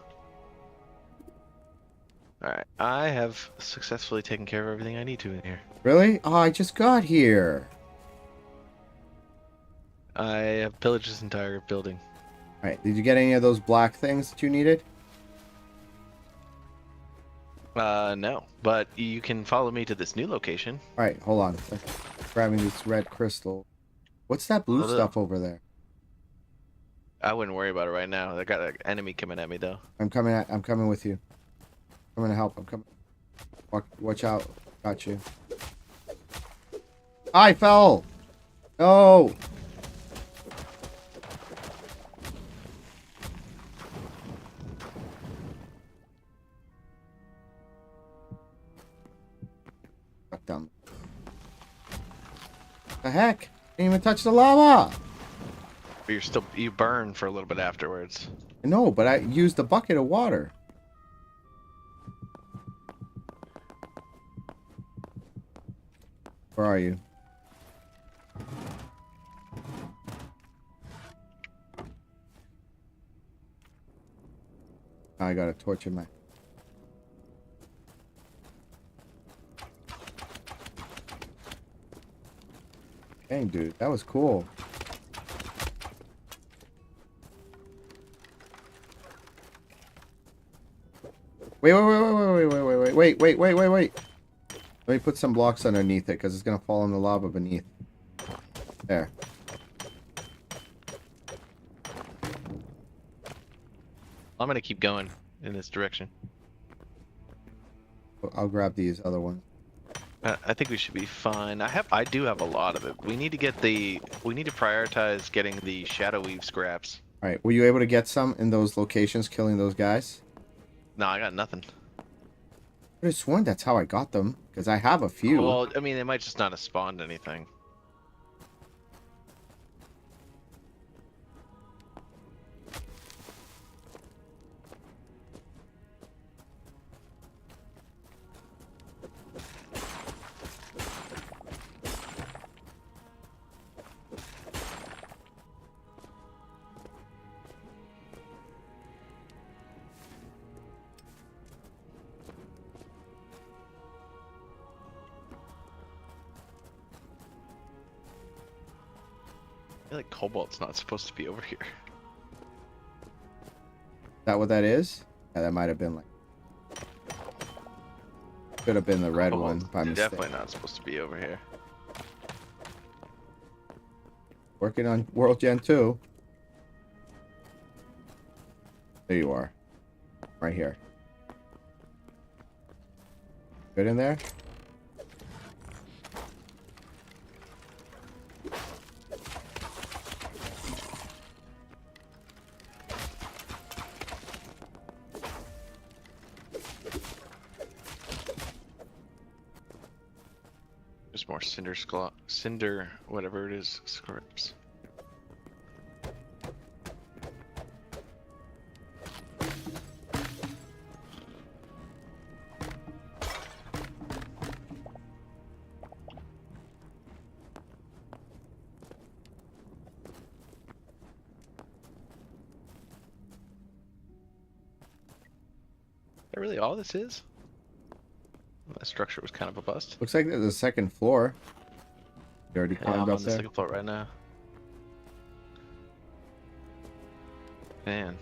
All right, I have successfully taken care of everything I need to in here. Really? Oh, I just got here. I have pillaged this entire building. All right. Did you get any of those black things that you needed? No, but you can follow me to this new location. All right. Hold on. I'm grabbing this red crystal. What's that blue stuff over there? I wouldn't worry about it right now. I got an enemy coming at me though. I'm coming with you. I'm gonna help. I'm coming. Watch out. Got you. I fell. No. Fuck them. The heck? Didn't even touch the lava. But you burn for a little bit afterwards. No, but I used a bucket of water. Where are you? I got a torch in my... Dang, dude, that was cool. Wait. Let me put some blocks underneath it because it's gonna fall in the lava beneath. There. I'm gonna keep going in this direction. I'll grab these other ones. I think we should be fine. I do have a lot of it. We need to prioritize getting the shadow weave scraps. All right. Were you able to get some in those locations, killing those guys? No, I got nothing. I could have sworn that's how I got them because I have a few. Well, I mean, they might just not have spawned anything. I feel like cobalt's not supposed to be over here. Is that what that is? Yeah, that might have been like. Could have been the red one by mistake. Definitely not supposed to be over here. Working on World Gen 2. There you are. Right here. Good in there? There's more cinder, whatever it is, scripts. Is that really all this is? That structure was kind of a bust. Looks like there's a second floor. You already Yeah, climbed I'm up on the there? second floor right now. Man.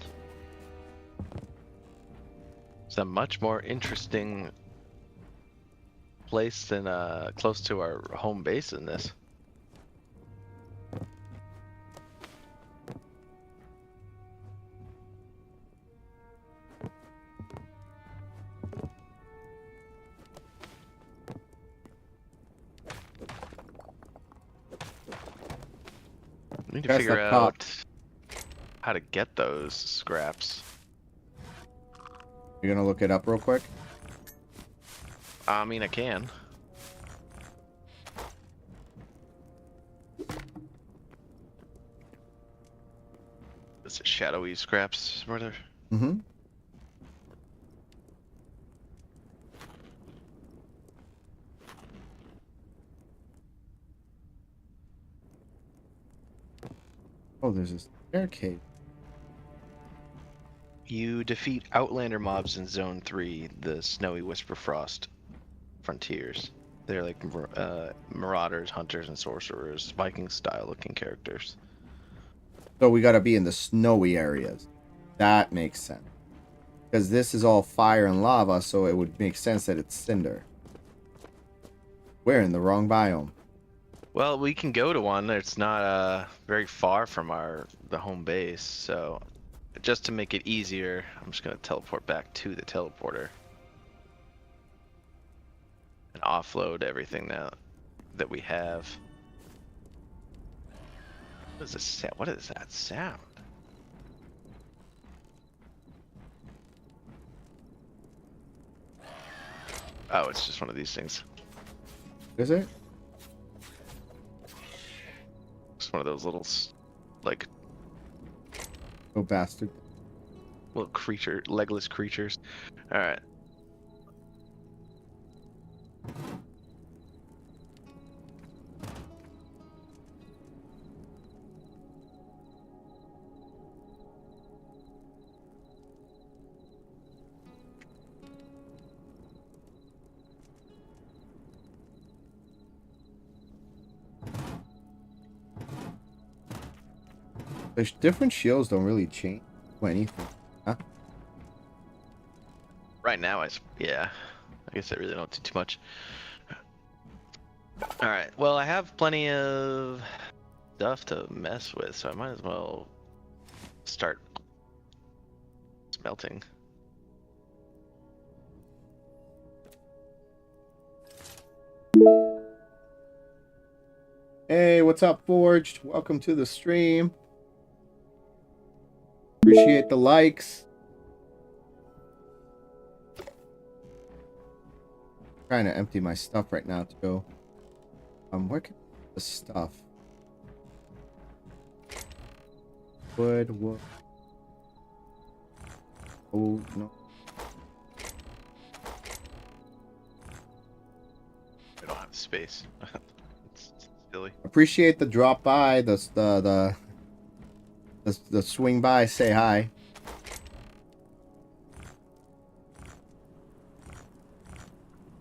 It's a much more interesting place than close to our home base in this. We need to Press figure up top. out how to get those scraps. You're gonna look it up real quick? I mean, I can. Is it shadowy scraps, brother? Mm-hmm. Oh, there's a staircase. You defeat Outlander mobs in Zone 3, the Snowy Whisperfrost frontiers. They're like marauders, hunters, and sorcerers, Viking-style looking characters. So we gotta be in the snowy areas. That makes sense. Because this is all fire and lava, so it would make sense that it's cinder. We're in the wrong biome. Well, we can go to one. It's not very far from the home base, so just to make it easier, I'm just gonna teleport back to the teleporter and offload everything that we have. What is this? What is that sound? Oh, it's just one of these things. Is it? It's one of those little, like, Oh, bastard. little legless creatures. All right. The different shields don't really change anything. Huh? Right now, yeah. I guess I really don't do too much. All right. Well, I have plenty of stuff to mess with, so I might as well start smelting. Hey, what's up, Forged? Welcome to the stream. Appreciate the likes. Trying to empty my stuff right now to go. Where can I put the stuff? Wood. Oh no. I don't have space. It's silly. Appreciate the drop by, the swing by, say hi.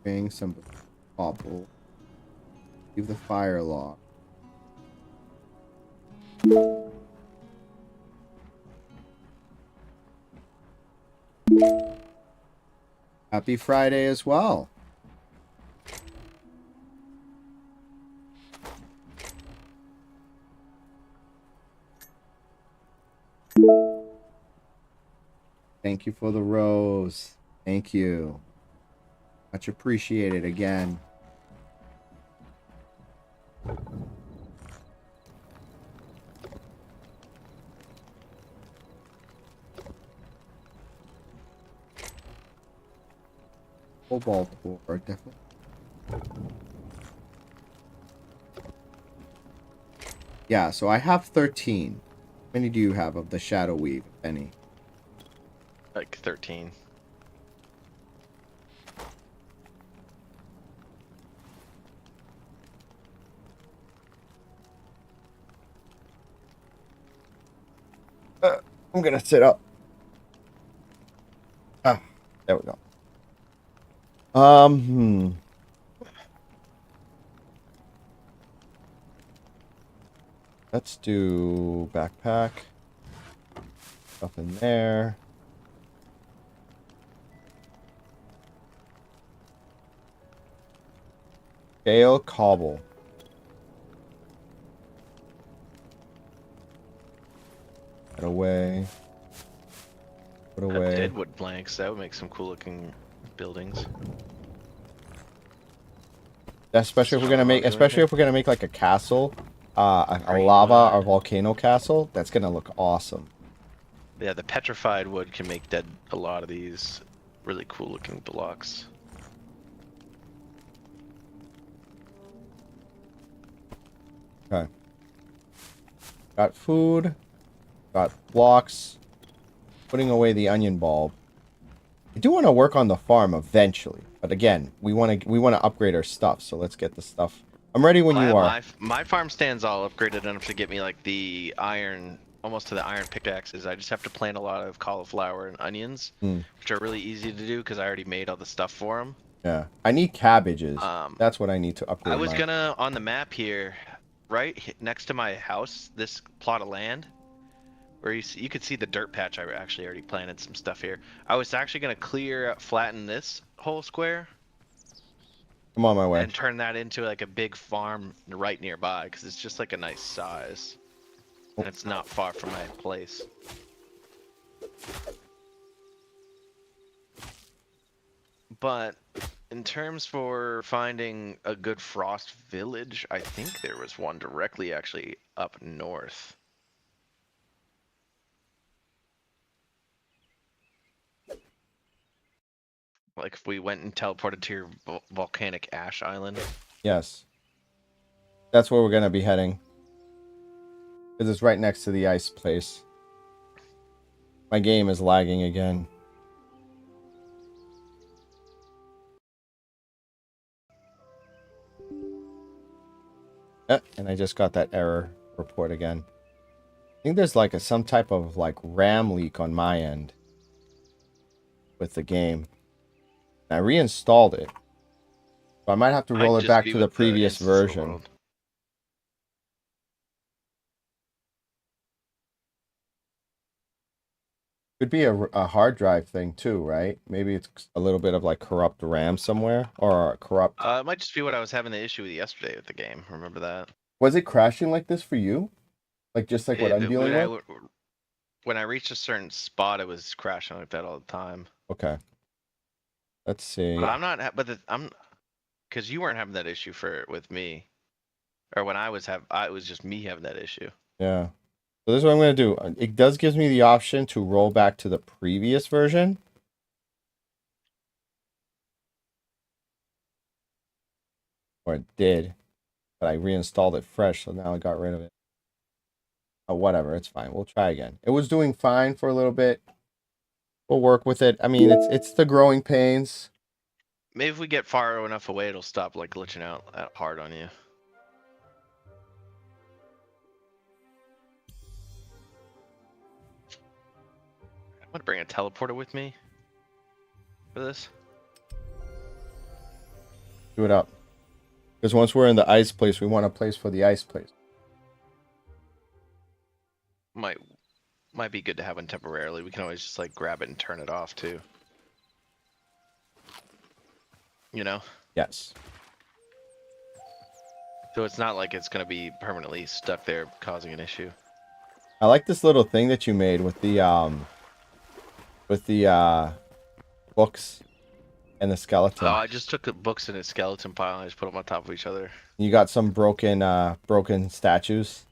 Bring some cobble. Leave the fire log. Happy Friday as well. Thank you for the rose. Thank you. Much appreciated again. Cobalt ore, definitely. Yeah, so I have 13. How many do you have of the Shadow Weave, if any? Like 13. I'm gonna sit up. Ah, there we go. Let's do backpack. Stuff in there. Scale cobble. Put away. Put away. Deadwood planks. That would make some cool looking buildings. Especially if we're gonna make, like a castle, a Green lava wood. or volcano castle. That's gonna look awesome. Yeah, the petrified wood can make a lot of these really cool looking blocks. Okay. Got food. Got blocks. Putting away the onion bulb. I do want to work on the farm eventually, but again, we want to upgrade our stuff. So let's get the stuff. I'm ready when you are. My farm stand's all upgraded enough to get me like the iron, almost to the iron pickaxes. I just have to plant a lot of cauliflower and onions, which are really easy to do because I already made all the stuff for them. Yeah, I need cabbages. That's what I need to upgrade. I was gonna on the map here, right next to my house, this plot of land, where you could see the dirt patch. I actually already planted some stuff here. I was actually gonna flatten this whole square. I'm on my way. And turn that into like a big farm right nearby because it's just like a nice size. And it's not far from my place. But in terms for finding a good frost village, I think there was one directly actually up north. Like if we went and teleported to your volcanic ash island. Yes. That's where we're going to be heading. Because it's right next to the ice place. My game is lagging again. And I just got that error report again. I think there's like some type of like RAM leak on my end with the game. I reinstalled it. So I might have to roll it back to the previous version. Could be a hard drive thing too, right? Maybe it's a little bit of like corrupt RAM somewhere or corrupt. It might just be what I was having the issue with yesterday with the game. Remember that? Was it crashing like this for you? Like just like what I'm When dealing with? when I reached a certain spot, it was crashing like that all the time. Okay. Let's see. But I'm not. I'm because you weren't having that issue with me, or when it was just me having that issue. Yeah. So this is what I'm going to do. It does gives me the option to roll back to the previous version. Or it did. But I reinstalled it fresh, so now I got rid of it. Oh, whatever. It's fine. We'll try again. It was doing fine for a little bit. We'll work with it. I mean, it's the growing pains. Maybe if we get far enough away, it'll stop like glitching out that hard on you. I'm gonna bring a teleporter with me for this. Do it up. Because once we're in the ice place, we want a place for the ice place. Might be good to have one temporarily. We can always just like grab it and turn it off too. You know? Yes. So it's not like it's gonna be permanently stuck there causing an issue. I like this little thing that you made with the books and the skeleton. Oh, I just took the books in a skeleton pile and I just put them on top of each other. You got some broken statues.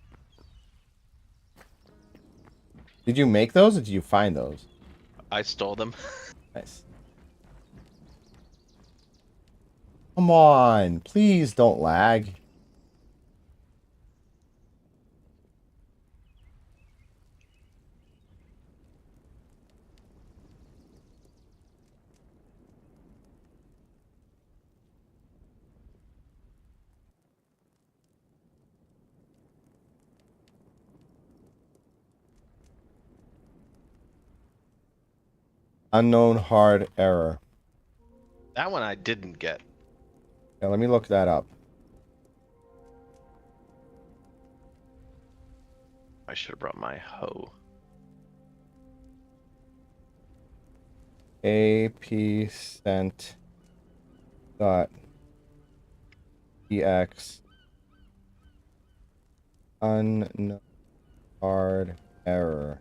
Did you make those or did you find those? I stole them. Nice. Come on, please don't lag. Unknown hard error. That one I didn't get. Now let me look that up. I should have brought my hoe. AP sent dot ex unknown hard error.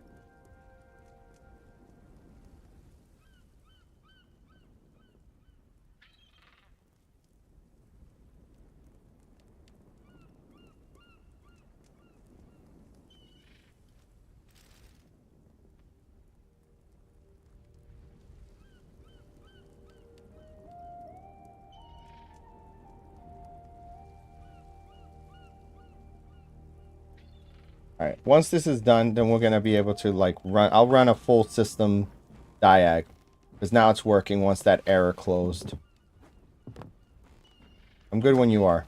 All right. Once this is done, then we're gonna be able to like run. I'll run a full system diag, because now it's working. Once that error closed, I'm good when you are.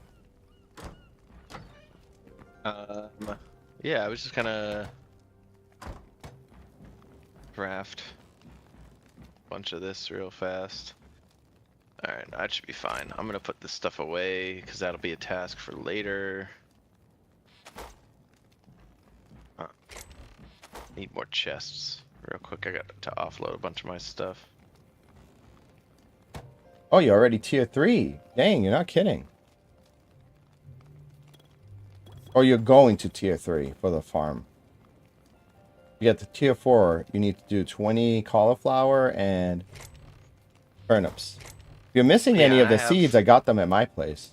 Yeah, I was just gonna draft a bunch of this real fast. Alright, that should be fine. I'm gonna put this stuff away because that'll be a task for later. Need more chests. Real quick, I got to offload a bunch of my stuff. Oh, you're already tier 3. Dang, you're not kidding. Or you're going to tier 3 for the farm. You get to tier 4, you need to do 20 cauliflower and turnips. If you're missing any of the seeds, I got them at my place.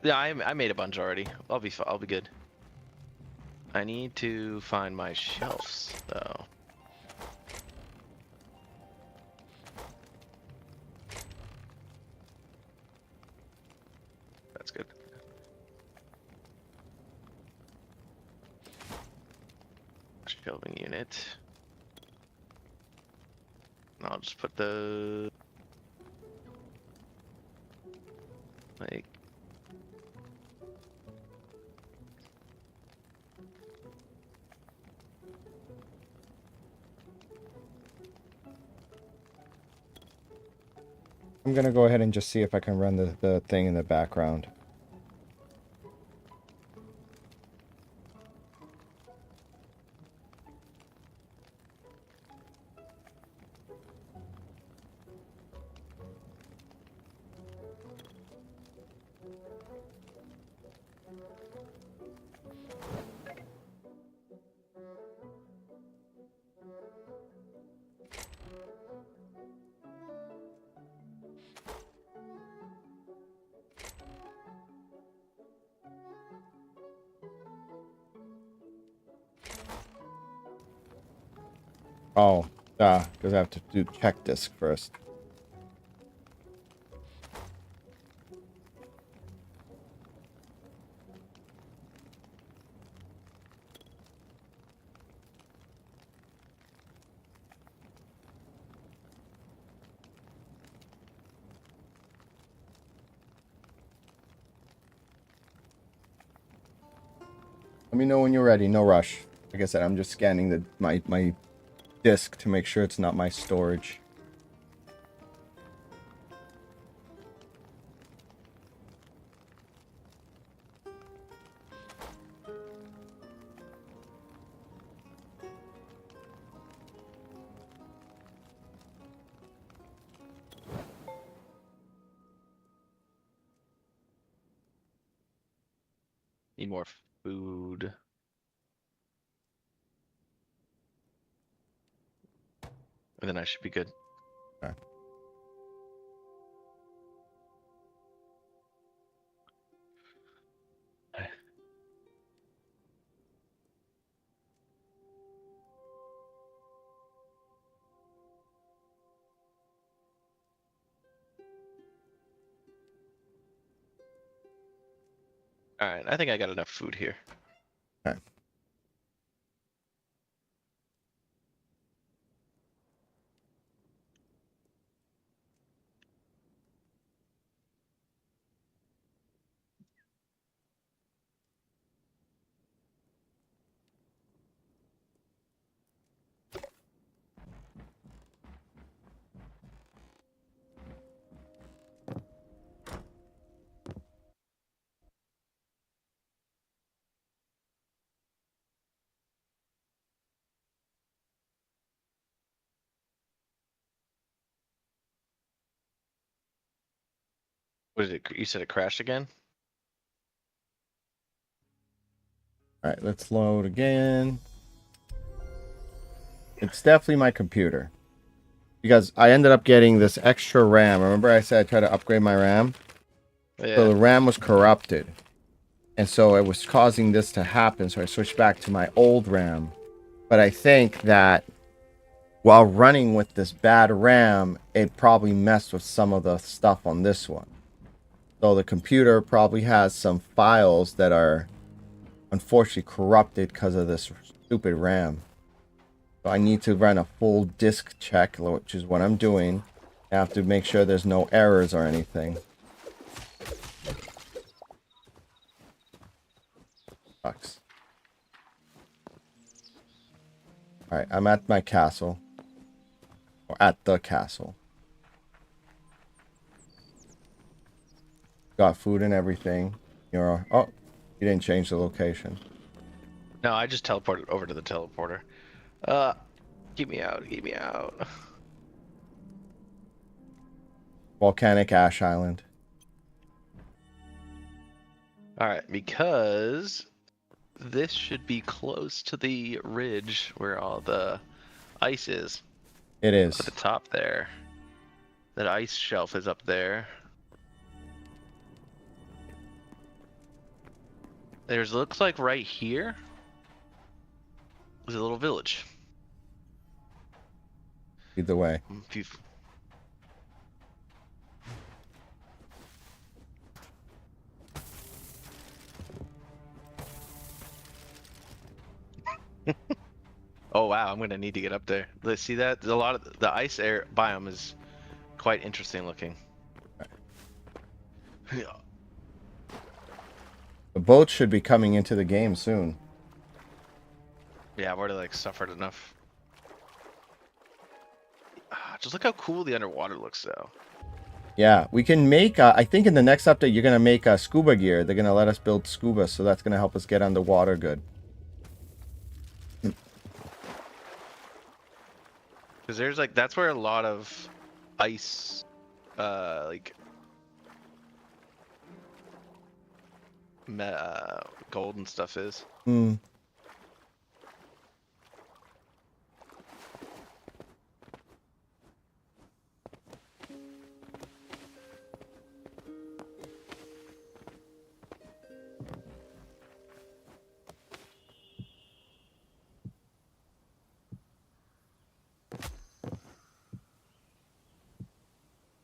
Yeah, I made a bunch already. I'll be good. I need to find my shelves though. That's good. Shelving unit. And I'll just put the like I'm gonna go ahead and just see if I can run the thing in the background. Oh, because I have to do check disk first. Let me know when you're ready. No rush. Like I said, I'm just scanning my disk to make sure it's not my storage. Need more food. And then I should be good. Okay. All right, I think I got enough food here. Okay. What is it? You said it crashed again? All right, let's load again. It's definitely my computer. Because I ended up getting this extra RAM. Remember I said I tried to upgrade my RAM? Yeah. So the RAM was corrupted. And so it was causing this to happen. So I switched back to my old RAM. But I think that while running with this bad RAM, it probably messed with some of the stuff on this one. So the computer probably has some files that are unfortunately corrupted because of this stupid RAM. So I need to run a full disk check, which is what I'm doing. I have to make sure there's no errors or anything. Sucks. Alright, I'm at my castle. Or at the castle. Got food and everything. You're... Oh, you didn't change the location. No, I just teleported over to the teleporter. Get me out, get me out. Volcanic Ash Island. All right, because this should be close to the ridge where all the ice is. It Up at the is. top there. That ice shelf is up there. There's looks like right here is a little village. Either way. If you Oh wow, I'm gonna need to get up there. Let's see that. There's a lot of the ice air biome is quite interesting looking. The boat should be coming into the game soon. Yeah, I've already like suffered enough. Just look how cool the underwater looks though. Yeah, we can make... I think in the next update, you're going to make scuba gear. They're going to let us build scuba, so that's going to help us get underwater good. Because there's like that's where a lot of ice, like gold and stuff is. Hmm.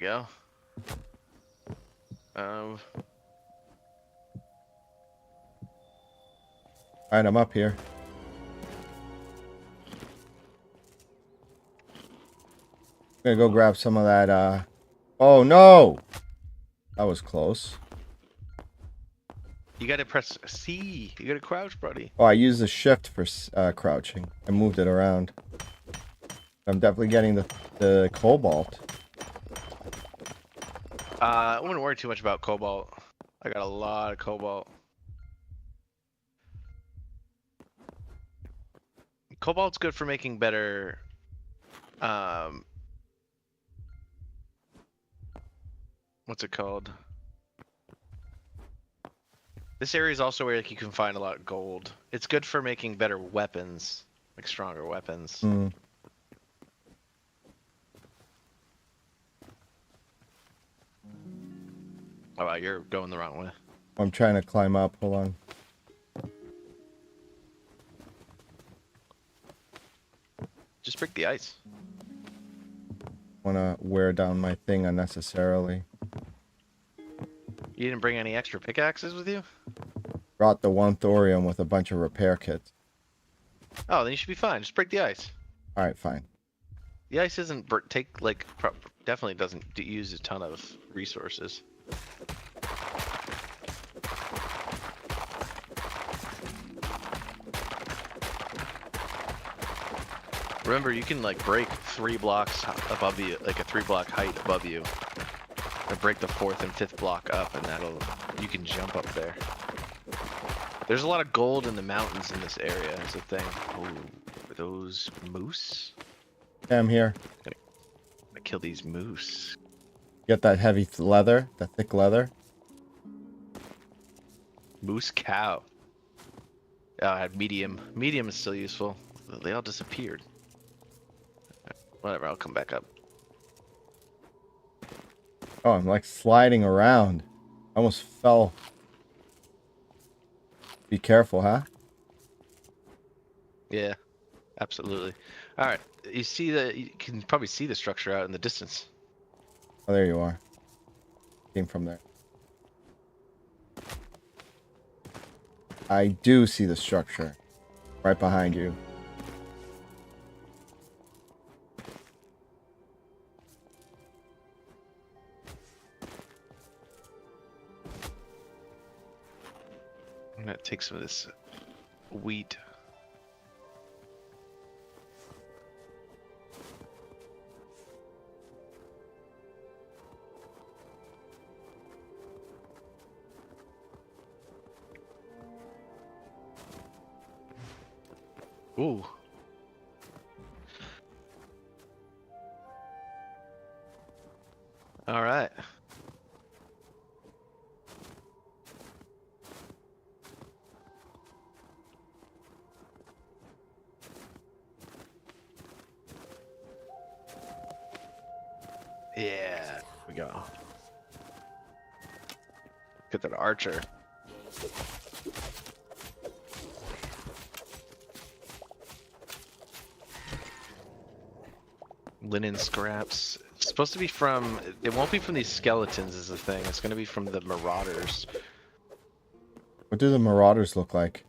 Go. Um, All right, I'm up here. I'm gonna go grab some of that. Oh no, that was close. you gotta press C. You gotta crouch, buddy. Oh, I used the shift for crouching. I moved it around. I'm definitely getting the cobalt. I wouldn't worry too much about cobalt. I got a lot of cobalt. Cobalt's good for making better. What's it called? This area is also where like you can find a lot of gold. It's good for making better weapons, like stronger weapons. Hmm. Oh wow, you're going the wrong way. I'm trying to climb up. Hold on. Just break the ice. Want to wear down my thing unnecessarily. You didn't bring any extra pickaxes with you? Brought the one thorium with a bunch of repair kits. Oh, then you should be fine. Just break the ice. All right, fine. The ice isn't definitely doesn't use a ton of resources. Remember, you can like break 3 blocks above you, like a 3-block height above you, or break the 4th and 5th block up, and you can jump up there. There's a lot of gold in the mountains in this area. Is the thing. Oh, are those moose? Yeah, I'm here. I kill these moose. Get that heavy leather, the thick leather. Moose cow. Oh, I had medium. Medium is still useful. They all disappeared. Whatever, I'll come back up. Oh, I'm like sliding around. I almost fell. Be careful, huh? Yeah, absolutely. All right, you can probably see the structure out in the distance. Oh, there you are. Came from there. I do see the structure. Right behind you. I'm gonna take some of this wheat. Ooh. All right. Yeah, here we go. Get that archer. Linen scraps. It's supposed to be from. It won't be from these skeletons, is the thing. It's gonna be from the marauders. What do the marauders look like?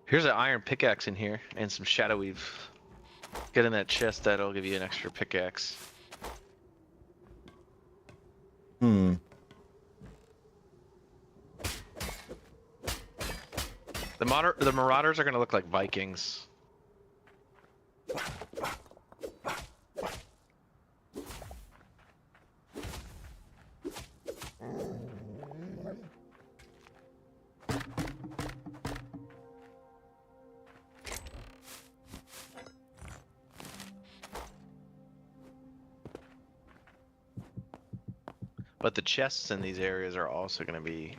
Here's an iron pickaxe in here and some shadow weave. Get in that chest. That'll give you an extra pickaxe. Hmm. The marauders are gonna look like Vikings. But the chests in these areas are also going to be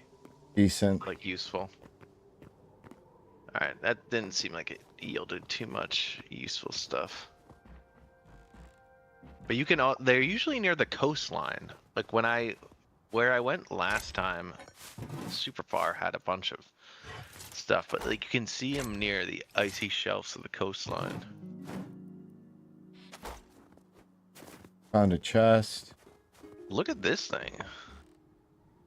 Decent. like useful. All right, that didn't seem like it yielded too much useful stuff. But you can they're usually near the coastline. Like where I went last time, super far had a bunch of stuff, but like you can see them near the icy shelves of the coastline. Found a chest. Look at this thing.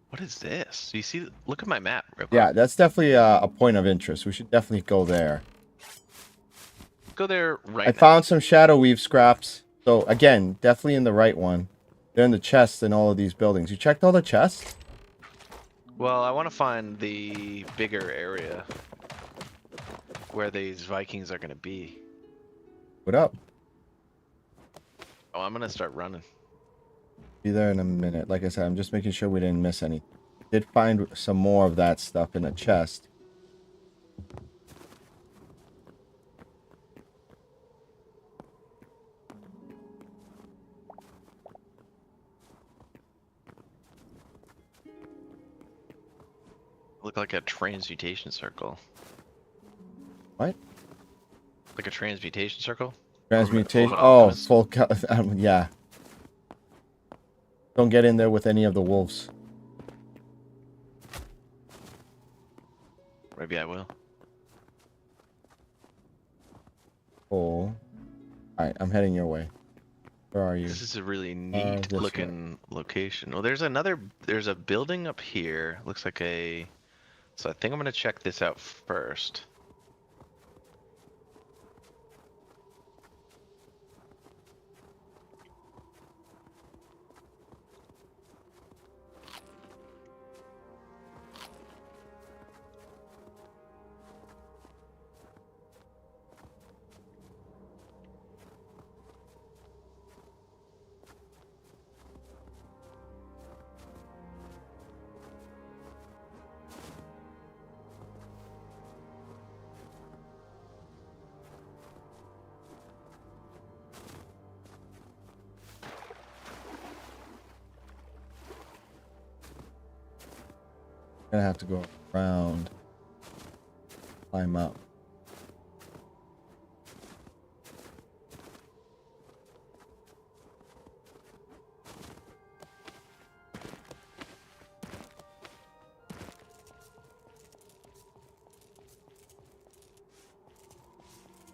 What is this? Do you see? Look at my map, Ripa. Yeah, that's definitely a point of interest. We should definitely go there. Go there right I now. found some Shadow Weave scraps. So, again, definitely in the right one. They're in the chests in all of these buildings. You checked all the chests? Well, I want to find the bigger area where these Vikings are going to be. What up? Oh, I'm going to start running. Be there in a minute. Like I said, I'm just making sure we didn't miss anything. Did find some more of that stuff in a chest. Look like a transmutation circle. What? Like a transmutation circle? Transmutation. Of an Oh, alchemist? yeah. Don't get in there with any of the wolves. Maybe I will. Oh. Alright, I'm heading your way. Where are you? This is a really neat this looking location. Well, there's a building up here. Looks like a, so I think I'm gonna check this out first. Gonna have to go around. Climb up.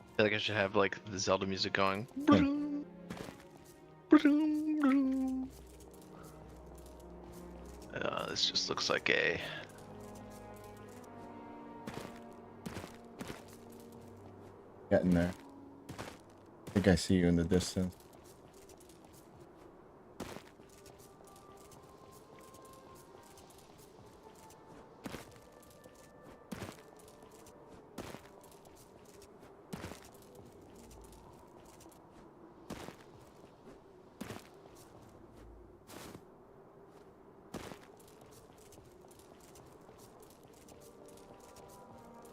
I feel like I should have like the Zelda music going. Yeah. This just looks like a. Getting there. I think I see you in the distance.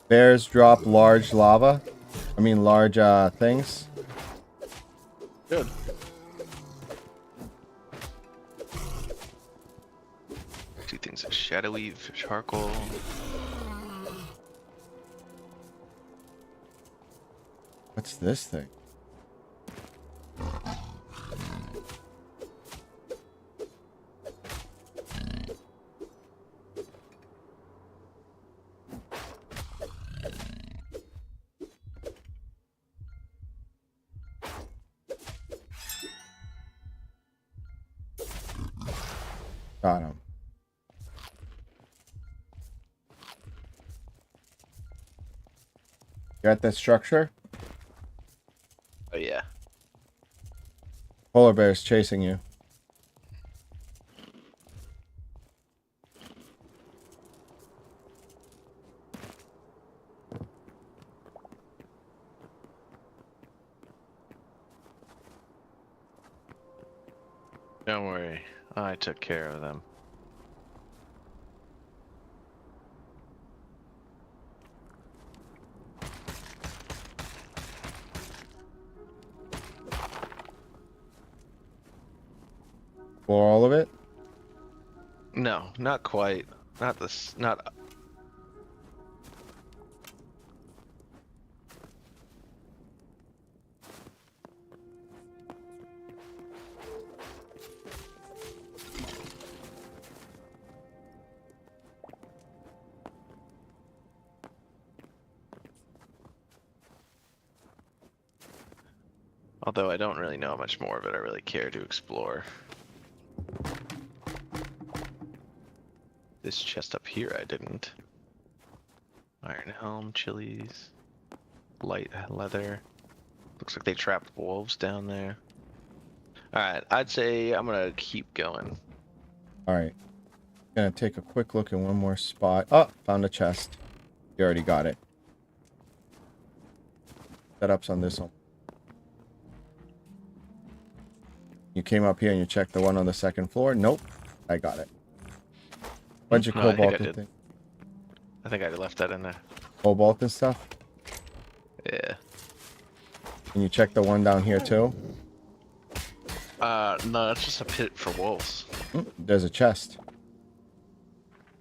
Bears drop large lava. I mean large things. Good. Two things: shadow weave, charcoal. What's this thing? Got him. You at that structure? Oh yeah. Polar bear's chasing you. Don't worry, I took care of them. For all of it? No, not quite. Not this. Not. Although I don't really know how much more of it I really care to explore. This chest up here I didn't. Iron helm, chilies, light leather. Looks like they trapped wolves down there. Alright, I'd say I'm gonna keep going. All right. Gonna take a quick look in one more spot. Oh, found a chest. You already got it. Setups on this one. You came up here and you checked the one on the second floor? Nope. I got it. Bunch of No, I think I cobalt and did. thing. I think I left that in there. Cobalt and stuff. Yeah. And you checked the one down here too? No, that's just a pit for wolves. There's a chest.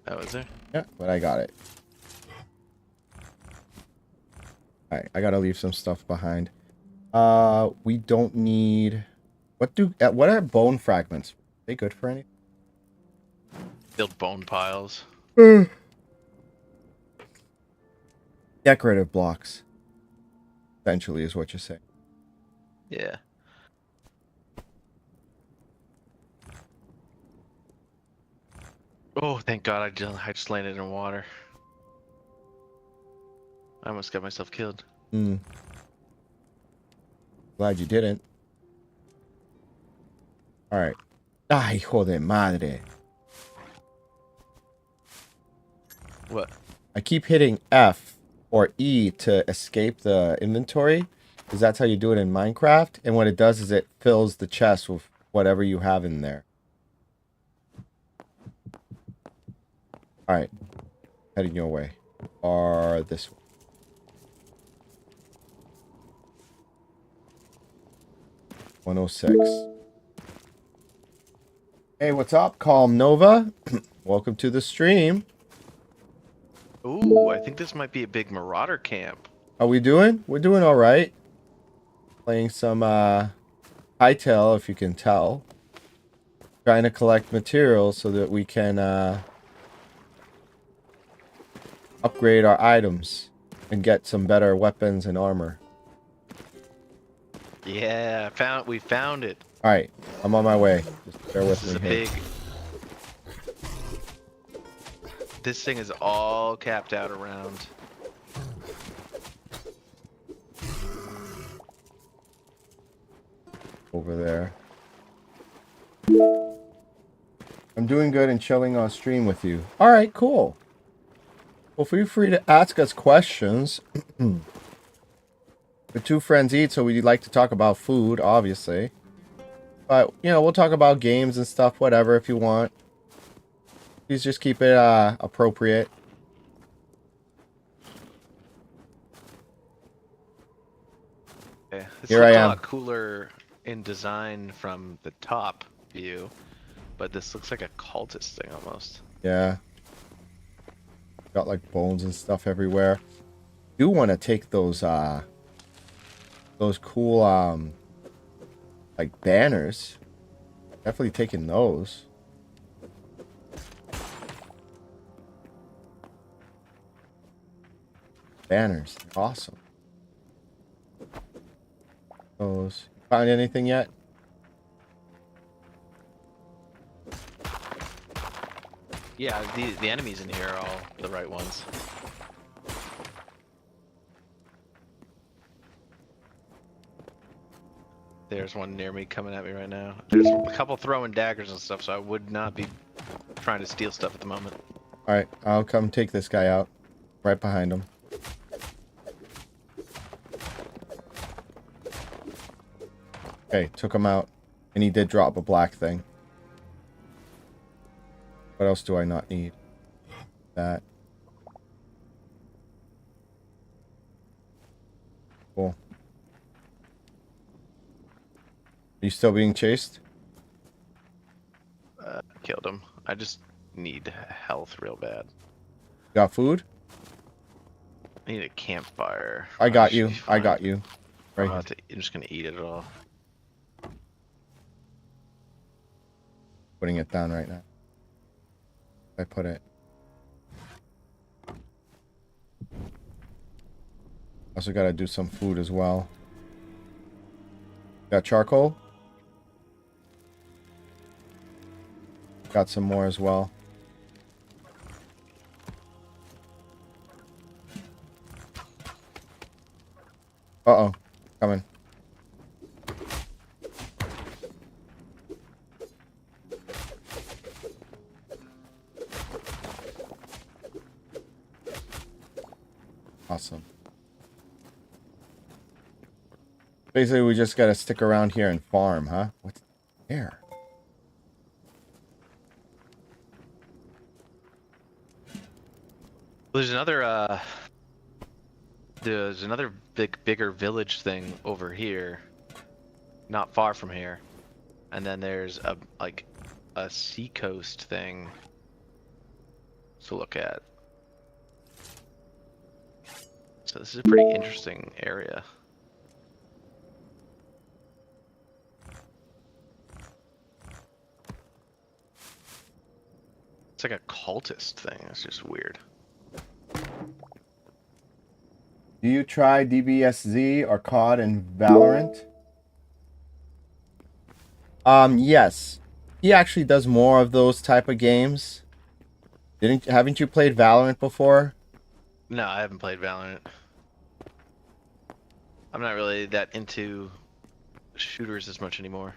That was there? Yeah, but I got it. Alright, I gotta leave some stuff behind. We don't need... What are bone fragments? Are they good for anything? Build bone piles. Decorative blocks. Essentially is what you're saying. Yeah. Oh, thank God I just landed in water. I almost got myself killed. Glad you didn't. Alright. Ay, hijo de madre. What? I keep hitting F or E to escape the inventory, because that's how you do it in Minecraft. And what it does is it fills the chest with whatever you have in there. Alright. Heading your way. Or this way. $106. Hey, what's up? Calm Nova. Welcome to the stream. Ooh, I think this might be a big marauder camp. How we doing? We're doing all right. Playing some Hytale, if you can tell. Trying to collect materials so that we can upgrade our items and get some better weapons and armor. Yeah, we found it. All right, I'm on my way. Just bear with This is me a here. big. This thing is all capped out around. Over there. I'm doing good and chilling on stream with you. All right, cool. Well, feel free to ask us questions. The two friends eat, so we'd like to talk about food, obviously. But, you know, we'll talk about games and stuff, whatever, if you want. Please just keep it appropriate. Yeah, this Here I looks a am. lot cooler in design from the top view, but this looks like a cultist thing almost. Yeah. Got like bones and stuff everywhere. Do want to take those cool like banners. Definitely taking those. Banners, they're awesome. Those. Find anything yet? Yeah, the enemies in here are all the right ones. There's one near me coming at me right now. There's a couple throwing daggers and stuff, so I would not be trying to steal stuff at the moment. Alright, I'll come take this guy out. Right behind him. Okay, took him out. And he did drop a black thing. What else do I not need? That. Cool. Are you still being chased? Killed him. I just need health real bad. Got food? I need a campfire. I got should you. be I fine. got you. Right here. I'm just gonna eat it all. Putting it down right now. I put it. Also gotta do some food as well. Got charcoal. Got some more as well. Uh-oh. Coming. Awesome. Basically, we just gotta stick around here and farm, huh? What's there? There's another bigger village thing over here, not far from here, and then there's a seacoast thing to look at. So this is a pretty interesting area. It's like a cultist thing. It's just weird. Do you try DBSZ or COD and Valorant? Yes. He actually does more of those type of games. Haven't you played Valorant before? No, I haven't played Valorant. I'm not really that into shooters as much anymore.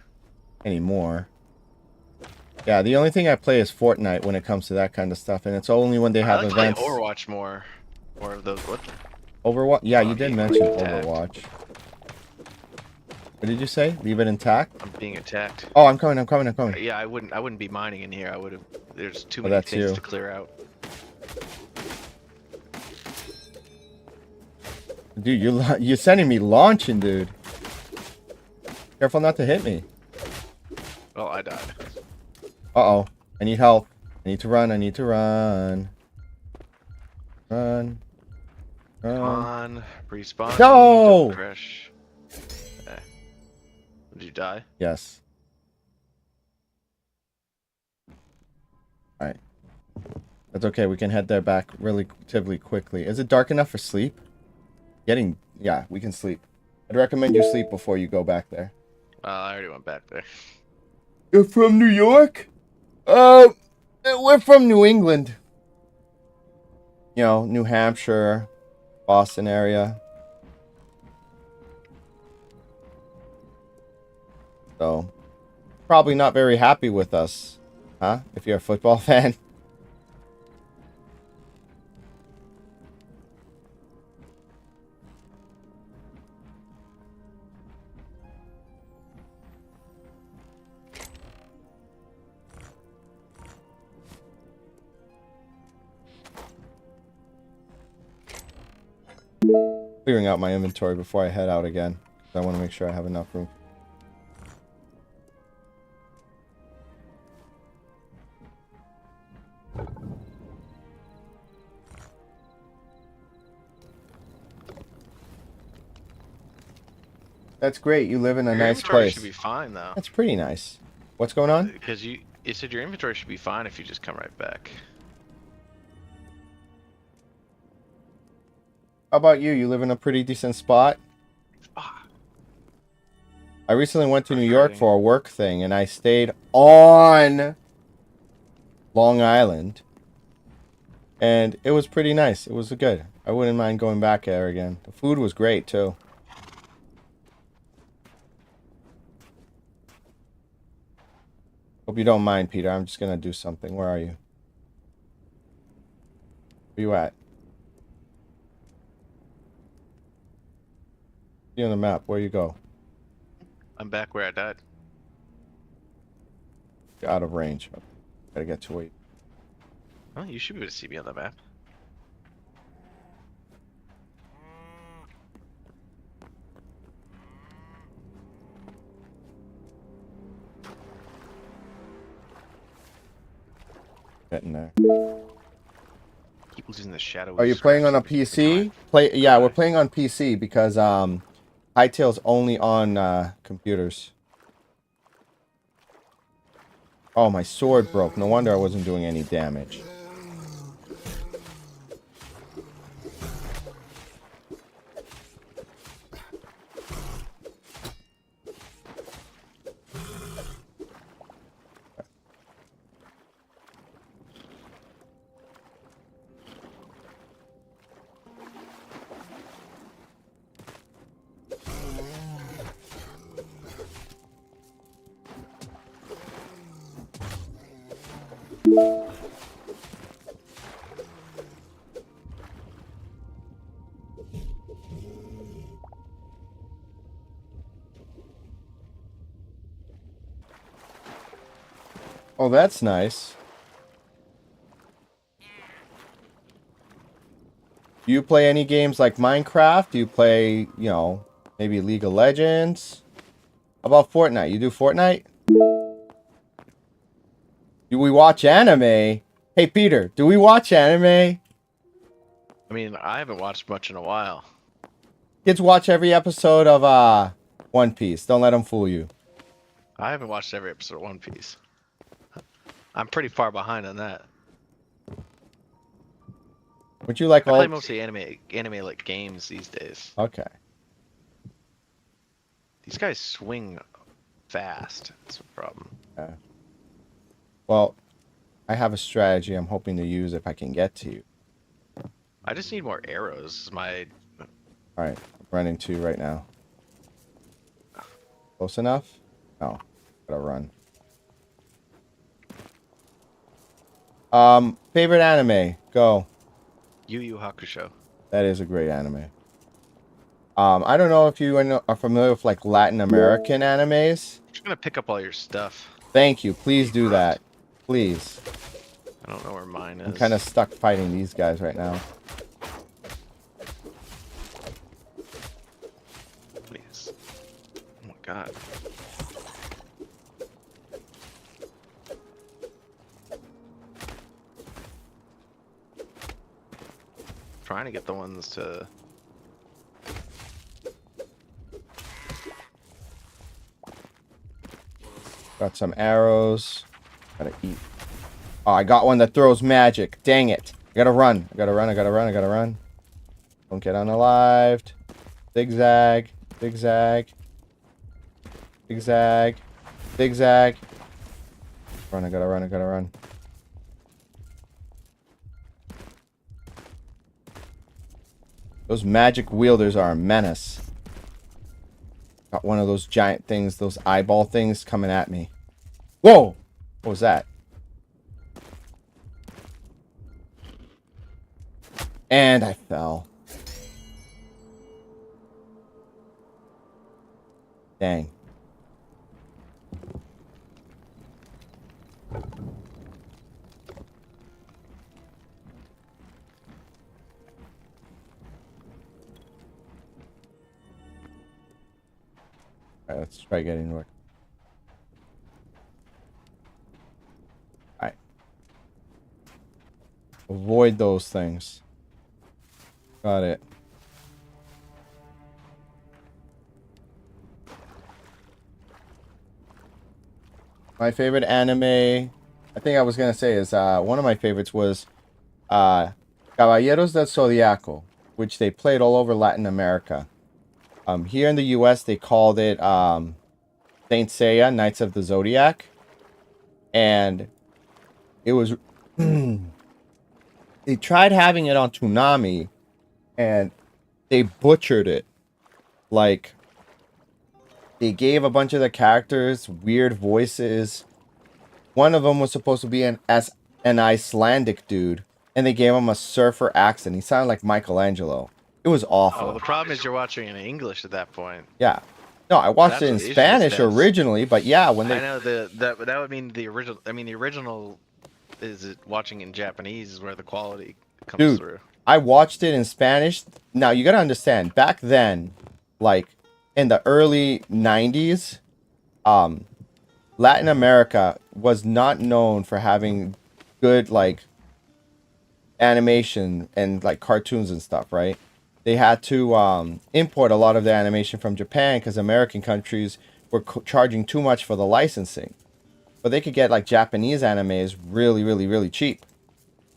Yeah, the only thing I play is Fortnite when it comes to that kind of stuff, and it's only when they have I like events. Play Overwatch more. More of those. What? Overwatch? Yeah, you I'm did being mention attacked. Overwatch. What did you say? Leave it intact? I'm being attacked. Oh, I'm coming. Yeah, I wouldn't be mining in here. I would have. There's too Oh, many that's things you. to clear out. Dude, you're sending me launching, dude. Careful not to hit me. Oh, I died. Uh-oh. I need help. I need to run. Run. Come on, respawn. No! Don't crash. Okay. Did you die? Yes. Alright. That's okay. We can head there back relatively quickly. Is it dark enough for sleep? Yeah, we can sleep. I'd recommend you sleep before you go back there. I already went back there. You're from New York? We're from New England. You know, New Hampshire, Boston area. So, probably not very happy with us, huh? If you're a football fan. Clearing out my inventory before I head out again. I want to make sure I have enough room. That's great. You live in a Your nice inventory place. should be fine though. That's pretty nice. What's going on? Because you said your inventory should be fine if you just come right back. How about you? You live in a pretty decent spot? Ah, I recently went to New York for a work thing, and I stayed on Long Island. And it was pretty nice. It was good. I wouldn't mind going back there again. The food was great, too. Hope you don't mind, Peter. I'm just going to do something. Where are you? Where you at? See on the map. Where you go? I'm back where I died. You're out of range. Gotta get to wait. Oh, you should be able to see me on the map. Getting there. Keep losing the shadow. Are you playing on a PC? Yeah, we're playing on PC because Hytale's only on computers. Oh, my sword broke. No wonder I wasn't doing any damage. Oh, that's nice. Do you play any games like Minecraft? Do you play, you know, maybe League of Legends? How about Fortnite? You do Fortnite? Do we watch anime? Hey, Peter, do we watch anime? I mean, I haven't watched much in a while. Kids watch every episode of One Piece. Don't let them fool you. I haven't watched every episode of One Piece. I'm pretty far behind on that. Would you like I all? play mostly anime like games these days. Okay. These guys swing fast. That's a problem. Yeah. Well, I have a strategy I'm hoping to use if I can get to you. I just need more arrows. My All right, I'm running to you right now. Close enough? No, gotta run. Favorite anime? Go. Yu Yu Hakusho. That is a great anime. I don't know if you are familiar with like Latin American animes. I'm just gonna pick up all your stuff. Thank you. Please do that. Please. I don't know where mine is. I'm kind of stuck fighting these guys right now. Please. Oh my god. Trying to get the ones to. Got some arrows. Gotta eat. Oh, I got one that throws magic. Dang it. I gotta run. I gotta run. I gotta run. I gotta run. Don't get unalived. Zigzag. Zigzag. Zigzag. Zigzag. Run. I gotta run. I gotta run. Those magic wielders are a menace. Got one of those giant things, those eyeball things coming at me. Whoa! What was that? And I fell. Dang. Alright, let's try getting to work. Alright. Avoid those things. Got it. My favorite anime, I think I was gonna say is one of my favorites was Caballeros del Zodiaco, which they played all over Latin America. Here in the U.S., they called it Saint Seiya, Knights of the Zodiac, and it was they tried having it on Toonami, and they butchered it. Like, they gave a bunch of the characters weird voices. One of them was supposed to be an Icelandic dude, and they gave him a surfer accent. He sounded like Michelangelo. It was awful. Oh, the problem is you're watching in English at that point. Yeah. No, I watched it in That's what the issue Spanish is. originally, but yeah, when I they know that would mean the original. I mean, the original is it watching in Japanese is where the quality comes Dude, through. I watched it in Spanish. Now, you gotta understand, back then, like, in the early 90s, Latin America was not known for having good, like, animation and, like, cartoons and stuff, right? They had to import a lot of the animation from Japan because American countries were charging too much for the licensing. But they could get, like, Japanese animes really, really, really cheap.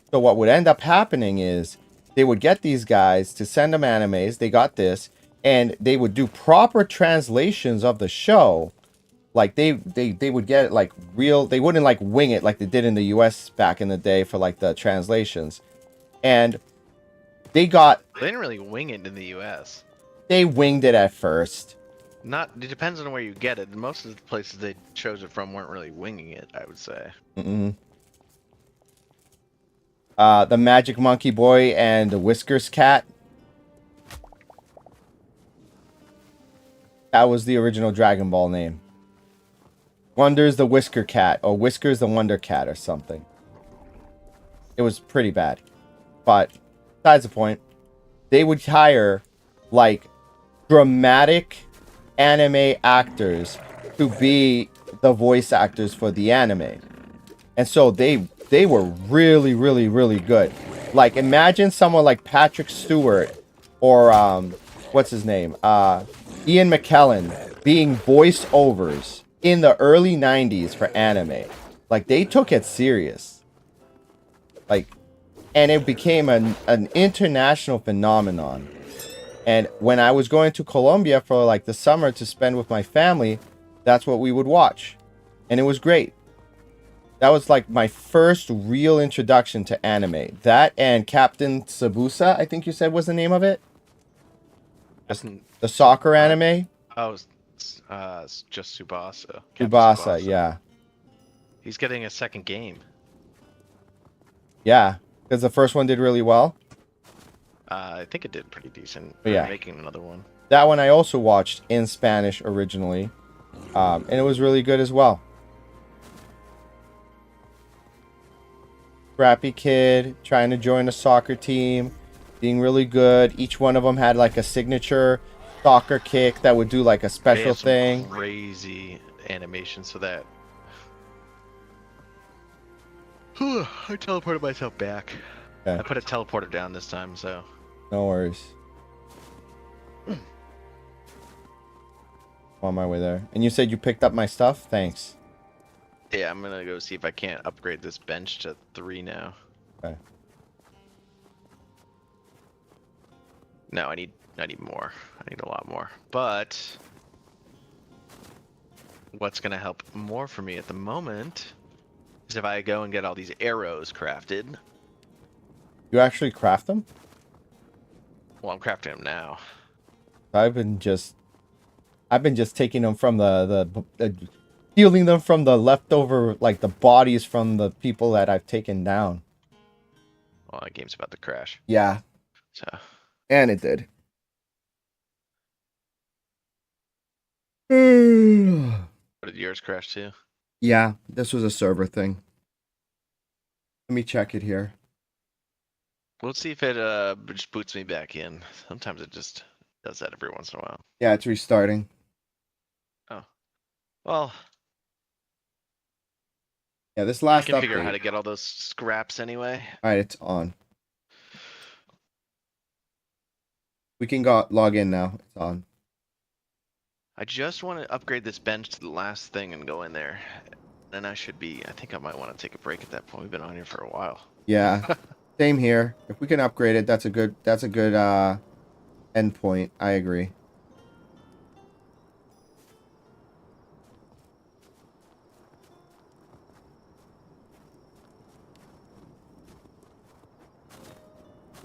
So what would end up happening is they would get these guys to send them animes. They got this, and they would do proper translations of the show. Like they would get it like real. They wouldn't like wing it like they did in the U.S. back in the day for like the translations. And they didn't really wing it in the U.S. They winged it at first. It depends on where you get it. Most of the places they chose it from weren't really winging it, I would say. Mm-mm. The Magic Monkey Boy and the Whiskers Cat. That was the original Dragon Ball name. Wonder's the Whisker Cat, or Whiskers the Wonder Cat, or something. It was pretty bad. But, besides the point, they would hire, like, dramatic anime actors to be the voice actors for the anime. And so they were really, really, really good. Like, imagine someone like Patrick Stewart or, what's his name? Ian McKellen being voiceovers in the early 90s for anime. Like, they took it serious. Like, and it became an international phenomenon. And when I was going to Colombia for, like, the summer to spend with my family, that's what we would watch. And it was great. That was, like, my first real introduction to anime. That and Captain Tsubusa, I think you said was the name of it? The soccer anime? Oh, it's just Tsubasa. Captain Tsubasa, yeah. He's getting a second game. Yeah, because the first one did really well. I think it did pretty decent. But yeah. They're making another one. That one I also watched in Spanish originally. And it was really good as well. Scrappy kid, trying to join a soccer team, being really good. Each one of them had like a signature soccer kick that would do like a special thing. Crazy animations for that. I teleported myself back. Okay. I put a teleporter down this time, so. No worries. On my way there. And you said you picked up my stuff? Thanks. Yeah, I'm gonna go see if I can't upgrade this bench to 3 now. Okay. No, I need more. I need a lot more. But what's gonna help more for me at the moment is if I go and get all these arrows crafted. You actually craft them? Well, I'm crafting them now. I've been just taking them from stealing them from the leftover, like the bodies from the people that I've taken down. Well, that game's about to crash. Yeah. So. And it did. Did yours crash too? Yeah, this was a server thing. Let me check it here. Let's see if it just boots me back in. Sometimes it just does that every once in a while. Yeah, it's restarting. Oh. Well. Yeah, this last I can figure out how to get all those scraps anyway. Alright, it's on. We can go log in now. It's on. I just want to upgrade this bench to the last thing and go in there. Then I should be, I think I might want to take a break at that point. We've been on here for a while. Yeah. Same here. If we can upgrade it, that's a good end point. I agree.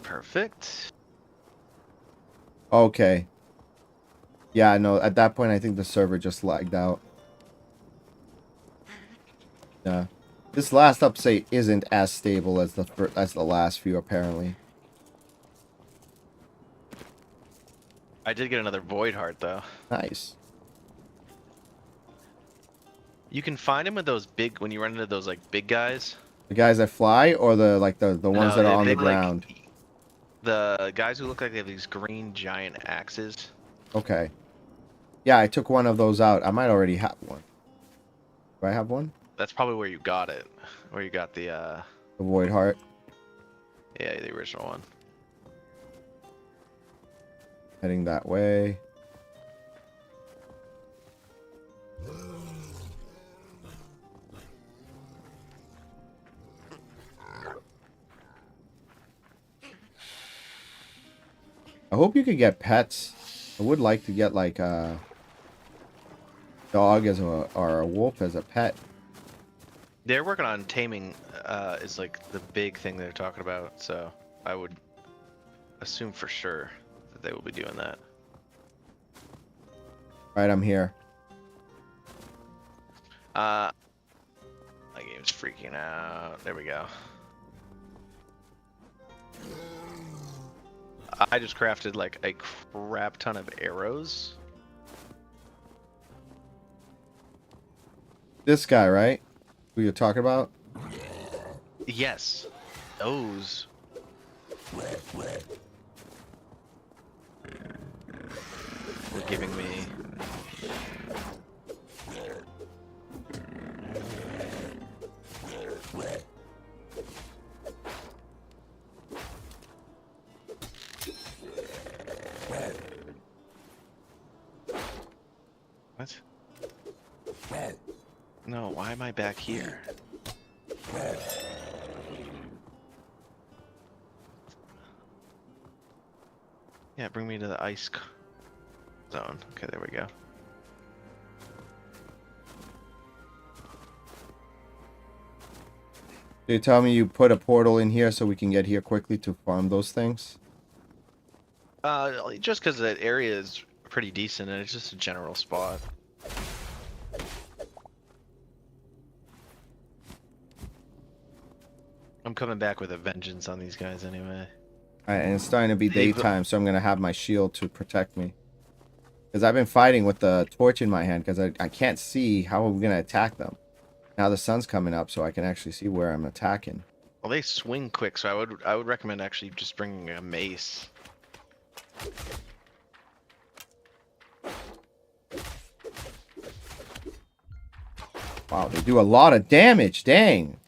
Perfect. Okay. Yeah, no, at that point I think the server just lagged out. Yeah. This last update isn't as stable as the last few apparently. I did get another Void Heart though. Nice. You can find them with those big when you run into those like big guys. The guys that fly or the ones that are on the ground? Like, the guys who look like they have these green giant axes. Okay. Yeah, I took one of those out. I might already have one. Do I have one? That's probably where you got it. Where you got the Void Heart. Yeah, the original one. Heading that way. I hope you could get pets. I would like to get like a dog or a wolf as a pet. They're working on taming is like the big thing they're talking about, so I would assume for sure that they will be doing that. Alright, I'm here. My game's freaking out. There we go. I just crafted like a crap ton of arrows. This guy, right? Who you're talking about? Yes, those. Were giving me. What? No, why am I back here? Yeah, bring me to the zone. Okay, there we go. You tell me you put a portal in here so we can get here quickly to farm those things? Just because that area is pretty decent and it's just a general spot. I'm coming back with a vengeance on these guys anyway. Alright, and it's starting to be Hey, daytime, so I'm going to have my shield to protect me. Because I've been fighting with the torch in my hand because I can't see how we're going to attack them. Now the sun's coming up, so I can actually see where I'm attacking. Well, they swing quick, so I would recommend actually just bringing a mace. Wow, they do a lot of damage. Dang.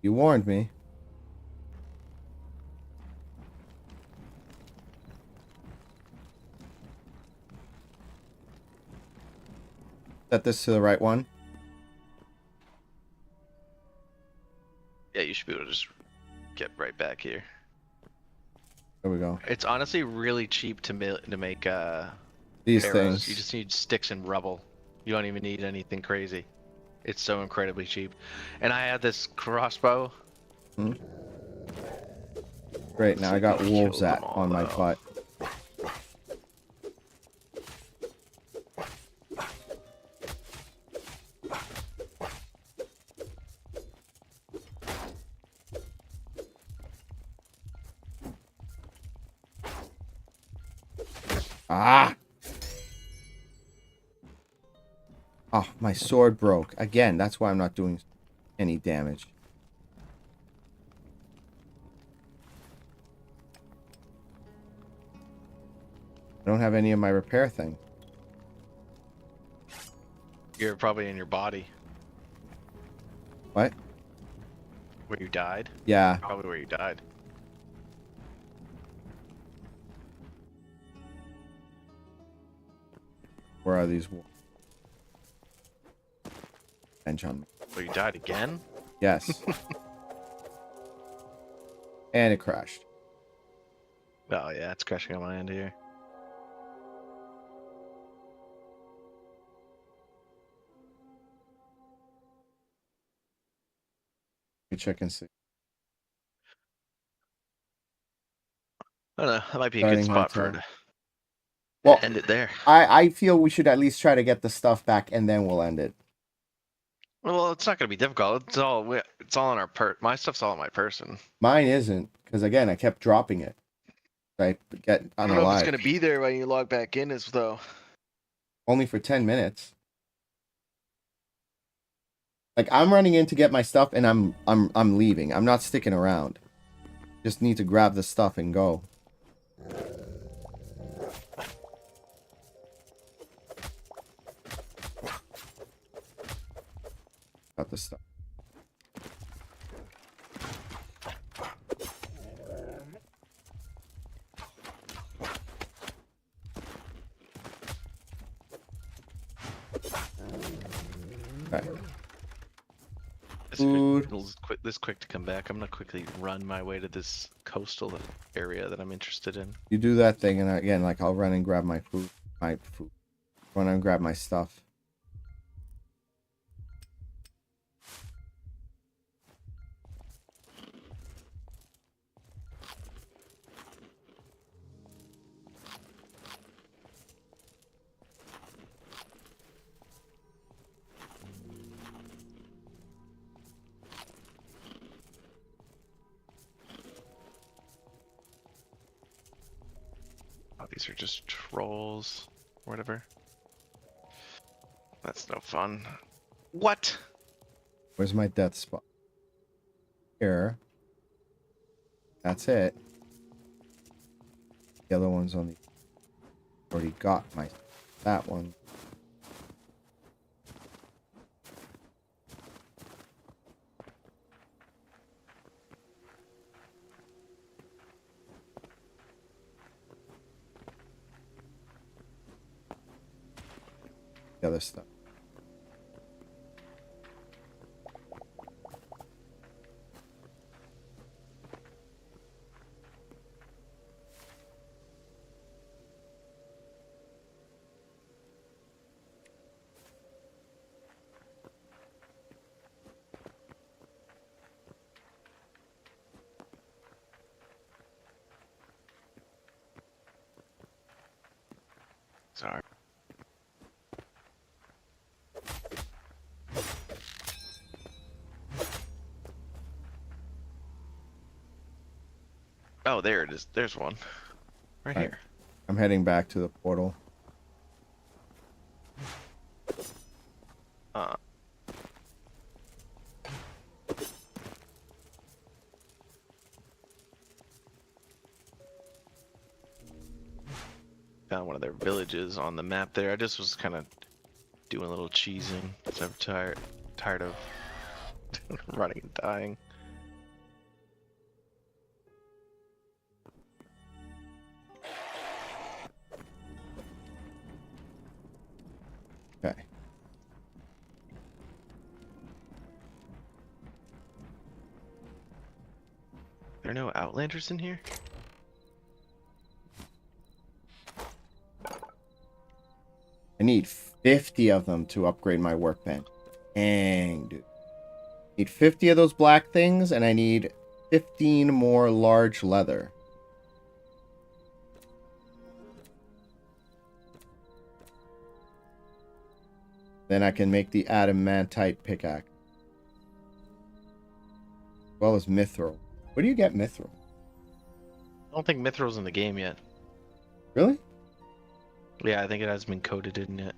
You warned me. Set this to the right one. Yeah, you should be able to just get right back here. There we go. It's honestly really cheap to make These arrows. things. You just need sticks and rubble. You don't even need anything crazy. It's so incredibly cheap. And I had this crossbow. Hmm? Great, now I got wolves on my butt. Ah! Oh, my sword broke. Again, that's why I'm not doing any damage. I don't have any of my repair thing. You're probably in your body. What? Where you died? Yeah. Probably where you died. Where are these wolves? Bench on me. Where you died again? Yes. And it crashed. Oh yeah, it's crashing on my end here. Let me check and see. I don't know. That might be a Starting good spot Hytale. to Well, end it there. I feel we should at least try to get the stuff back and then we'll end it. Well, it's not gonna be difficult. It's all on our my stuff's all on my person. Mine isn't, because again, I kept dropping it. I get I don't know if it's unalive. gonna be there when you log back in, as though. Only for 10 minutes. Like, I'm running in to get my stuff and I'm leaving. I'm not sticking around. Just need to grab the stuff and go. Got the stuff. Okay. Food. This quick to come back. I'm gonna quickly run my way to this coastal area that I'm interested in. You do that thing, and again, like, I'll run and grab my food. Run and grab my stuff. Oh, these are just trolls. Or whatever. That's no fun. What? Where's my death spot? Here. That's it. The other one's on the... Already got my... That one. The other stuff. Sorry. Oh, there it is. There's one. Right Right. here. I'm heading back to the portal. Uh, Found one of their villages on the map there. I just was kind of doing a little cheesing. So I'm tired of running and dying. Okay. There are no Outlanders in here? I need 50 of them to upgrade my workbench. Dang, dude. Need 50 of those black things, and I need 15 more large leather. Then I can make the adamantite pickaxe. As well as mithril. Where do you get mithril? I don't think Mithril's in the game yet. Really? Yeah, I think it hasn't been coded in yet.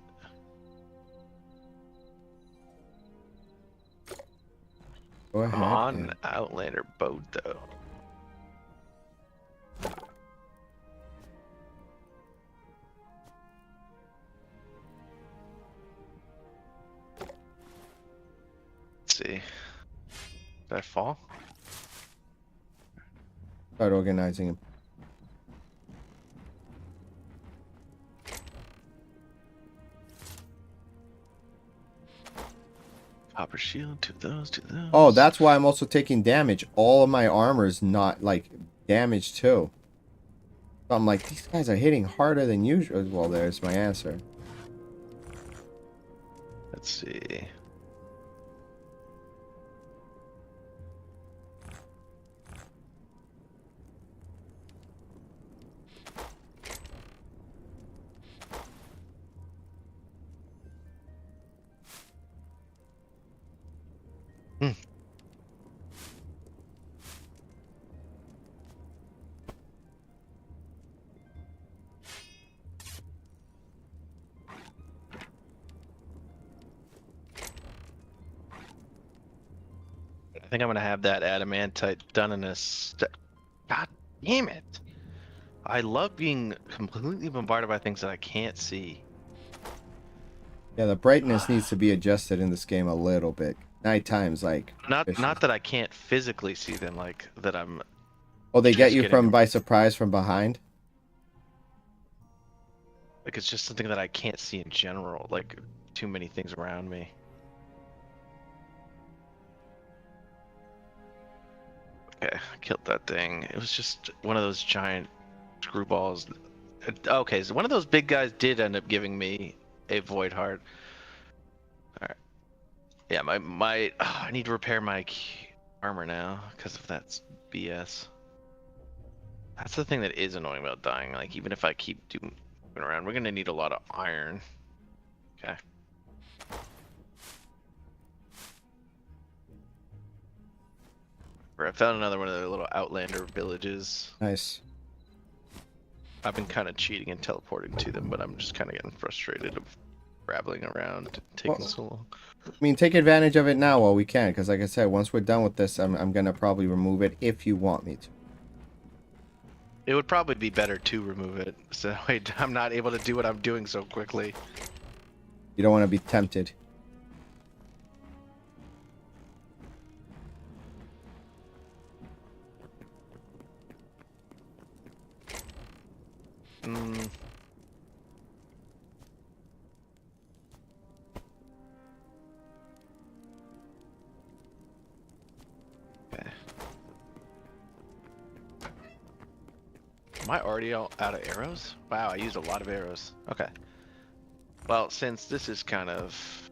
Go ahead. I'm on and- an Outlander boat, though. Let's see. Did I fall? Start organizing them. Copper shield, to those. Oh, that's why I'm also taking damage. All of my armor is not, like, damaged, too. So I'm like, these guys are hitting harder than usual. Well, there's my answer. Let's see. I think I'm gonna have that adamantite done in a God damn it! I love being completely bombarded by things that I can't see. Yeah, the brightness needs to be adjusted in this game a little bit. Nighttime's like... Not vicious. that I can't physically see them, like that I'm Oh, they get just you getting from by surprise from behind? like it's just something that I can't see in general, like too many things around me. Okay, I killed that thing. It was just one of those giant screwballs. Okay, so one of those big guys did end up giving me a void heart. Alright. Yeah, I need to repair my armor now because of that BS. That's the thing that is annoying about dying. Like, even if I keep moving around, we're gonna need a lot of iron. Okay. I found another one of the little Outlander villages. Nice. I've been kind of cheating and teleporting to them, but I'm just kind of getting frustrated of traveling around, taking so long. I mean, take advantage of it now while we can, because like I said, once we're done with this, I'm gonna probably remove it if you want me to. It would probably be better to remove it, so I'm not able to do what I'm doing so quickly. You don't want to be tempted. Mm. Okay. Am I already out of arrows? Wow, I used a lot of arrows. Okay. Well, since this is kind of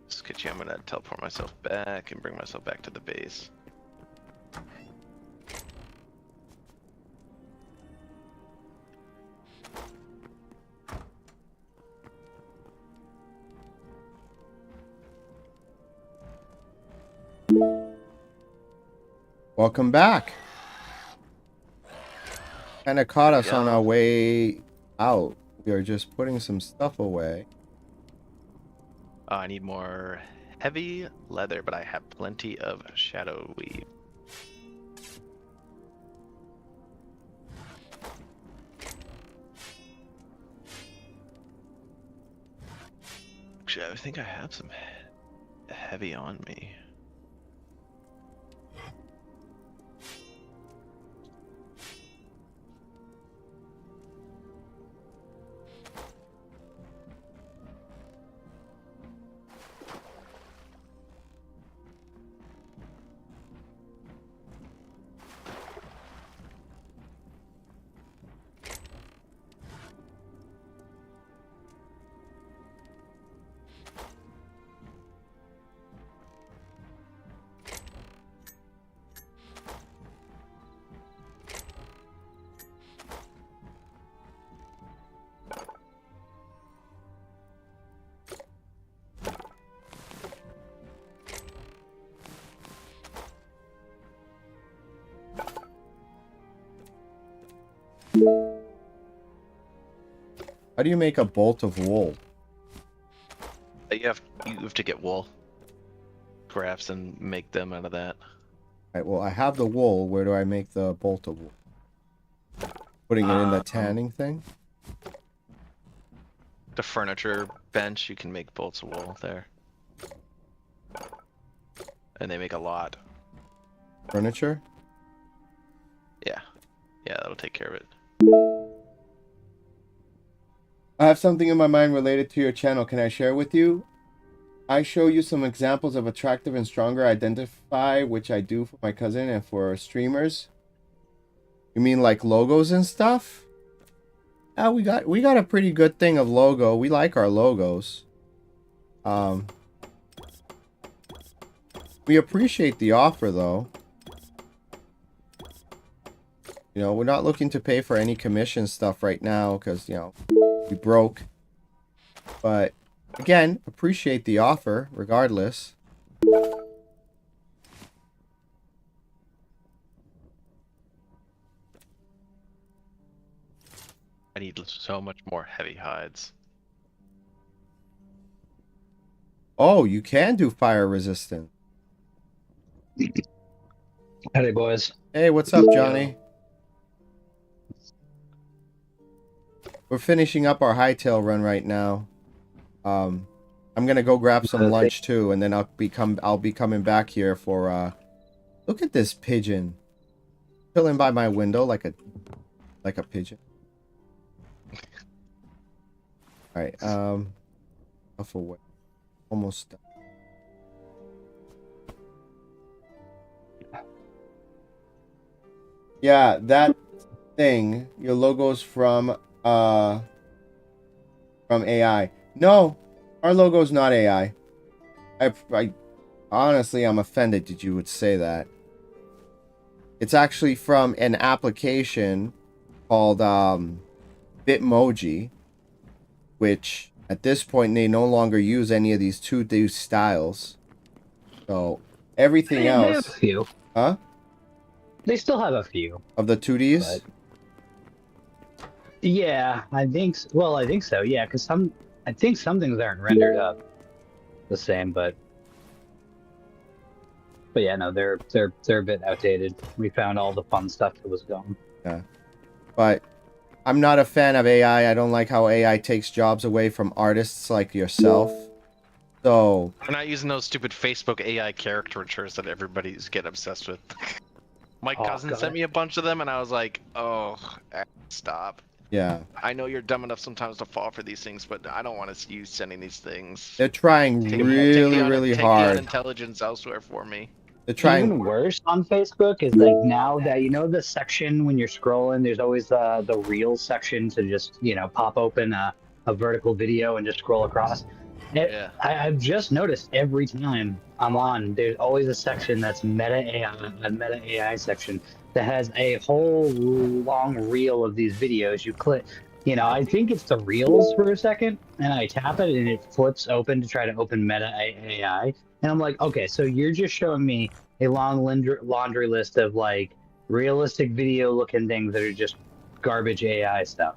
sketchy, I'm gonna teleport myself back and bring myself back to the base. Welcome back. Kind of caught us on our Go. way out. We are just putting some stuff away. I need more heavy leather, but I have plenty of shadow weave. Actually, I think I have some heavy on me. How do you make a bolt of wool? You have to get wool crafts and make them out of that. Right, well, I have the wool. Where do I make the bolt of wool? Putting it in the tanning thing? The furniture bench, you can make bolts of wool there. And they make a lot. Furniture? Yeah. Yeah, that'll take care of it. I have something in my mind related to your channel. Can I share with you? I show you some examples of attractive and stronger identify, which I do for my cousin and for streamers. You mean like logos and stuff? Ah, we got a pretty good thing of logo. We like our logos. We appreciate the offer though. You know, we're not looking to pay for any commission stuff right now because, you know, we broke. But again, appreciate the offer regardless. I need so much more heavy hides. Oh, you can do fire resistant. Howdy, boys. Hey, what's up, Johnny? We're finishing up our Hytale run right now. I'm gonna go grab some lunch too, and then I'll be coming back here for look at this pigeon. Chilling by my window like a pigeon. Alright, off away. Almost done. Yeah, that thing, your logo's from AI. No, our logo's not AI. I honestly, I'm offended that you would say that. It's actually from an application called Bitmoji, which at this point they no longer use any of these 2D styles. So everything They have a else, few. huh? They still have a few. Of the 2Ds? But Yeah, well, I think so. Yeah, because I think some things aren't rendered up the same, but yeah, no, they're a bit outdated. We found all the fun stuff that was gone. Yeah. But I'm not a fan of AI. I don't like how AI takes jobs away from artists like yourself. So, I'm not using those stupid Facebook AI caricatures that everybody's getting obsessed with. My Oh cousin sent God. me a bunch of them, and I was like, "Oh, stop." yeah. I know you're dumb enough sometimes to fall for these things, but I don't want to see you sending these things. They're trying really Take the hard. unintelligence elsewhere for me. They're trying. Even worse on Facebook is like now that you know the section when you're scrolling, there's always the reels section to just pop open a vertical video and just scroll across. Yeah. I've just noticed every time I'm on, there's always a section that's meta AI, a meta AI section that has a whole long reel of these videos. You click, I think it's the reels for a second, and I tap it and it flips open to try to open meta AI. And I'm like, okay, so you're just showing me a long laundry list of like realistic video looking things that are just garbage AI stuff.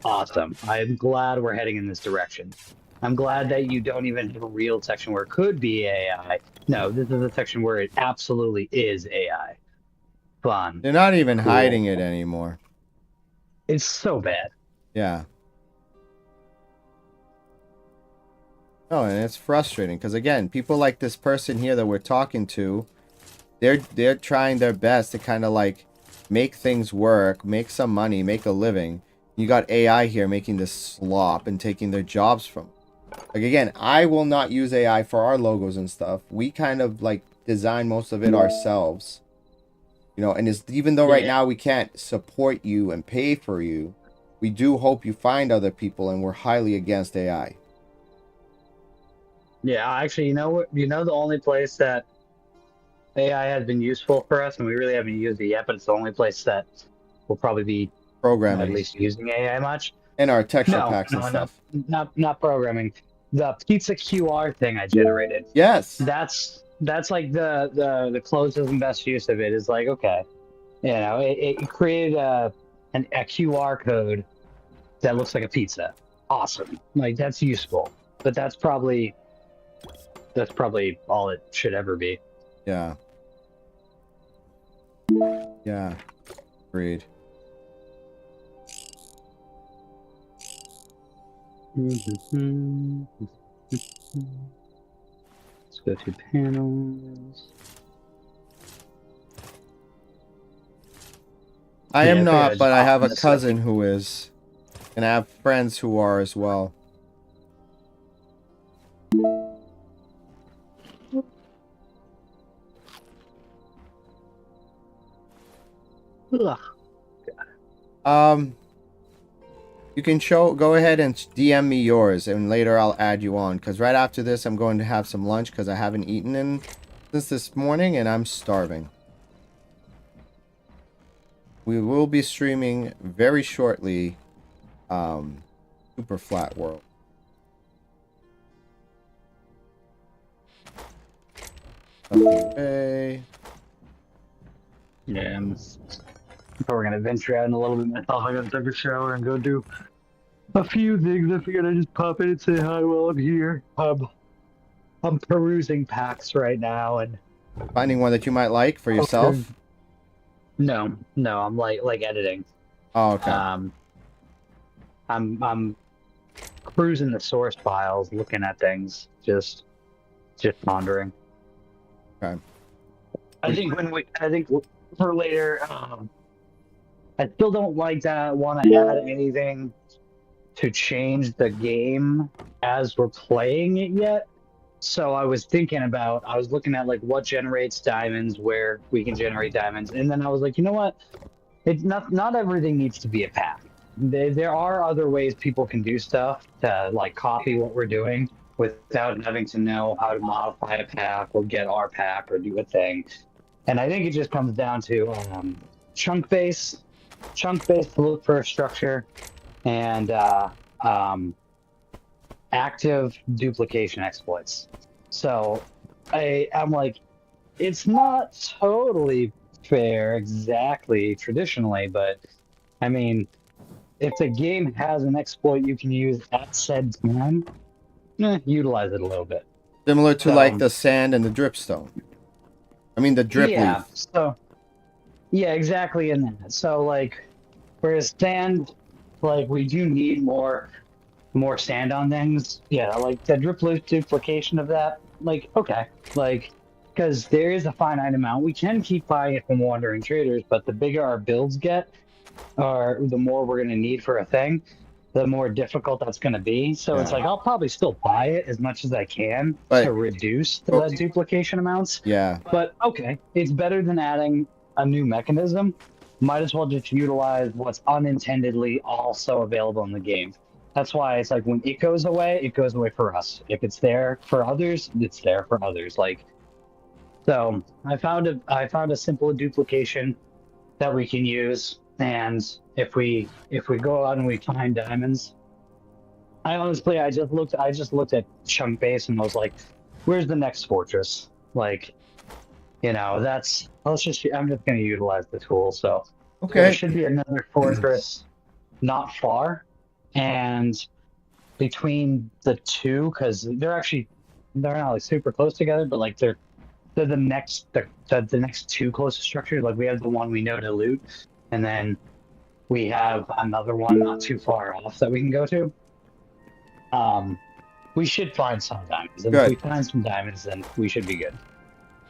Awesome. I'm glad we're heading in this direction. I'm glad that you don't even have a real section where it could be AI. No, this is a section where it absolutely is AI. Fun. They're not even Cool. hiding it anymore. It's so bad. Yeah. Oh, and it's frustrating because again, people like this person here that we're talking to, they're trying their best to kind of like make things work, make some money, make a living. You got AI here making this slop and taking their jobs from them. Like again, I will not use AI for our logos and stuff. We kind of like design most of it ourselves. You know, and it's even though right Yeah. now we can't support you and pay for you, we do hope you find other people, and we're highly against AI. Yeah, actually, you know what? You know the only place that AI has been useful for us, and we really haven't used it yet, but it's the only place that will probably be at Programming least using AI much. and our texture No, packs and no, no, stuff. not programming. The pizza QR thing I generated. Yes. That's like the closest and best use of it is like, okay, it created a QR code that looks like a pizza. Awesome. Like that's useful. But that's probably all it should ever be. Yeah. Yeah. Agreed. Let's go to panels. I Yeah, am I figured not, I'd but just I hop have on a this second. cousin who is, and I have friends who are as well. Ugh. You can go ahead and DM me yours, and later I'll add you on. Because right after this, I'm going to have some lunch because I haven't eaten since this morning, and I'm starving. We will be streaming very shortly, Super Flat World. Okay. Yeah, we're gonna venture out in a little bit myself. I gotta take a shower and go do a few things. I figured I'd just pop in and say hi while I'm here. I'm perusing packs right now, and Finding one that you might like for yourself. no, I'm like editing. Oh, okay. Um, I'm cruising the source files, looking at things, just pondering. Okay. I think for later, I still don't like that. Want to add anything to change the game as we're playing it yet. So I was looking at like what generates diamonds, where we can generate diamonds, and then I was like, you know what? It's not everything needs to be a pack. There are other ways people can do stuff to like copy what we're doing without having to know how to modify a pack or get our pack or do a thing. And I think it just comes down to chunk base, chunk base to look for a structure, and um, active duplication exploits. So I'm like, it's not totally fair exactly traditionally, but I mean, if the game has an exploit you can use at said time, utilize it a little bit. Similar to So, like the sand and the dripstone. I mean the drip yeah. leaf. So yeah, exactly in that. So like, whereas sand, like we do need more sand on things. Yeah, like the duplication of that. Like, okay, like because there is a finite amount. We can keep buying it from wandering traders, but the bigger our builds get, or the more we're gonna need for a thing, the more difficult that's gonna be. So it's Yeah. like I'll probably still buy it as much as I can to But reduce the duplication amounts. yeah. But okay, it's better than adding a new mechanism. Might as well just utilize what's unintendedly also available in the game. That's why it's like when it goes away for us. If it's there for others, it's there for others. Like, so I found a simple duplication that we can use, and if we go out and we find diamonds, I just looked at chunk base and was like, where's the next fortress? Like, I'm just gonna utilize the tool. So there Okay. should be another fortress not far, and between the two, because they're not like super close together, but like they're the next two closest structures. Like we have the one we know to loot, and then we have another one not too far off that we can go to. We should find some diamonds, and if we Good. find some diamonds, then we should be good.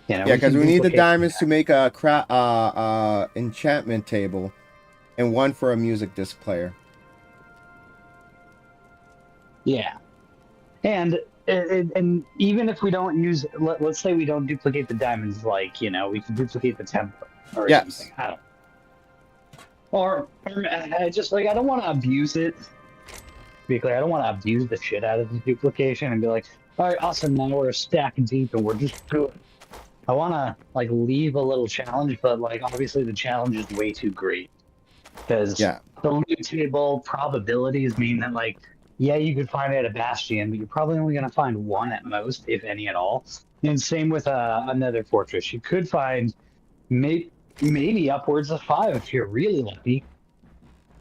Yeah, can because we need the duplicate diamonds to make a enchantment table, and one for a music disc player. Yeah, and even if we don't use, let's say we don't duplicate the diamonds, like we can duplicate the template or Yes. something. I don't. Or I just like I don't want to abuse it. To be clear, I don't want to abuse the shit out of the duplication and be like, all right, awesome, now we're a stack deep and we're just good. I want to like leave a little challenge, but like obviously the challenge is way too great because Yeah. the loot table probabilities mean that like yeah you could find it at a bastion, but you're probably only going to find one at most, if any at all. And same with another fortress. You could find maybe upwards of 5 if you're really lucky,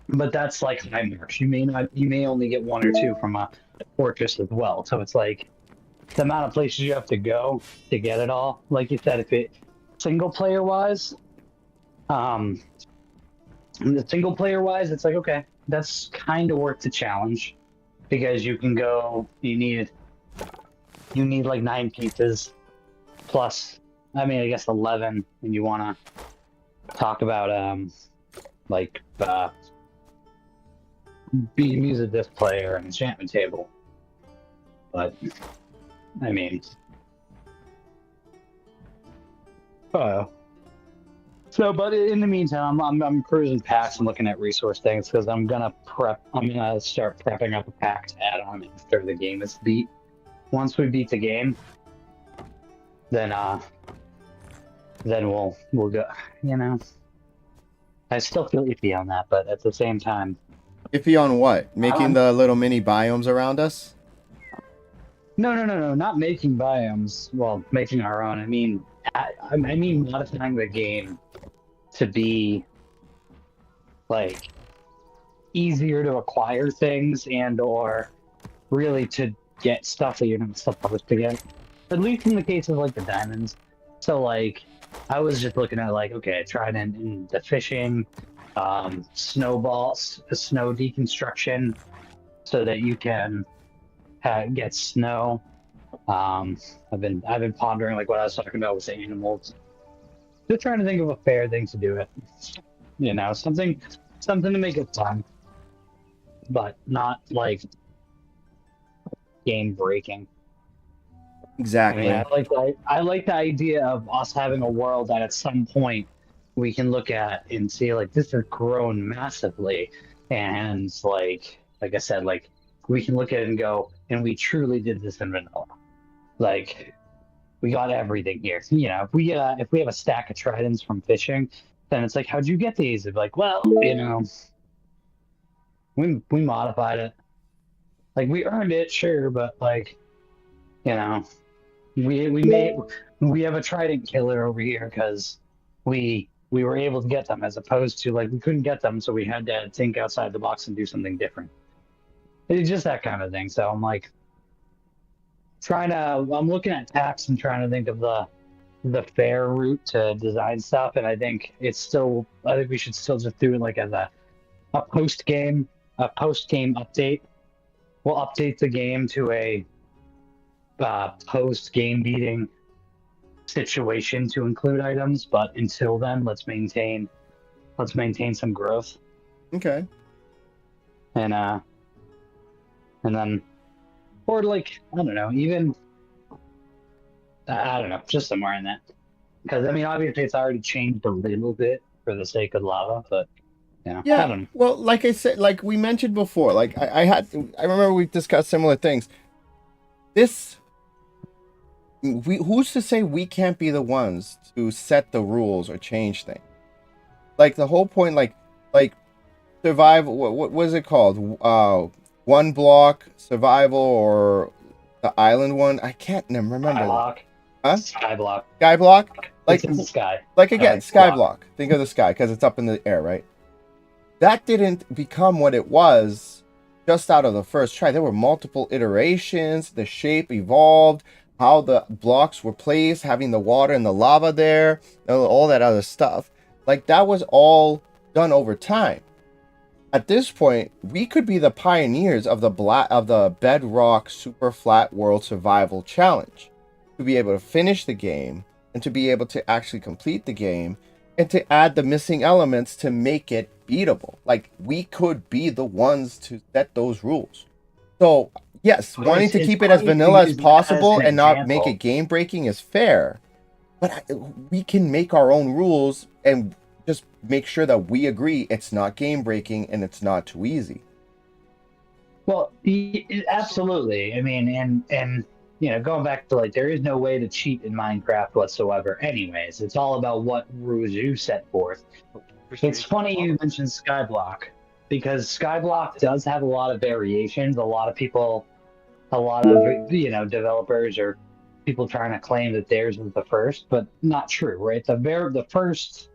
but that's like high marks. You may only get 1 or 2 from a fortress as well. So it's like the amount of places you have to go to get it all. Like you said, if it single player wise, it's like okay, that's kind of worth the challenge because you can go. You need like 9 pieces plus. I mean, I guess 11, and you want to talk about like be music disc player and enchantment table, but I mean, so but in the meantime, I'm cruising past and looking at resource things because I'm gonna start prepping up a pack to add on after the game is beat. Once we beat the game, then we'll go. I still feel iffy on that, but at the same time, Iffy on what? Making the little mini biomes around us? no, not making biomes. Well, making our own. I mean modifying the game to be like easier to acquire things and or really to get stuff that you're not supposed to get. At least in the case of like the diamonds. So like I was just looking at like okay, I tried in the fishing, snowballs, the snow deconstruction, so that you can get snow. I've been pondering like what I was talking about with the animals. Just trying to think of a fair thing to do it. Something to make it fun, but not like game breaking. Exactly. I like the idea of us having a world that at some point we can look at and see like this has grown massively, and like I said, like we can look at it and go, and we truly did this in vanilla. Like we got everything here. If we have a stack of tridents from fishing, then it's like, how'd you get these? It's like, well, we modified it. Like we earned it, sure, but like, we have a trident killer over here because we we were able to get them, as opposed to like we couldn't get them, so we had to think outside the box and do something different. It's just that kind of thing. So I'm like I'm looking at tax and trying to think of the fair route to design stuff, and I think we should still just do it like as a post game update. We'll update the game to a post game beating situation to include items, but until then, let's maintain some growth, Okay. and then, or like, I don't know, even I don't know, just somewhere in that, because I mean, obviously it's already changed a little bit for the sake of lava, but you know, I Yeah. don't know. Well, like I said, like we mentioned before, like I remember we discussed similar things. Who's to say we can't be the ones to set the rules or change things? Like the whole point, like survival. What was it called? One block survival or the island one? I can't remember. Skyblock, Huh? Skyblock, Skyblock? it's in the sky. Like again, Skyblock. Skyblock. Think of the sky because it's up in the air, right? That didn't become what it was just out of the first try. There were multiple iterations. The shape evolved, how the blocks were placed, having the water and the lava there, all that other stuff. Like that was all done over time. At this point, we could be the pioneers of the Bedrock Super Flat World Survival Challenge, to be able to finish the game and to be able to actually complete the game and to add the missing elements to make it beatable. Like we could be the ones to set those rules. So yes, But wanting to it's keep it as funny to vanilla as use that possible an and not make example. it game breaking is fair. But we can make our own rules and just make sure that we agree it's not game breaking and it's not too easy. Well, absolutely. I mean, and you know, going back to like, there is no way to cheat in Minecraft whatsoever. Anyways, it's all about what rules you set forth. It's funny you mentioned Skyblock, because Skyblock does have a lot of variations. A lot of people, a lot of developers or people trying to claim that theirs was the first, but not true, right? The first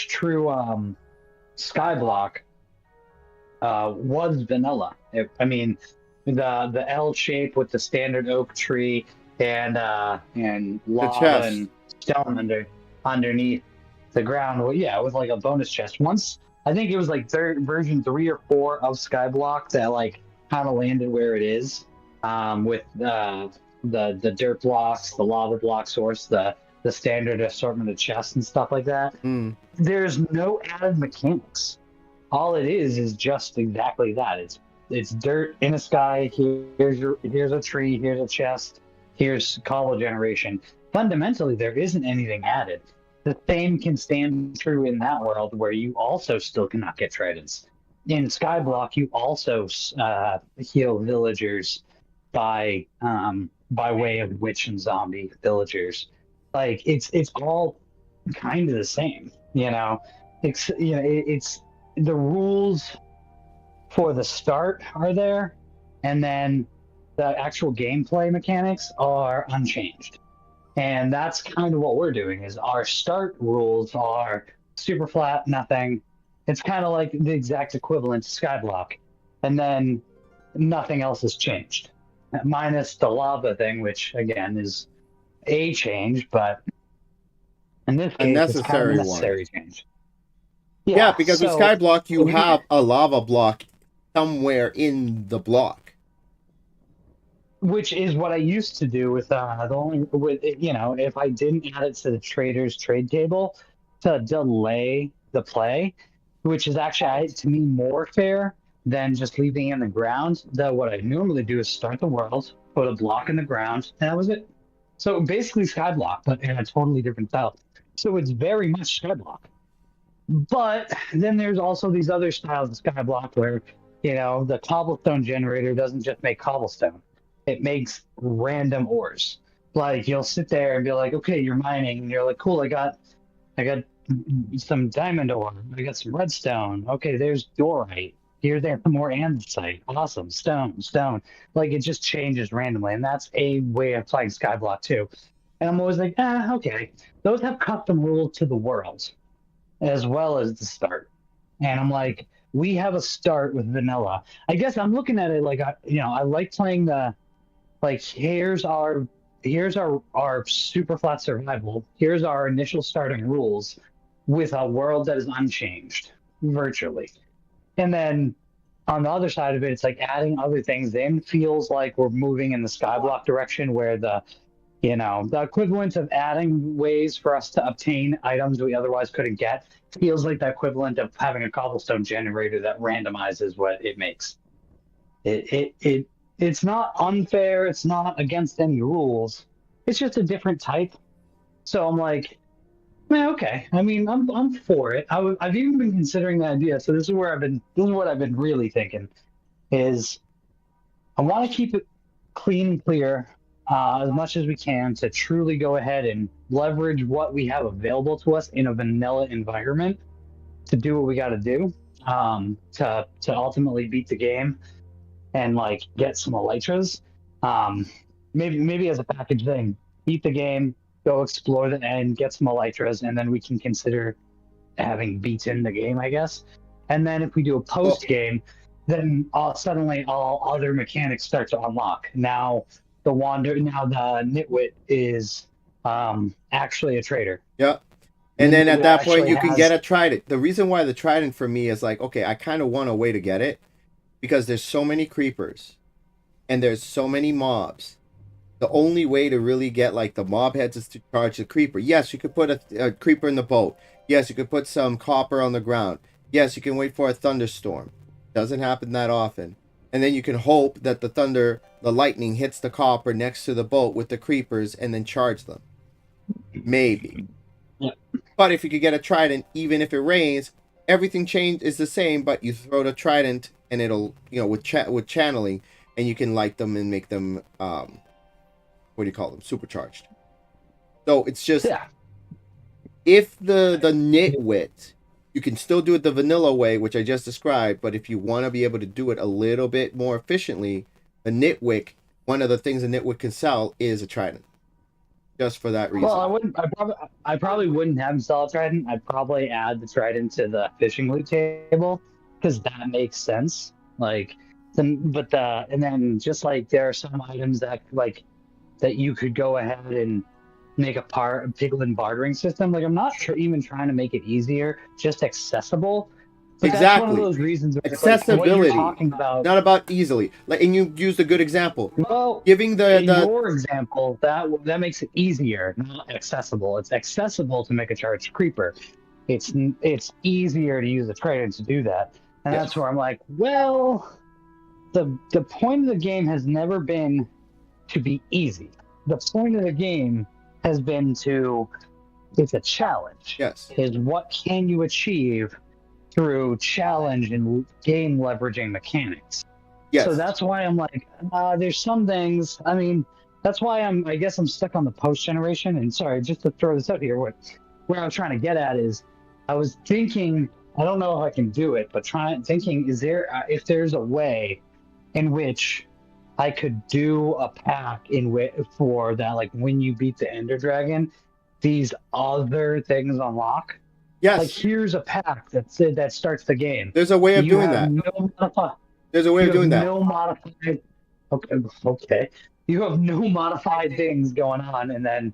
true Skyblock was vanilla. I mean, the L shape with the standard oak tree and lava chest. and stone underneath the ground. Well, yeah, it was like a bonus chest. Once I think it was like version 3 or 4 of Skyblock that like kind of landed where it is, with the dirt blocks, the lava block source, the standard assortment of chests and stuff like that. There's no added mechanics. All it is just exactly that. It's dirt in a sky. Here's a tree. Here's a chest. Here's cobble generation. Fundamentally, there isn't anything added. The same can stand true in that world, where you also still cannot get tridents. In Skyblock, you also heal villagers by way of witch and zombie villagers. Like it's all kind of the same. It's the rules for the start are there, and then the actual gameplay mechanics are unchanged. And that's kind of what we're doing. Is our start rules are super flat, nothing. It's kind of like the exact equivalent to Skyblock, and then nothing else has changed, minus the lava thing, which again is a change, but in this case, it's kind of a necessary change. Yeah, because with Skyblock, you have a lava block somewhere in the block. Which is what I used to do with if I didn't add it to the trader's trade table to delay the play, which is actually to me more fair than just leaving it in the ground. What I normally do is start the world, put a block in the ground, and that was it. So basically Skyblock, but in a totally different style. So it's very much Skyblock. But then there's also these other styles of Skyblock where, the cobblestone generator doesn't just make cobblestone. It makes random ores. Like you'll sit there and be like, okay, you're mining, and you're like, cool, I got some diamond ore, I got some redstone. Okay, there's dorite. There's some more andesite. Awesome. Stone. Like it just changes randomly. And that's a way of playing Skyblock too. And I'm always like, okay. Those have custom rules to the world. as well as the start. And I'm like, we have a start with vanilla. I guess I'm looking at it like I like playing the like here's our super flat survival. Here's our initial starting rules with a world that is unchanged virtually. And then on the other side of it, it's like adding other things in feels like we're moving in the skyblock direction where the equivalent of adding ways for us to obtain items we otherwise couldn't get feels like the equivalent of having a cobblestone generator that randomizes what it makes. It's not unfair. It's not against any rules. It's just a different type. So I'm like, man, okay. I mean, I'm for it. I've even been considering the idea. So this is what I've been really thinking is I want to keep it clean and clear as much as we can to truly go ahead and leverage what we have available to us in a vanilla environment to do what we got to do to ultimately beat the game and like get some elytras. Um, maybe as a package thing, beat the game, go explore the end, get some elytras, and then we can consider having beaten the game, I guess. And then if we do a post game, then suddenly all other mechanics start to unlock. Now the nitwit is actually a trader. Yeah. And then at that point, actually you can has- get a trident. The reason why the trident for me is like, okay, I kind of want a way to get it because there's so many creepers and there's so many mobs. The only way to really get like the mob heads is to charge the creeper. Yes, you could put a creeper in the boat. Yes, you could put some copper on the ground. Yes, you can wait for a thunderstorm. Doesn't happen that often. And then you can hope that the lightning hits the copper next to the boat with the creepers and then charge them. Maybe. Yeah. But if you could get a trident, even if it rains, everything is the same, but you throw the trident and it'll, with channeling, and you can light them and make them, what do you call them? Supercharged. So it's just, if the nitwit, you can still do it the vanilla way, which I just described, but if you want to be able to do it a little bit more efficiently, the nitwit, one of the things a nitwit can sell is a trident. Just for that reason. Well, I probably wouldn't have him sell a trident. I'd probably add the trident to the fishing loot table because that makes sense. Like, and then just like there are some items that you could go ahead and make a piglin bartering system. Like, I'm not even trying to make it easier, just accessible. But exactly. That's one of those reasons where accessibility. What you're talking about, not about easily. Like, and you used a good example. Well, giving your example that makes it easier, not accessible. It's accessible to make a charged creeper. It's easier to use a trident to do that, and that's where I'm like, well, the point of the game has never been to be easy. The point of the game has been it's a challenge. Yes. Is what can you achieve through challenge and game leveraging mechanics. Yes. So that's why I'm like, there's some things. I mean, that's why I guess I'm stuck on the post generation. And sorry, just to throw this out here, where I was trying to get at is, I was thinking, I don't know if I can do it, but thinking, is there if there's a way in which I could do a pack for that, like when you beat the Ender Dragon, these other things unlock. Yes. Like, here's a pack that starts the game. There's a way of doing that. There's a way of doing that. No modified. Okay. You have no modified things going on, and then,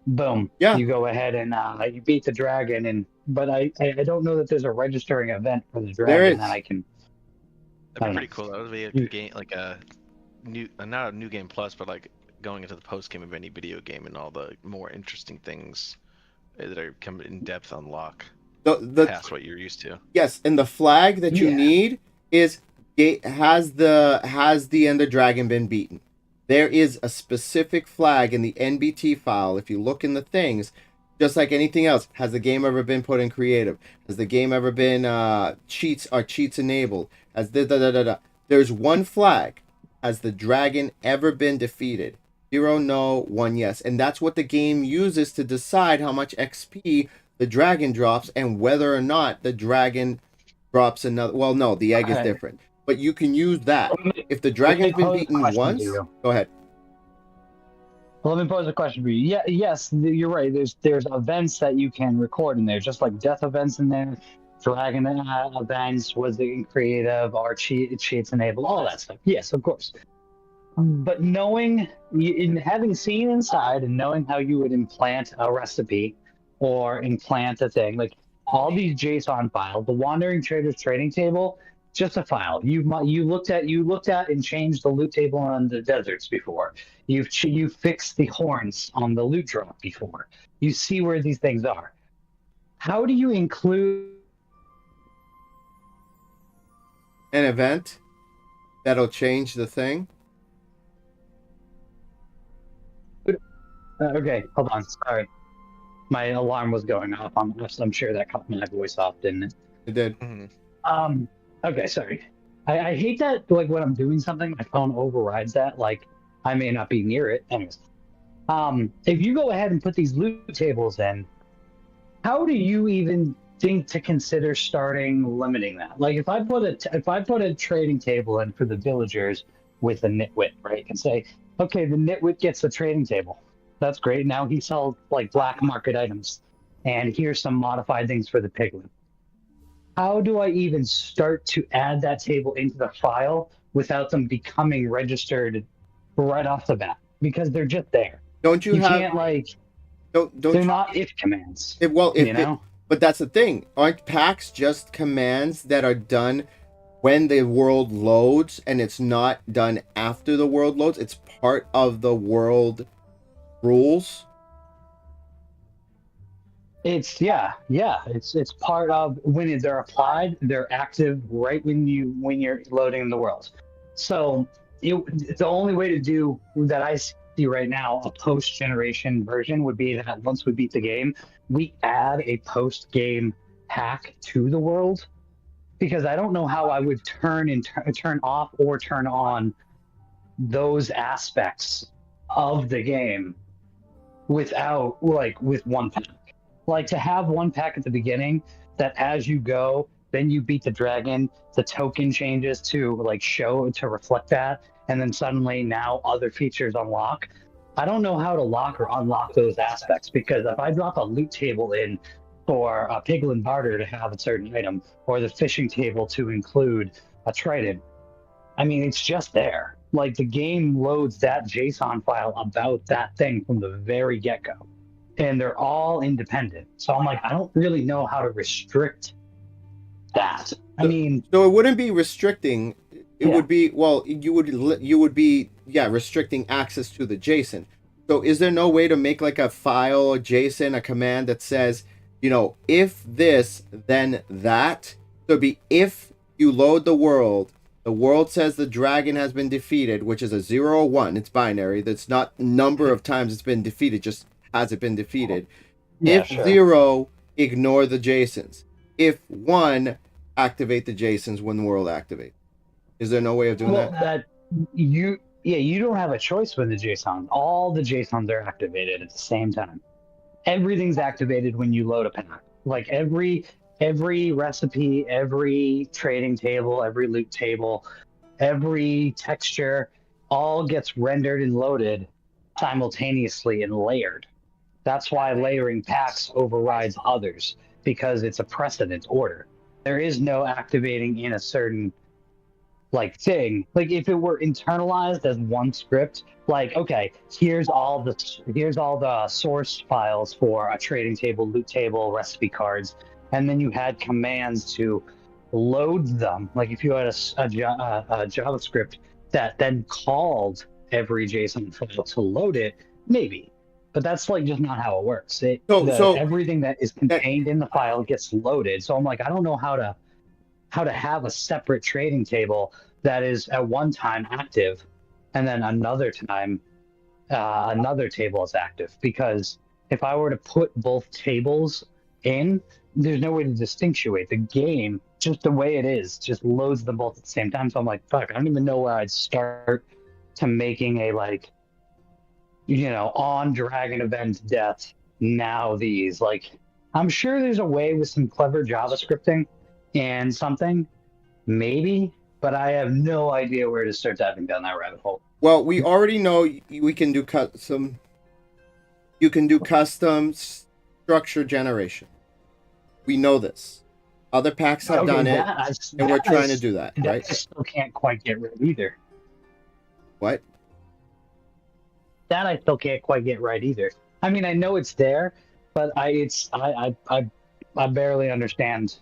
boom. Yeah. You go ahead and you beat the dragon, but I don't know that there's a registering event for the dragon that I can. That'd be pretty cool. That would be a game, like a new, not a new game plus, but like going into the post game of any video game and all the more interesting things that are coming in depth unlock past what you're used to. Yes, and the flag that you need is has the Ender Dragon been beaten? There is a specific flag in the NBT file. If you look in the things, just like anything else, has the game ever been put in creative? Has the game ever been cheats enabled? There's one flag. Has the dragon ever been defeated? 0, no, 1, yes. And that's what the game uses to decide how much XP the dragon drops and whether or not the dragon drops another. Well, no, the egg is different. But you can use that. If the dragon's been beaten once, go ahead. Let me pose a question for you. Yeah, yes, you're right. There's events that you can record in there, just like death events in there, dragon events, was it creative, or cheats enabled, all that stuff. Yes, of course. But knowing, in having seen inside and knowing how you would implant a recipe or implant a thing, like all these JSON files, the Wandering Traders trading table, just a file. You looked at and changed the loot table on the deserts before. You fixed the horns on the loot drop before. You see where these things are. How do you include? An event that'll change the thing. Okay, hold on. Sorry, my alarm was going off. I'm sure that cut my voice off, didn't it? It did. Um. Okay, sorry. I hate that. Like when I'm doing something, my phone overrides that. Like I may not be near it. Anyways. If you go ahead and put these loot tables in, how do you even think to consider starting limiting that? Like if I put a trading table in for the villagers with a nitwit, right, and say, okay, the nitwit gets the trading table. That's great. Now he sells like black market items, and here's some modified things for the piglin. How do I even start to add that table into the file without them becoming registered right off the bat? Because they're just there. Don't you, You have? can't like Don't they're you? not if commands. If You know? but that's the thing. Aren't packs just commands that are done when the world loads, and it's not done after the world loads? It's part of the world rules. It's it's part of when they're applied, they're active right when you're loading the world. So the only way to do that I see right now, a post generation version would be that once we beat the game, we add a post game hack to the world, because I don't know how I would turn off or turn on those aspects of the game without like with one pack. Like to have one pack at the beginning that as you go, then you beat the dragon, the token changes to like show to reflect that, and then suddenly now other features unlock. I don't know how to lock or unlock those aspects, because if I drop a loot table in for a piglin barter to have a certain item, or the fishing table to include a trident, I mean, it's just there. Like the game loads that JSON file about that thing from the very get go, and they're all independent. So I'm like, I don't really know how to restrict that. I mean, So it wouldn't be restricting. It Yeah. would be, well, you would be, yeah, restricting access to the JSON. So is there no way to make like a file, a JSON, a command that says, if this, then that? So it'd be if you load the world says the dragon has been defeated, which is a 0 or 1. It's binary. That's not number of times it's been defeated, just has it been defeated. yeah, If sure. 0, ignore the JSONs. If 1, activate the JSONs when the world activates. Is there no way of doing Well, that? you don't have a choice when the JSON. All the JSONs are activated at the same time. Everything's activated when you load a pack. Like every recipe, every trading table, every loot table, every texture, all gets rendered and loaded simultaneously and layered. That's why layering packs overrides others, because it's a precedent order. There is no activating in a certain like thing. Like if it were internalized as one script, like okay, here's all the source files for a trading table, loot table, recipe cards, and then you had commands to load them. Like if you had a JavaScript that then called every JSON file to load it, maybe. But that's like just not how it works. Everything that is contained in the file gets loaded. So I'm like, I don't know how to have a separate trading table that is at one time active, and then another time another table is active. Because if I were to put both tables in, there's no way to distinguish. The game, just the way it is, just loads them both at the same time. So I'm like, fuck, I don't even know where I'd start to making a like, on dragon event death. Now these, like, I'm sure there's a way with some clever JavaScripting and something, maybe, but I have no idea where to start diving down that rabbit hole. Well, we already know we can do custom you can do custom structure generation. We know this. Other packs have done it, and we're trying to do that, right? I still can't quite get rid of either. What? That I still can't quite get right either. I mean, I know it's there, but I barely understand.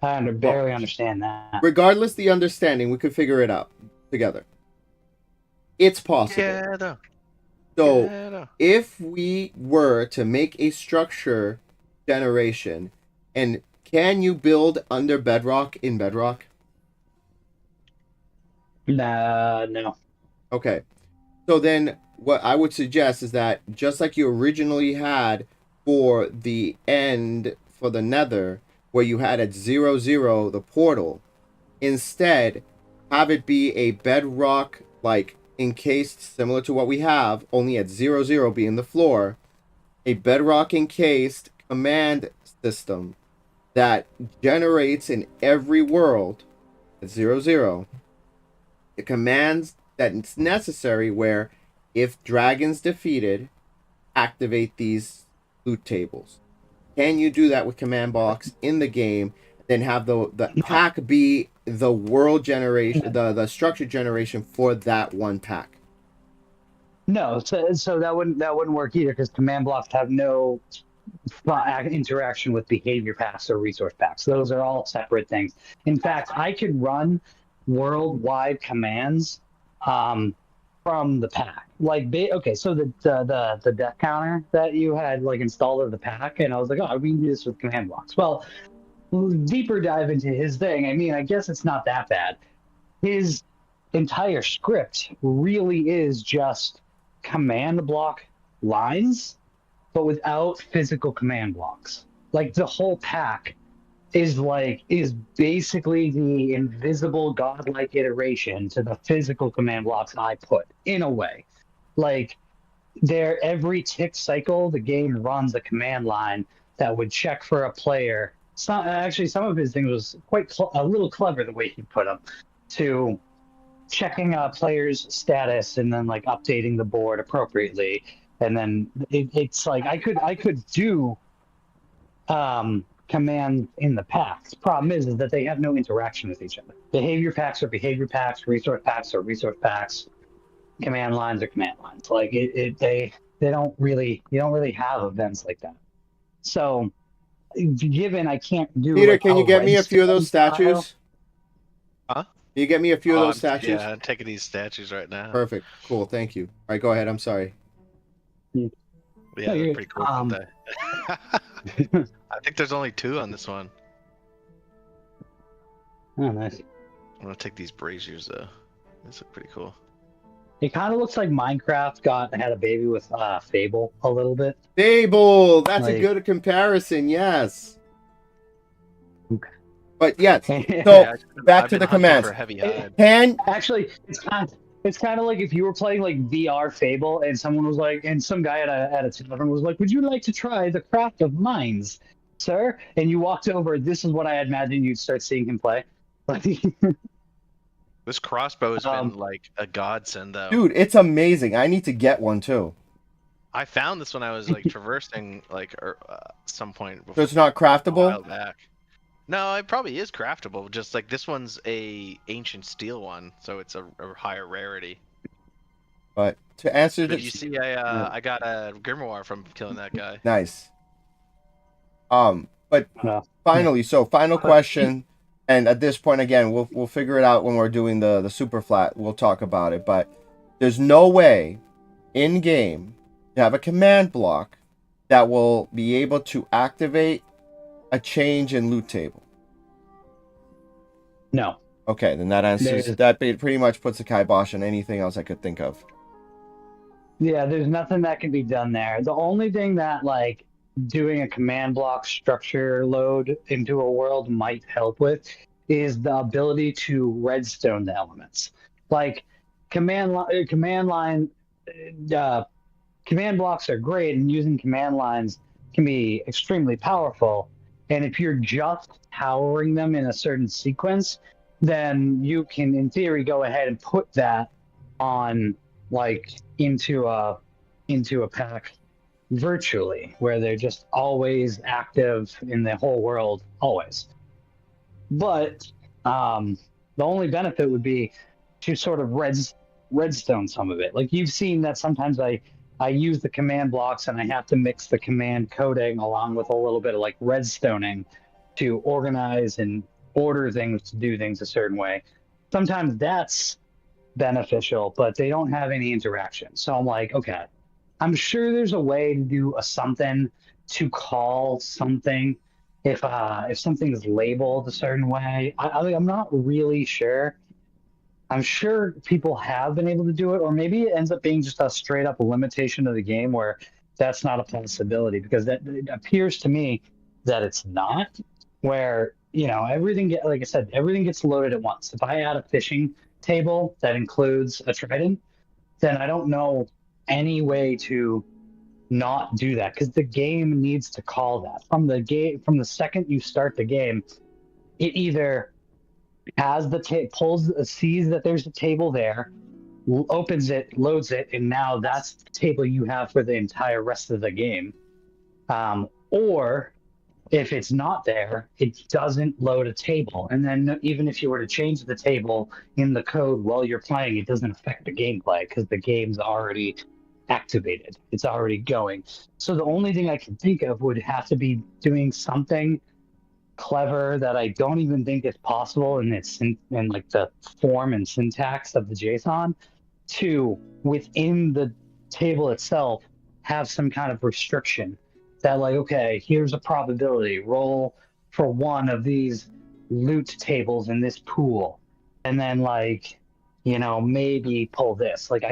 Barely understand that. Regardless the understanding, we could figure it out together. It's possible. Yeah, So if we were to make a structure generation, and can you build under Bedrock in Bedrock? No. Okay. So then what I would suggest is that just like you originally had for the end for the Nether, where you had at 0, the portal, instead have it be a Bedrock like encased similar to what we have, only at 0 being the floor, a Bedrock encased command system that generates in every world at 0, the commands that's necessary, where if dragons defeated, activate these loot tables. Can you do that with command blocks in the game? Then have the pack be the world generation, the structure generation for that one pack. No, so that wouldn't work either, because command blocks have no interaction with behavior packs or resource packs. Those are all separate things. In fact, I could run worldwide commands from the pack. Like, okay, so the death counter that you had like installed in the pack, and I was like, oh, we can do this with command blocks. Well, deeper dive into his thing. I mean, I guess it's not that bad. His entire script really is just command block lines, but without physical command blocks. Like, the whole pack is basically the invisible godlike iteration to the physical command blocks I put, in a way. Like, every tick cycle, the game runs a command line that would check for a player. Some of his things was quite a little clever the way he put them, to checking a player's status and then like updating the board appropriately. And then it's like I could do command in the packs. Problem is that they have no interaction with each other. Behavior packs are behavior packs, resource packs are resource packs, command lines are command lines. Like they don't really, you don't really have events like that. So given I can't do Peter, like, can you get me a few of those statues? Huh? Can you get me a few of those statues? Yeah, I'm taking these statues right now. Perfect. Cool. Thank you. All right, go ahead. I'm sorry. Yeah, No, they're pretty cool. Aren't they? I think there's only 2 on this one. Oh, nice. I'm gonna take these braziers though. These look pretty cool. It kind of looks like Minecraft had a baby with Fable a little bit. Fable. That's a Like- good comparison. Yes. Okay. But yes. So Yeah, back I've to been the hunting commands. for heavy hide. Can Actually, it's kind of like if you were playing like VR Fable and someone was like, and some guy at a tavern was like, "Would you like to try the craft of mines, sir?" And you walked over. This is what I imagine you'd start seeing him play. Like, This crossbow has been like a godsend though. dude, it's amazing. I need to get one too. I found this when I was like traversing like some point So before, it's not a while craftable. back. No, it probably is craftable. Just like this one's a ancient steel one, so it's a higher rarity. But to answer But the you see, I got a grimoire from killing that guy. nice. But no. finally, so final question, and at this point again, we'll figure it out when we're doing the super flat. We'll talk about it, but there's no way in game to have a command block that will be able to activate a change in loot table. No. Okay, then that answers that. Pretty much puts a kibosh on anything else I could think of. Yeah, there's nothing that can be done there. The only thing that like doing a command block structure load into a world might help with is the ability to redstone the elements. Like command line command blocks are great, and using command lines can be extremely powerful. And if you're just powering them in a certain sequence, then you can, in theory, go ahead and put that on like into into a pack virtually, where they're just always active in the whole world, always. But the only benefit would be to sort of redstone some of it. Like you've seen that sometimes I use the command blocks and I have to mix the command coding along with a little bit of like redstoning to organize and order things to do things a certain way. Sometimes that's beneficial, but they don't have any interaction. So I'm like, okay, I'm sure there's a way to do a something to call something if something is labeled a certain way. I'm not really sure. I'm sure people have been able to do it, or maybe it ends up being just a straight up limitation of the game where that's not a possibility, because that it appears to me that it's not. Where everything like I said, everything gets loaded at once. If I add a fishing table that includes a trident, then I don't know any way to not do that, because the game needs to call that from the second you start the game. It either has sees that there's a table there, opens it, loads it, and now that's the table you have for the entire rest of the game. Or if it's not there, it doesn't load a table. And then even if you were to change the table in the code while you're playing, it doesn't affect the gameplay because the game's already activated. It's already going. So the only thing I can think of would have to be doing something clever that I don't even think is possible in like the form and syntax of the JSON, to within the table itself have some kind of restriction that, like, okay, here's a probability, roll for one of these loot tables in this pool, and then like maybe pull this. Like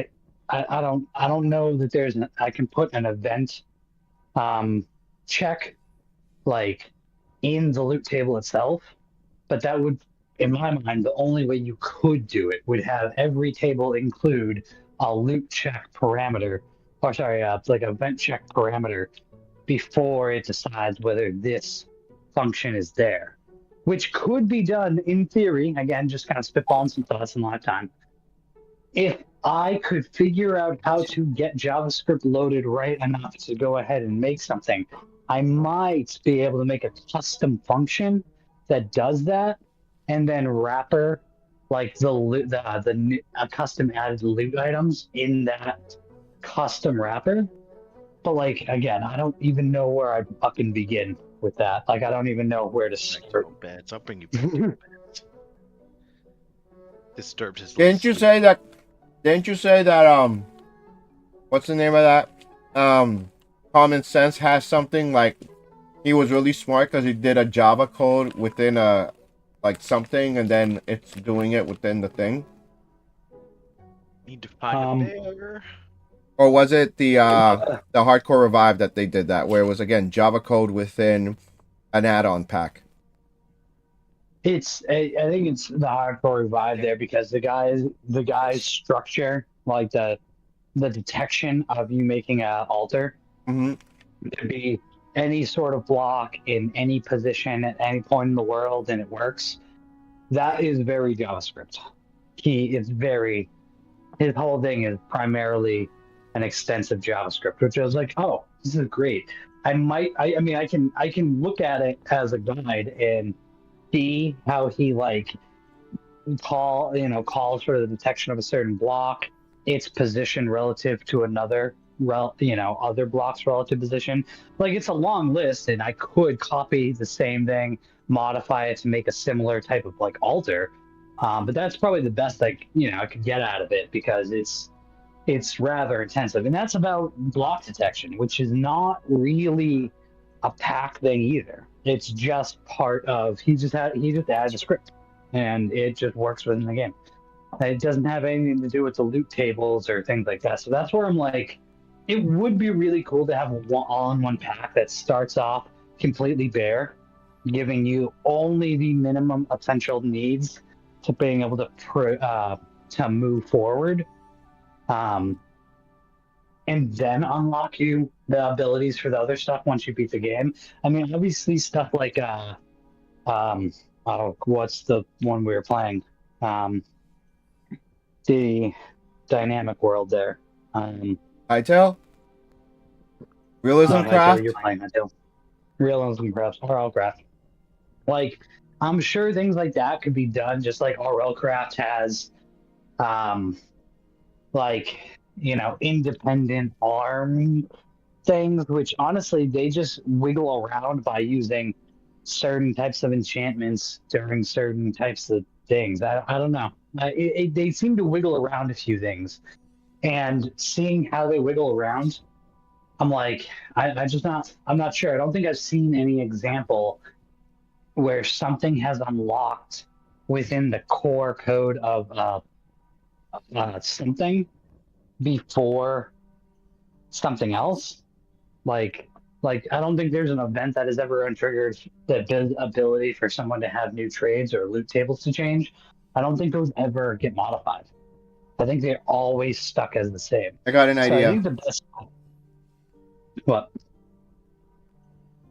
I don't know that I can put an event check like in the loot table itself, but that would, in my mind, the only way you could do it would have every table include a loot check parameter, or sorry, like a event check parameter before it decides whether this function is there, which could be done in theory. Again, just kind of spitballing some thoughts in live time. If I could figure out how to get JavaScript loaded right enough to go ahead and make something, I might be able to make a custom function that does that, and then wrapper like the custom added loot items in that custom wrapper. But like again, I don't even know where I fucking begin with that. Like I don't even know where to start. Beds. I'll bring you back to beds. Disturbed his. Didn't you say that? Didn't you say that? What's the name of that? Common Sense has something like he was really smart because he did a Java code within a like something, and then it's doing it within the thing. Need to find a bear. Or was it the Hardcore Revive that they did that, where it was again Java code within an add-on pack? I think it's the Hardcore Revive there, because the guy's structure, like the detection of you making an altar, could be any sort of block in any position at any point in the world, and it works. That is very JavaScript. His whole thing is primarily an extensive JavaScript, which I was like, oh, this is great. I mean, I can look at it as a guide and see how he like calls for the detection of a certain block, its position relative to another, other blocks relative position. Like it's a long list, and I could copy the same thing, modify it to make a similar type of like altar. But that's probably the best I could get out of it, because it's rather intensive, and that's about block detection, which is not really a pack thing either. It's just part of he just adds a script, and it just works within the game. It doesn't have anything to do with the loot tables or things like that. So that's where I'm like, it would be really cool to have all-in-one pack that starts off completely bare, giving you only the minimum essential needs to being able to move forward, and then unlock you the abilities for the other stuff once you beat the game. I mean, obviously stuff like what's the one we were playing? The dynamic world there. Hytale? Realism Hytale, craft. you're playing Hytale. Realism craft, RL craft. Like, I'm sure things like that could be done just like RL craft has, um, like, independent arm things, which honestly they just wiggle around by using certain types of enchantments during certain types of things. I don't know. They seem to wiggle around a few things, and seeing how they wiggle around, I'm like, I'm not sure. I don't think I've seen any example where something has unlocked within the core code of something before something else. Like, I don't think there's an event that has ever untriggered the ability for someone to have new trades or loot tables to change. I don't think those ever get modified. I think they're always stuck as the same. I got an So I idea. think the best. What?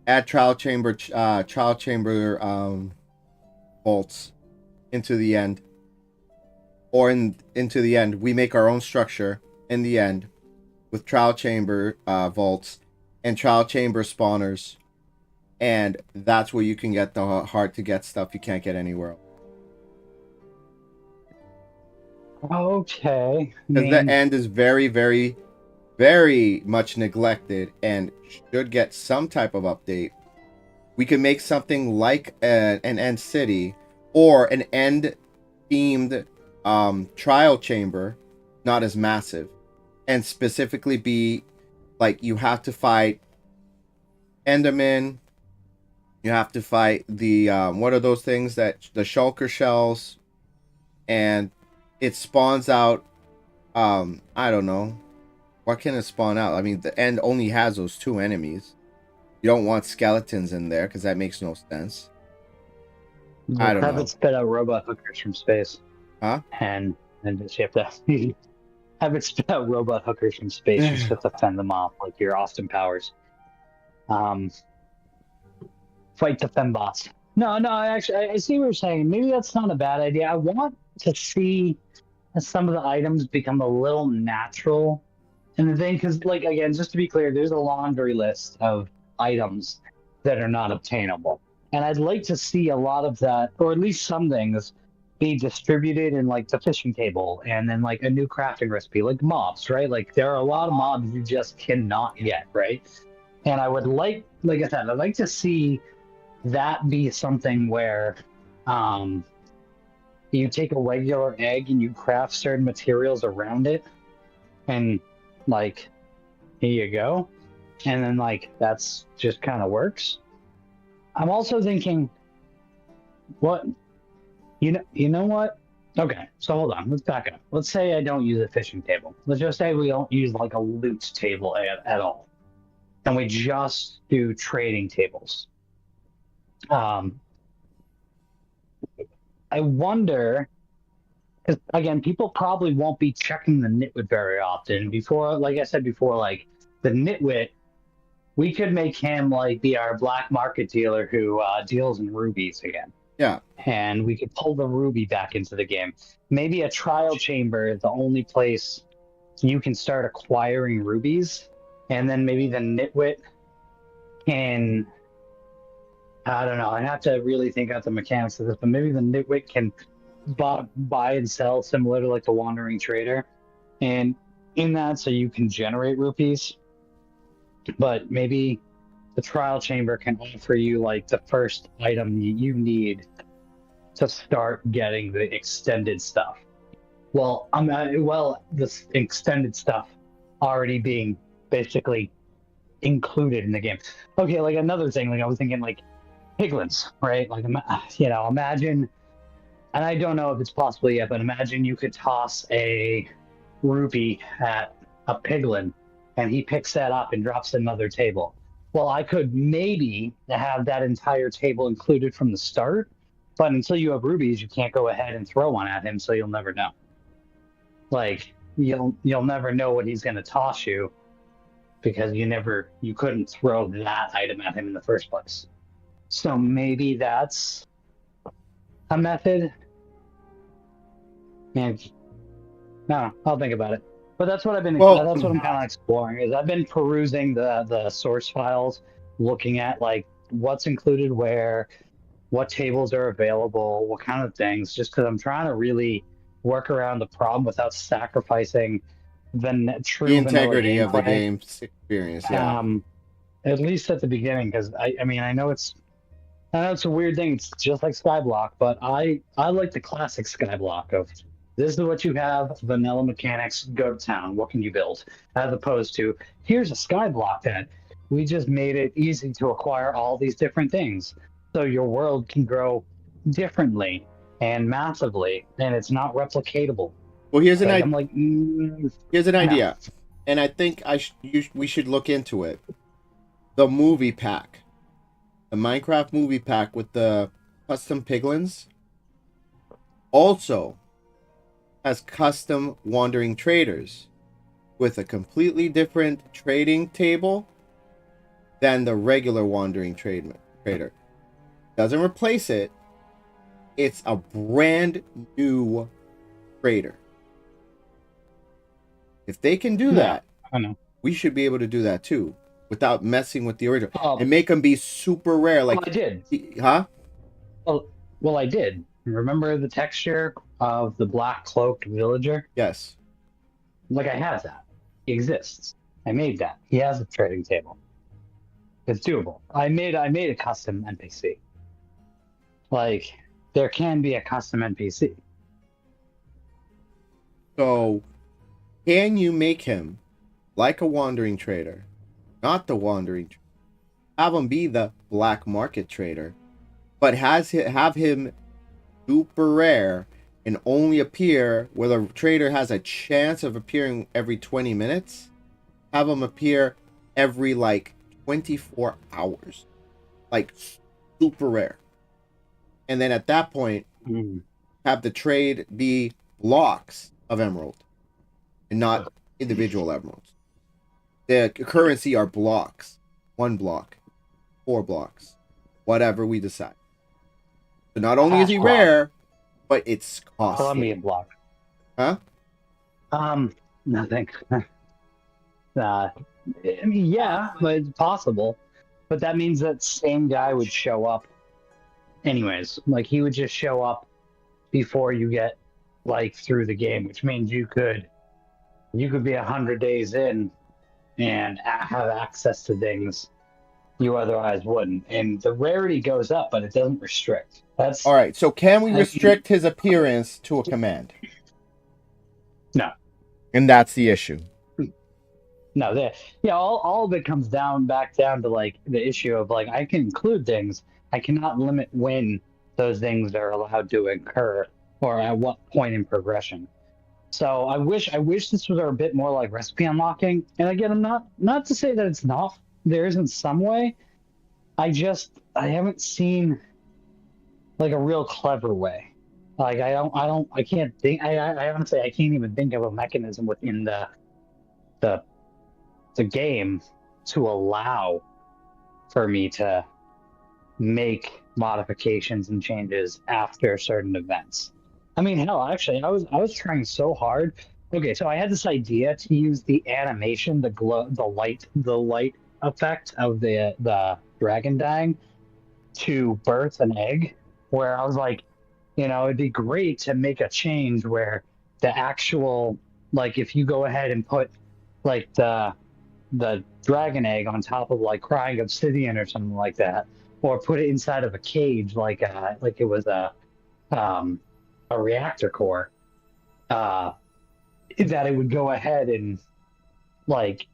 Add trial chamber bolts into the end, or into the end. We make our own structure in the end with trial chamber vaults and trial chamber spawners, and that's where you can get the hard to get stuff you can't get anywhere else. Okay. Because the end is very, very, very much neglected and should get some type of update. We could make something like an end city or an end themed trial chamber, not as massive, and specifically be like you have to fight Enderman, you have to fight the what are those things that the shulker shells, and it spawns out I don't know. What can it spawn out? I mean, the end only has those two enemies. You don't want skeletons in there because that makes no sense. I don't Have know. it spit out robot hookers from space. Huh? And just you have to have it spit out robot hookers from space. You just have to fend them off like your Austin Powers. Fight the fembots. No, I see what you're saying. Maybe that's not a bad idea. I want to see some of the items become a little natural. And the thing, because, like, again, just to be clear, there's a laundry list of items that are not obtainable. And I'd like to see a lot of that, or at least some things, be distributed in, like, the fishing table and then, like, a new crafting recipe, like mobs, right? Like, there are a lot of mobs you just cannot get, right? And I would like I said, I'd like to see that be something where you take a regular egg and you craft certain materials around it, and like, here you go, and then like that's just kind of works. I'm also thinking, what you know what? Okay, so hold on, let's back up. Let's say I don't use a fishing table. Let's just say we don't use like a loot table at all, and we just do trading tables. I wonder, because again, people probably won't be checking the nitwit very often. Before, like I said before, like the nitwit, we could make him like be our black market dealer who deals in rubies again. Yeah. And we could pull the ruby back into the game. Maybe a trial chamber is the only place you can start acquiring rubies, and then maybe the nitwit can. I don't know. I have to really think out the mechanics of this, but maybe the nitwit can buy and sell similar to like the wandering trader, and in that, so you can generate rupees. But maybe the trial chamber can offer you like the first item you need to start getting the extended stuff. Well, this extended stuff already being basically included in the game. Okay, like another thing, like I was thinking, like piglins, right? Like, imagine, and I don't know if it's possible yet, but imagine you could toss a rupee at a piglin and he picks that up and drops another table. Well, I could maybe have that entire table included from the start, but until you have rubies, you can't go ahead and throw one at him, so you'll never know. Like, you'll never know what he's going to toss you because you couldn't throw that item at him in the first place. So maybe that's a method. And no, I'll think about it. But that's what I've been. Well- That's what I'm kind of exploring. Is I've been perusing the source files, looking at like what's included where, what tables are available, what kind of things. Just because I'm trying to really work around the problem without sacrificing true The integrity vanilla of the gameplay. game's experience. Yeah. At least at the beginning, because I mean I know it's a weird thing. It's just like Skyblock, but I like the classic Skyblock of this is what you have, vanilla mechanics, go to town. What can you build? As opposed to here's a Skyblock that we just made it easy to acquire all these different things, so your world can grow differently and massively, and it's not replicatable. Well, here's an Like, idea. I'm like, Here's an no. idea, and I think we should look into it. The movie pack, the Minecraft movie pack with the custom piglins, also has custom wandering traders with a completely different trading table than the regular wandering trader. Doesn't replace it. It's a brand new trader. If they can do Yeah. that, I know. we should be able to do that too, without messing with the original, Oh, and make them be super rare. Like, I did. huh? Well, I did. Remember the texture of the black cloaked villager? Yes. Like I have that. He exists. I made that. He has a trading table. It's doable. I made a custom NPC. Like there can be a custom NPC. So, can you make him like a wandering trader, not the wandering? Have him be the black market trader, but have him super rare and only appear where the trader has a chance of appearing every 20 minutes. Have him appear every like 24 hours, like super rare. And then at that point, have the trade be blocks of emerald and not individual emeralds. The currency are blocks, 1 block, 4 blocks, whatever we decide. So not only is he Hash block. rare, but it's costly. Colombian block. Huh? Nothing. I mean, yeah, but it's possible. But that means that same guy would show up anyways. Like he would just show up before you get like through the game, which means you could be 100 days in and have access to things you otherwise wouldn't. And the rarity goes up, but it doesn't restrict. That's All right. So can we restrict his appearance to a command? No. And that's the issue. No, all of it comes back down to like the issue of like I can include things. I cannot limit when those things are allowed to occur or at what point in progression. So I wish this was a bit more like recipe unlocking. And again, I'm not to say that it's not. There isn't some way. I haven't seen like a real clever way. Like I can't think. I honestly I can't even think of a mechanism within the game to allow for me to make modifications and changes after certain events. I mean, hell, actually, I was trying so hard. Okay, so I had this idea to use the animation, the light effect of the dragon dying to birth an egg, where I was like, it'd be great to make a change where the actual, like, if you go ahead and put like the dragon egg on top of like crying obsidian or something like that, or put it inside of a cage like it was a reactor core, that it would go ahead and like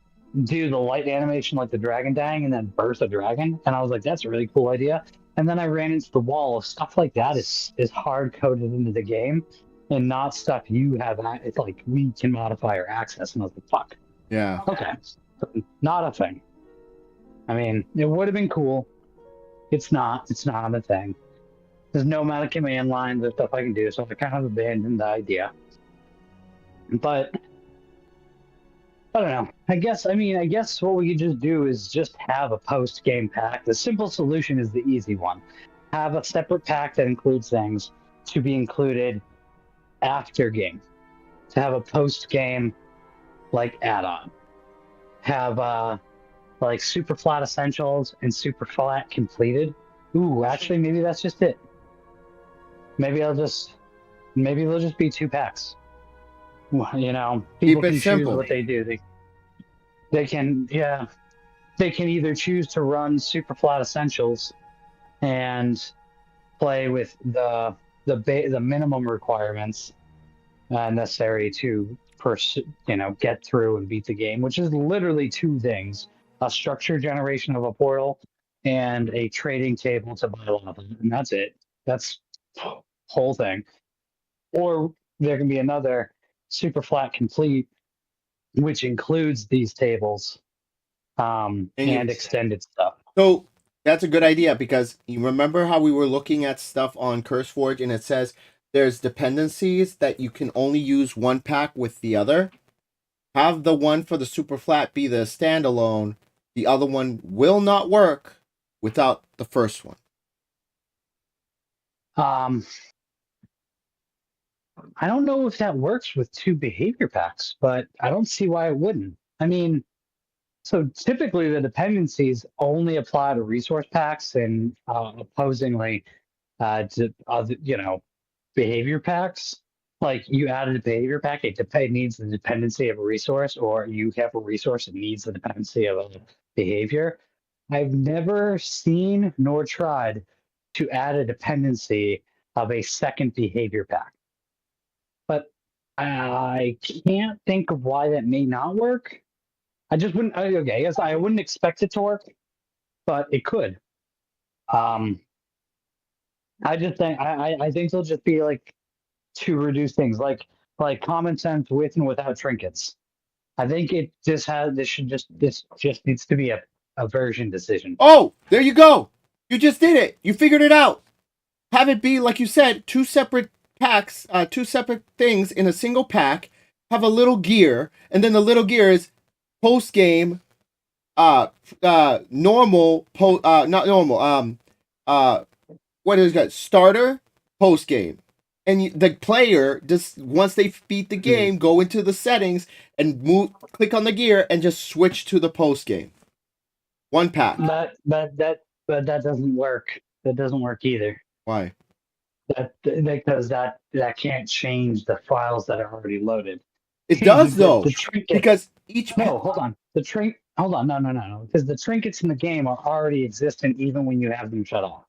do the light animation like the dragon dying and then birth a dragon. And I was like, that's a really cool idea. And then I ran into the wall of stuff like that is hard coded into the game and not stuff you have. It's like we can modify or access, and I was like, fuck. Yeah. Okay. Not a thing. I mean, it would have been cool. It's not a thing. There's no amount of command lines or stuff I can do, so I kind of abandoned the idea. But I don't know. I guess what we could just do is just have a post-game pack. The simple solution is the easy one. Have a separate pack that includes things to be included after game. To have a post-game like add-on. Have like super flat essentials and super flat completed. Ooh, actually, maybe that's just it. Maybe they'll just be 2 packs. You know, people Keep it can choose simple. what they do. They can, yeah, they can either choose to run super flat essentials and play with the minimum requirements necessary to get through and beat the game, which is literally 2 things: a structure generation of a portal and a trading table to buy lava, and that's it. That's whole thing. Or there can be another super flat complete, which includes these tables And and extended stuff. so that's a good idea, because you remember how we were looking at stuff on CurseForge and it says there's dependencies that you can only use one pack with the other. Have the one for the super flat be the standalone. The other one will not work without the first one. Um, I don't know if that works with 2 behavior packs, but I don't see why it wouldn't. I mean, so typically the dependencies only apply to resource packs and opposingly to other, behavior packs. Like you added a behavior pack, it needs the dependency of a resource, or you have a resource that needs the dependency of a behavior. I've never seen nor tried to add a dependency of a second behavior pack, but I can't think of why that may not work. I just wouldn't. Okay, yes, I wouldn't expect it to work, but it could. Um, I just think I think they'll just be like to reduce things like common sense with and without trinkets. I think this just needs to be a version decision. Oh, there you go. You just did it. You figured it out. Have it be, like you said, 2 separate packs, 2 separate things in a single pack. Have a little gear, and then the little gear is post game, normal, not normal, what is that? Starter, post game. And the player just, once they beat the game, go into the settings and click on the gear and just switch to the post game. 1 pack. But that doesn't work. That doesn't work either. Why? Because that can't change the files that are already loaded. It does though, The trinkets. because each No, hold on. Hold on. No. Because the trinkets in the game are already existent even when you have them shut off.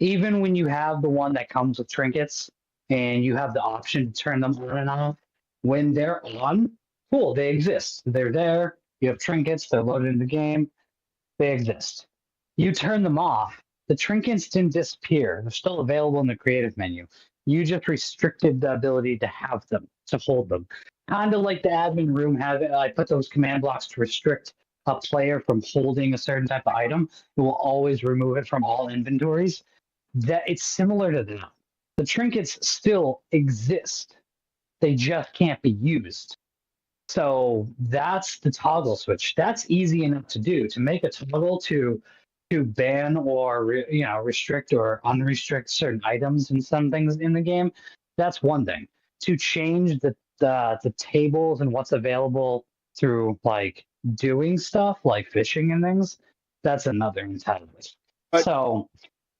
Even when you have the one that comes with trinkets and you have the option to turn them on and off, when they're on, cool, they exist. They're there. You have trinkets. They're loaded in the game. They exist. You turn them off, the trinkets didn't disappear. They're still available in the creative menu. You just restricted the ability to have them, to hold them. Kind of like the admin room have it. I put those command blocks to restrict a player from holding a certain type of item. It will always remove it from all inventories. That it's similar to that. The trinkets still exist. They just can't be used. So that's the toggle switch. That's easy enough to do. To make a toggle to ban or restrict or unrestrict certain items and some things in the game, that's one thing. To change the tables and what's available through like doing stuff like fishing and things, that's another entirely. But So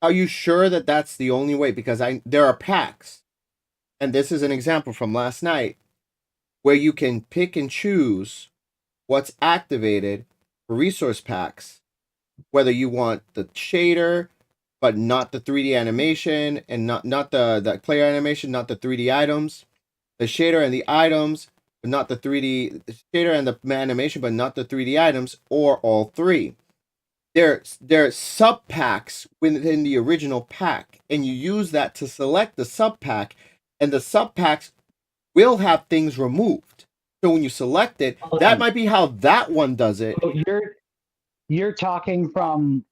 are you sure that that's the only way? Because there are packs, and this is an example from last night, where you can pick and choose what's activated for resource packs, whether you want the shader but not the 3D animation, and not the player animation, not the 3D items, the shader and the items but not the 3D, the shader and the animation but not the 3D items, or all 3. They're sub packs within the original pack, and you use that to select the sub pack, and the sub packs will have things removed. So when you select it, that might be how that one does it. So you're talking from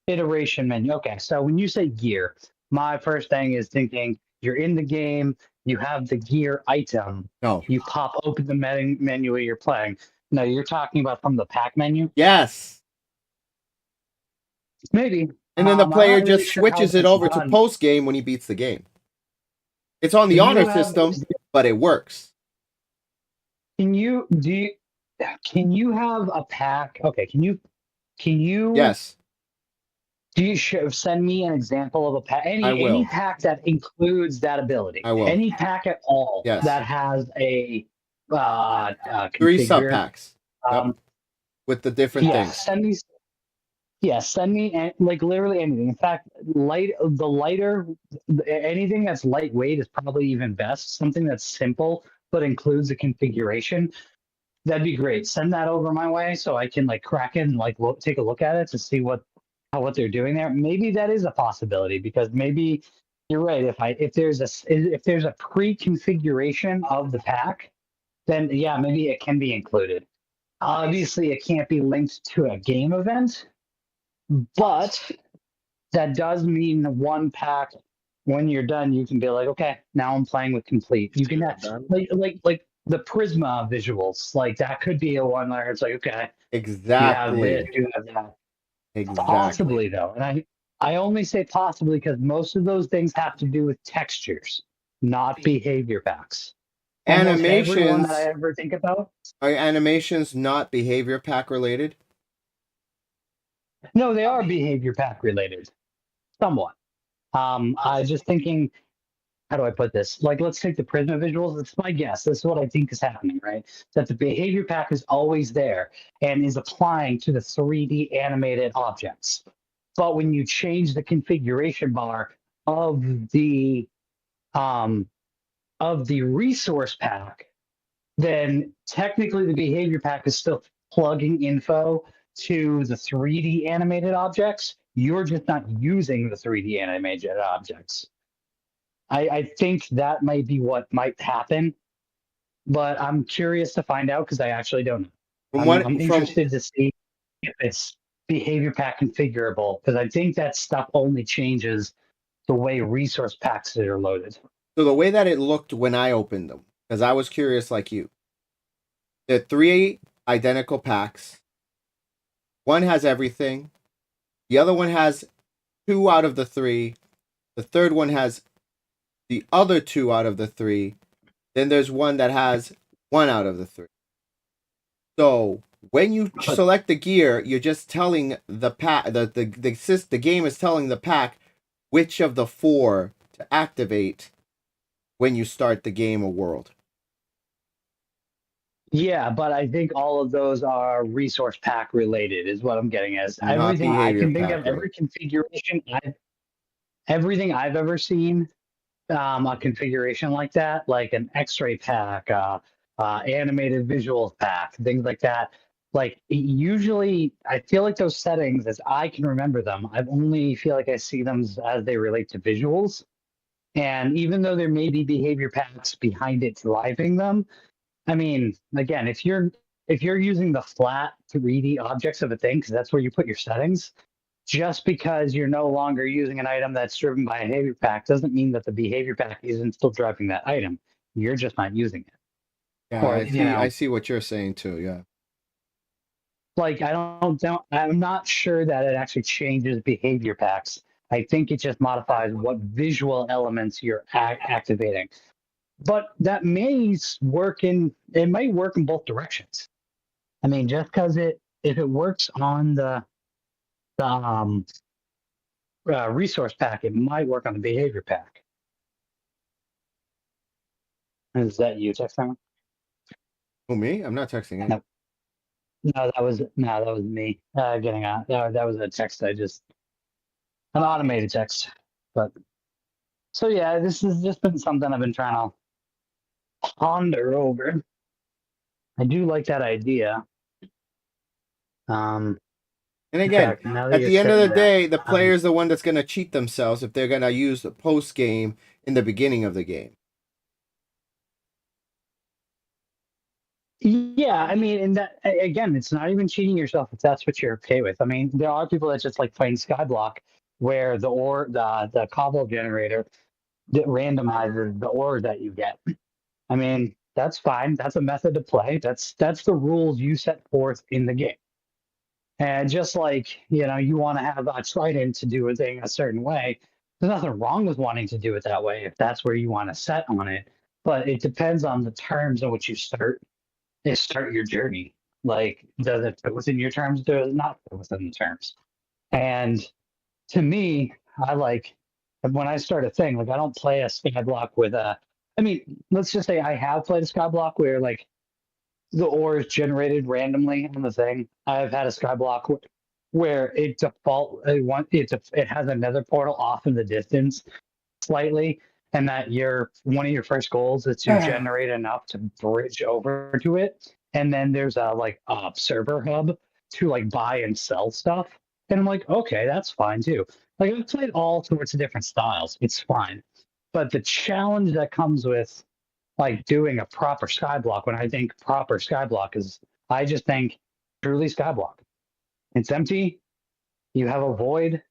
iteration menu. Okay, so when you say gear, my first thing is thinking you're in the game, you have the gear item. No. You pop open the menu you're playing. No, you're talking about from the pack menu? Yes. Maybe. And then the player I'm not really just sure how switches it that's over to done. post game when he beats the game. It's on the Do you honor have- system, but it works. Can you can you have a pack? Okay, can you Yes, do you send me an example of a pack? I Any will. pack that includes that ability. I will. Any pack at all Yes. that has a 3 sub configure. packs. Yep. With the different Yeah, things. send me like literally anything. In fact, anything that's lightweight is probably even best. Something that's simple but includes a configuration. That'd be great. Send that over my way so I can like crack it and like take a look at it to see what they're doing there. Maybe that is a possibility because maybe you're right. If there's a pre-configuration of the pack, then yeah, maybe it can be included. Obviously, it can't be linked to a game event, but that does mean one pack. When you're done, you can be like, okay, now I'm playing with complete. You can have, like the Prisma visuals, like that could be a one where it's like, okay, you have this, Exactly. you have that. Exactly. Possibly though, and I only say possibly because most of those things have to do with textures, not behavior packs. Almost everyone that I Animations ever think about. are animations not behavior pack related? No, they are behavior pack related, somewhat. I just thinking, how do I put this? Like, let's take the Prisma visuals. It's my guess. This is what I think is happening, right? That the behavior pack is always there and is applying to the 3D animated objects. But when you change the configuration bar of the um, resource pack, then technically the behavior pack is still plugging info to the 3D animated objects. You're just not using the 3D animated objects. I think that might be what might happen, but I'm curious to find out because I actually don't know. I'm interested to see if it's behavior pack configurable because I think that stuff only changes the way resource packs that are loaded. So the way that it looked when I opened them, because I was curious like you. There are 3 identical packs. One has everything. The other one has 2 out of the 3. The third one has the other 2 out of the 3. Then there's one that has 1 out of the 3. So when you select the gear, you're just telling the pack the game is telling the pack which of the 4 to activate when you start the game or world. Yeah, but I think all of those are resource pack related, is what I'm getting at. Not Everything I behavior can think pack of, every configuration, everything I've ever seen, a configuration like that, like an X-ray pack, animated visuals pack, things like that. Like usually, I feel like those settings, as I can remember them, I only feel like I see them as they relate to visuals. And even though there may be behavior packs behind it driving them, I mean, again, if you're using the flat 3D objects of a thing, because that's where you put your settings, just because you're no longer using an item that's driven by a behavior pack doesn't mean that the behavior pack isn't still driving that item. You're just not using it. Yeah, Or I see what you're saying too. Yeah. like I'm not sure that it actually changes behavior packs. I think it just modifies what visual elements you're activating. But that may it might work in both directions. I mean, just because if it works on the resource pack, it might work on the behavior pack. Is that you texting? Oh, me? I'm not texting No, that was me getting on. That was a text. An automated text. But so yeah, this has just been something I've been trying to ponder over. I do like that idea. And In again, fact, now that at you're the end of saying the that, day, the player is the one that's going to cheat themselves if they're going to use the post game in the beginning of the game. yeah, I mean, and that again, it's not even cheating yourself if that's what you're okay with. I mean, there are people that just like playing Skyblock, where the cobble generator that randomizes the ore that you get. I mean, that's fine. That's a method to play. That's the rules you set forth in the game. And just like you want to have a trident to do a thing a certain way, there's nothing wrong with wanting to do it that way if that's where you want to set on it. But it depends on the terms in which you start your journey. Like, does it fit within your terms? Does it not fit within the terms? And to me, I like when I start a thing, like I don't play a skyblock with a. I mean, let's just say I have played a skyblock where like the ore is generated randomly on the thing. I've had a skyblock where it default it has another portal off in the distance slightly, and that your one of your first goals is to generate enough to bridge over to it, and then there's a like a server hub to like buy and sell stuff. And I'm like, okay, that's fine too. Like I've played all sorts of different styles. It's fine. But the challenge that comes with like doing a proper skyblock, when I think proper skyblock is I just think truly skyblock. It's empty, you have a void,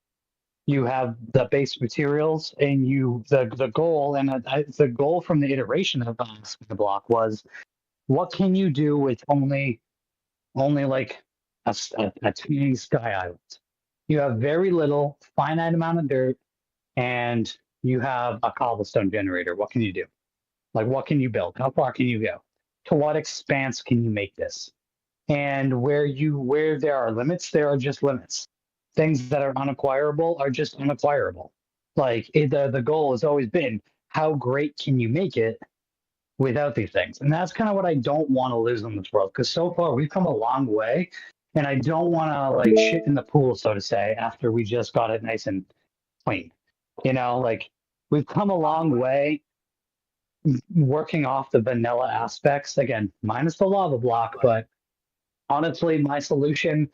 you have the base materials, and the goal, and the goal from the iteration of the block was what can you do with only like a teeny sky island. You have very little finite amount of dirt, and you have a cobblestone generator. What can you do? Like, what can you build? How far can you go? To what expanse can you make this? And where there are limits, there are just limits. Things that are unacquirable are just unacquirable. Like the goal has always been how great can you make it without these things? And that's kind of what I don't want to lose in this world, because so far we've come a long way, and I don't want to like shit in the pool, so to say, after we just got it nice and clean. Like we've come a long way working off the vanilla aspects again, minus the lava block. But honestly, my solution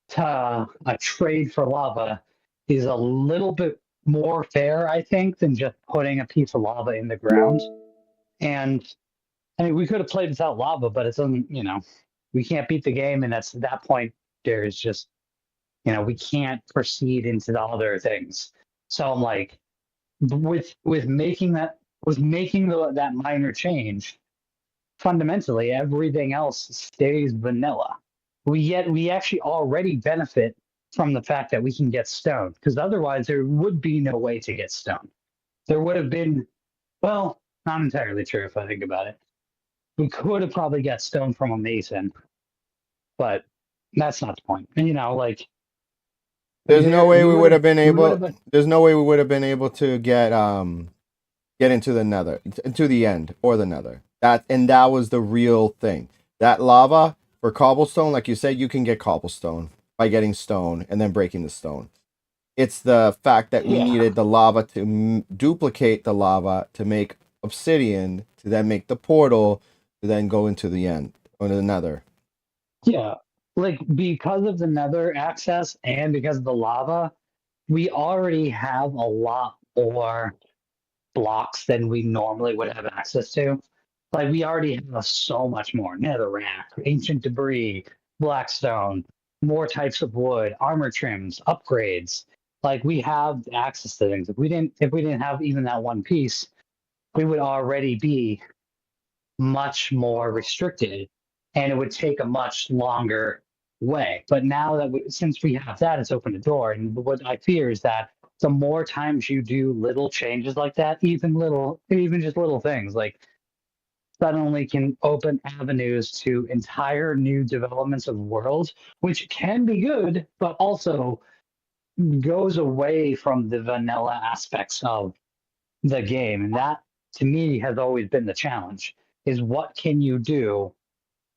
to a trade for lava is a little bit more fair, I think, than just putting a piece of lava in the ground. And I mean, we could have played without lava, but it doesn't, we can't beat the game. And that's at that point, there's just, we can't proceed into the other things. So I'm like, with making that minor change, fundamentally everything else stays vanilla. We actually already benefit from the fact that we can get stone, because otherwise there would be no way to get stone. There would have been, well, not entirely true if I think about it. We could have probably got stone from a mason, but that's not the point. And like There's no way we would have been able. been, There's no way we would have been able to get into the nether, into the end or the nether. That was the real thing. That lava for cobblestone, like you said, you can get cobblestone by getting stone and then breaking the stone. It's the fact that we needed the lava to duplicate the lava to make obsidian, to then make the portal, to then go into the end or the nether. Yeah, like because of the nether access and because of the lava, we already have a lot more blocks than we normally would have access to. Like we already have so much more netherrack, ancient debris, blackstone, more types of wood, armor trims, upgrades. Like we have access to things. If we didn't have even that one piece, we would already be much more restricted, and it would take a much longer way. But now that since we have that, it's opened a door. And what I fear is that the more times you do little changes like that, even just little things like suddenly can open avenues to entire new developments of worlds, which can be good, but also goes away from the vanilla aspects of the game. And that to me has always been the challenge, is what can you do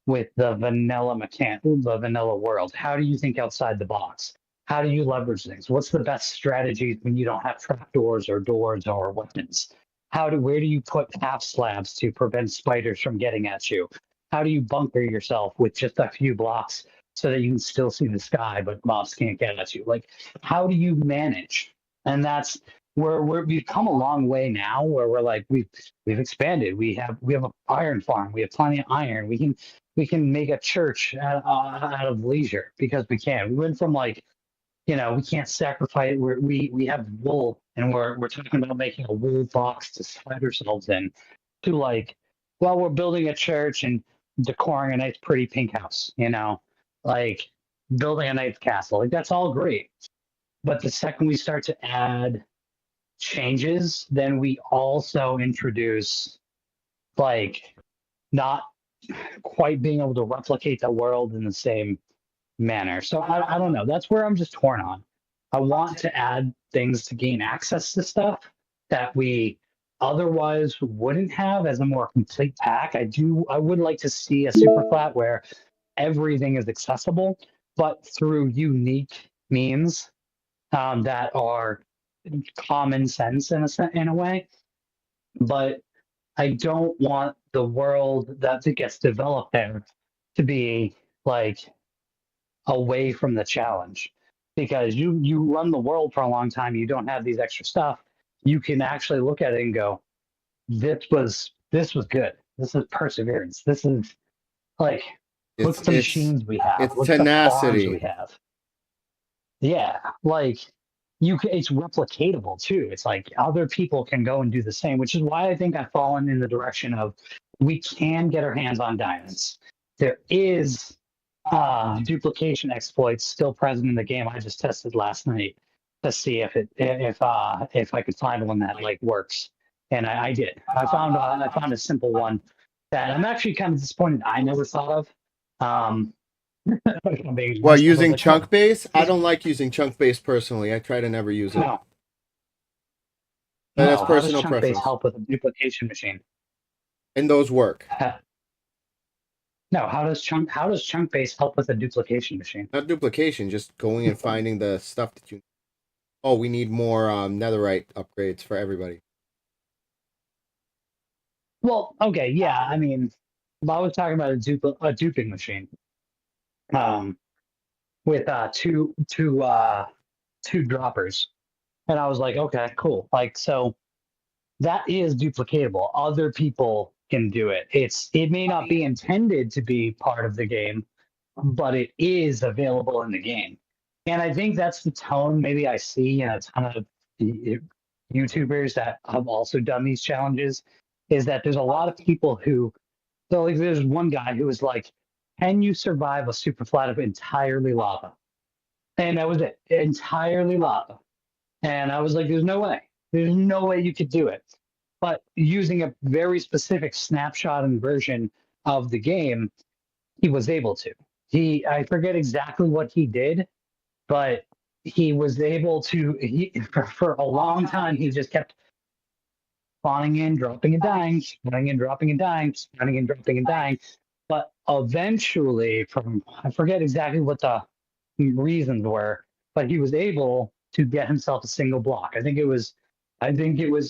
with the the vanilla world? How do you think outside the box? How do you leverage things? What's the best strategies when you don't have trapdoors or doors or weapons? Where do you put half slabs to prevent spiders from getting at you? How do you bunker yourself with just a few blocks so that you can still see the sky but mobs can't get at you? Like, how do you manage? And that's where we've come a long way now, where we're like we've expanded. We have an iron farm. We have plenty of iron. We can make a church out of leisure because we can. We went from like, we can't sacrifice. We have wool, and we're talking about making a wool box to hide ourselves in, to like, well, we're building a church and decoring a nice, pretty pink house. Like building a nice castle. Like that's all great, but the second we start to add changes, then we also introduce like not quite being able to replicate the world in the same manner. So I don't know. That's where I'm just torn on. I want to add things to gain access to stuff that we otherwise wouldn't have as a more complete pack. I would like to see a super flat where everything is accessible, but through unique means that are common sense in a way. But I don't want the world that gets developed there to be like away from the challenge, because you run the world for a long time, you don't have these extra stuff, you can actually look at it and go, this was good, this is perseverance, this is like, look It's at the it's machines we have, it's look at the farms we tenacity. have. Yeah, like it's replicatable too. It's like other people can go and do the same, which is why I think I've fallen in the direction of we can get our hands on diamonds. There is duplication exploits still present in the game. I just tested last night to see if I could find one that like works, and I did. I found a simple one that I'm actually kind of disappointed I never thought of. If I'm being Well, honest, I was using like, oh, chunk base, I this, don't like using chunk base personally. I try to never use it. no, But that's no. How does personal chunk base preference. help with a duplication machine? And those work. No, how does chunk base help with a duplication machine? Not duplication, just going and finding the stuff that you. Oh, we need more netherite upgrades for everybody. Well, okay, yeah. I mean, I was talking about a duping machine, um, with two droppers, and I was like, okay, cool. Like, so that is duplicatable. Other people can do it. It may not be intended to be part of the game, but it is available in the game. And I think that's the tone maybe I see in a ton of YouTubers that have also done these challenges, is that there's a lot of people who, so like there's one guy who was like, can you survive a super flat of entirely lava? And that was it, entirely lava. And I was like, there's no way. There's no way you could do it. But using a very specific snapshot and version of the game, he was able to. I forget exactly what he did, but he was able to, for a long time, he just kept spawning in, dropping and dying, spawning in, dropping and dying, spawning in, dropping and dying. But eventually, I forget exactly what the reasons were, but he was able to get himself a single block. I think it was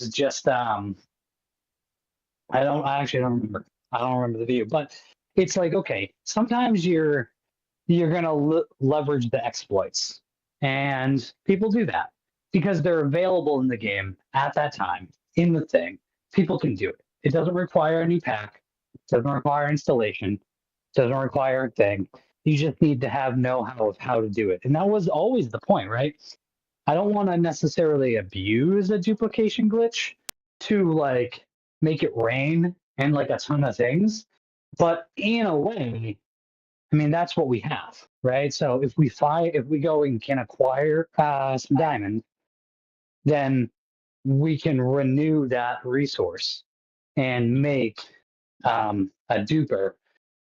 just, I actually don't remember. I don't remember the view, but it's like, okay, sometimes you're going to leverage the exploits, and people do that because they're available in the game at that time in the thing. People can do it. It doesn't require a new pack. It doesn't require installation. It doesn't require a thing. You just need to have know-how of how to do it. And that was always the point, right? I don't want to necessarily abuse a duplication glitch to like make it rain and like a ton of things. But in a way, I mean, that's what we have, right? So if we go and can acquire some diamond, then we can renew that resource and make a duper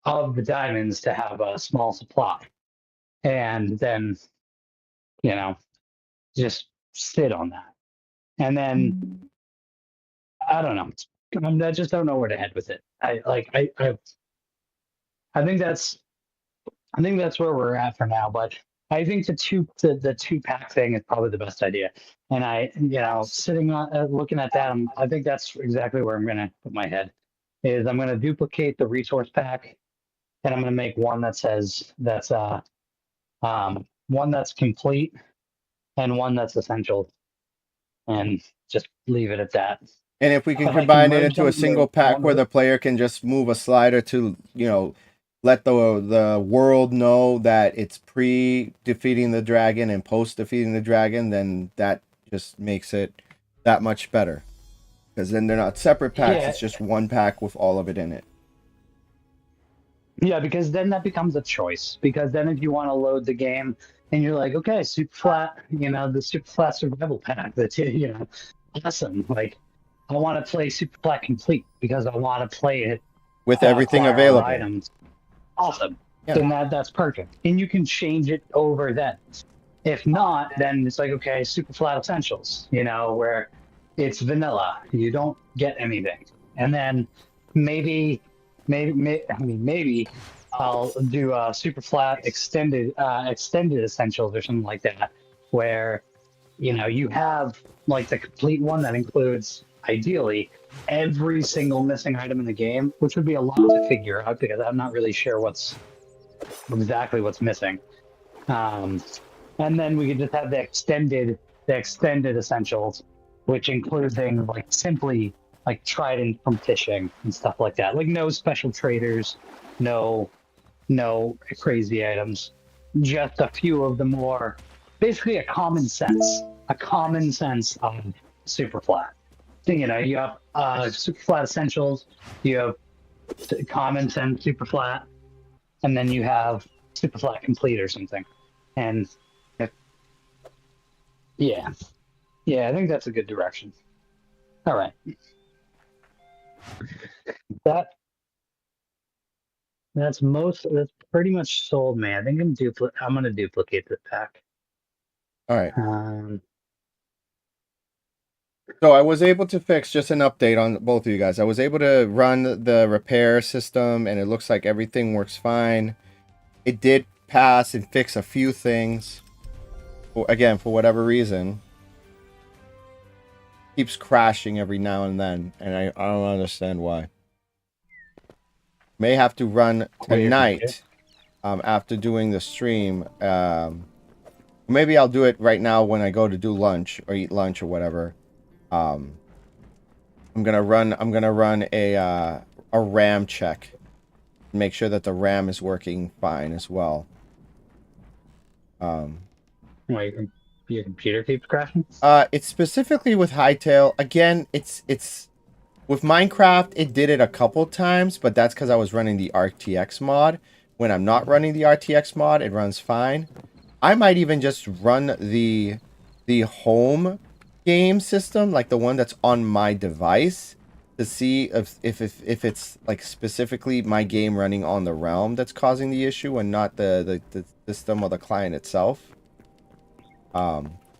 of the diamonds to have a small supply, and then you know just sit on that, and then I don't know. I just don't know where to head with it. I think that's where we're at for now. But I think the two pack thing is probably the best idea. And sitting on looking at that, I think that's exactly where I'm gonna put my head. Is I'm gonna duplicate the resource pack, and I'm gonna make one that says one that's complete and one that's essential, and just leave it at that. And if we can If I can combine it merge into a them single into pack one where the player can just move a slider to, let the world know that it's pre defeating the dragon and post defeating the dragon, then that just makes it that much better. Because then they're not separate packs; yeah, it's just one pack with all of it in it. yeah, because then that becomes a choice. Because then if you want to load the game and you're like, okay, super flat, the super flat survival pack, that's awesome. Like, I want to play super flat complete because I want to play it with everything acquire all the available. items. Awesome. Yeah. Then that's perfect. And you can change it over then. If not, then it's like, okay, super flat essentials, where it's vanilla. You don't get anything. And then maybe I'll do super flat extended essentials or something like that, where you have like the complete one that includes ideally every single missing item in the game, which would be a lot to figure out because I'm not really sure exactly what's missing. And then we could just have the extended essentials, which include things like simply like trident from fishing and stuff like that. Like no special traders, no crazy items, just a few of the more basically a common sense of super flat. So, you have super flat essentials, you have common sense super flat, and then you have super flat complete or something. And yeah, I think that's a good direction. All right, that's pretty much sold me. I think I'm gonna duplicate this pack. All right. Um, So I was able to fix, just an update on both of you guys. I was able to run the repair system and it looks like everything works fine. It did pass and fix a few things. Again, for whatever reason, keeps crashing every now and then, and I don't understand why. May have to run tonight after doing the stream. Maybe I'll do it right now when I go to do lunch or eat lunch or whatever. I'm gonna run a RAM check, make sure that the RAM is working fine as well. Wait, your computer keeps crashing? It's specifically with Hytale. Again, it's with Minecraft, it did it a couple times, but that's because I was running the RTX mod. When I'm not running the RTX mod, it runs fine. I might even just run the home game system, like the one that's on my device, to see if it's like specifically my game running on the realm that's causing the issue and not the system or the client itself.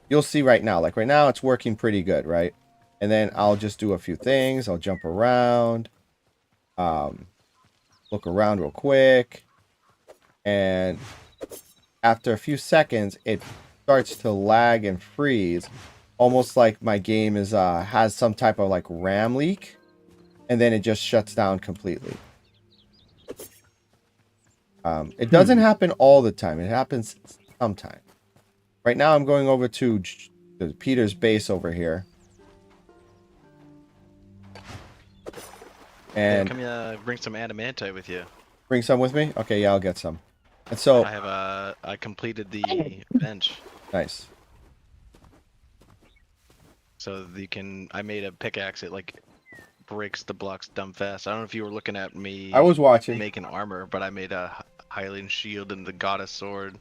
You'll see right now, like right now it's working pretty good, right? And then I'll just do a few things. I'll jump around, look around real quick, and after a few seconds it starts to lag and freeze, almost like my game is has some type of like RAM leak, and then it just shuts down completely. It doesn't happen all the time. It happens sometimes. Right now I'm going over to Peter's base over here. And come bring some adamantite with you. Bring some with me? Okay, yeah, I'll get some. And so I completed the bench. Nice. So I made a pickaxe. It like breaks the blocks dumb fast. I don't know if you were looking at me. I was watching. Making armor, but I made a Hylian shield and the goddess sword.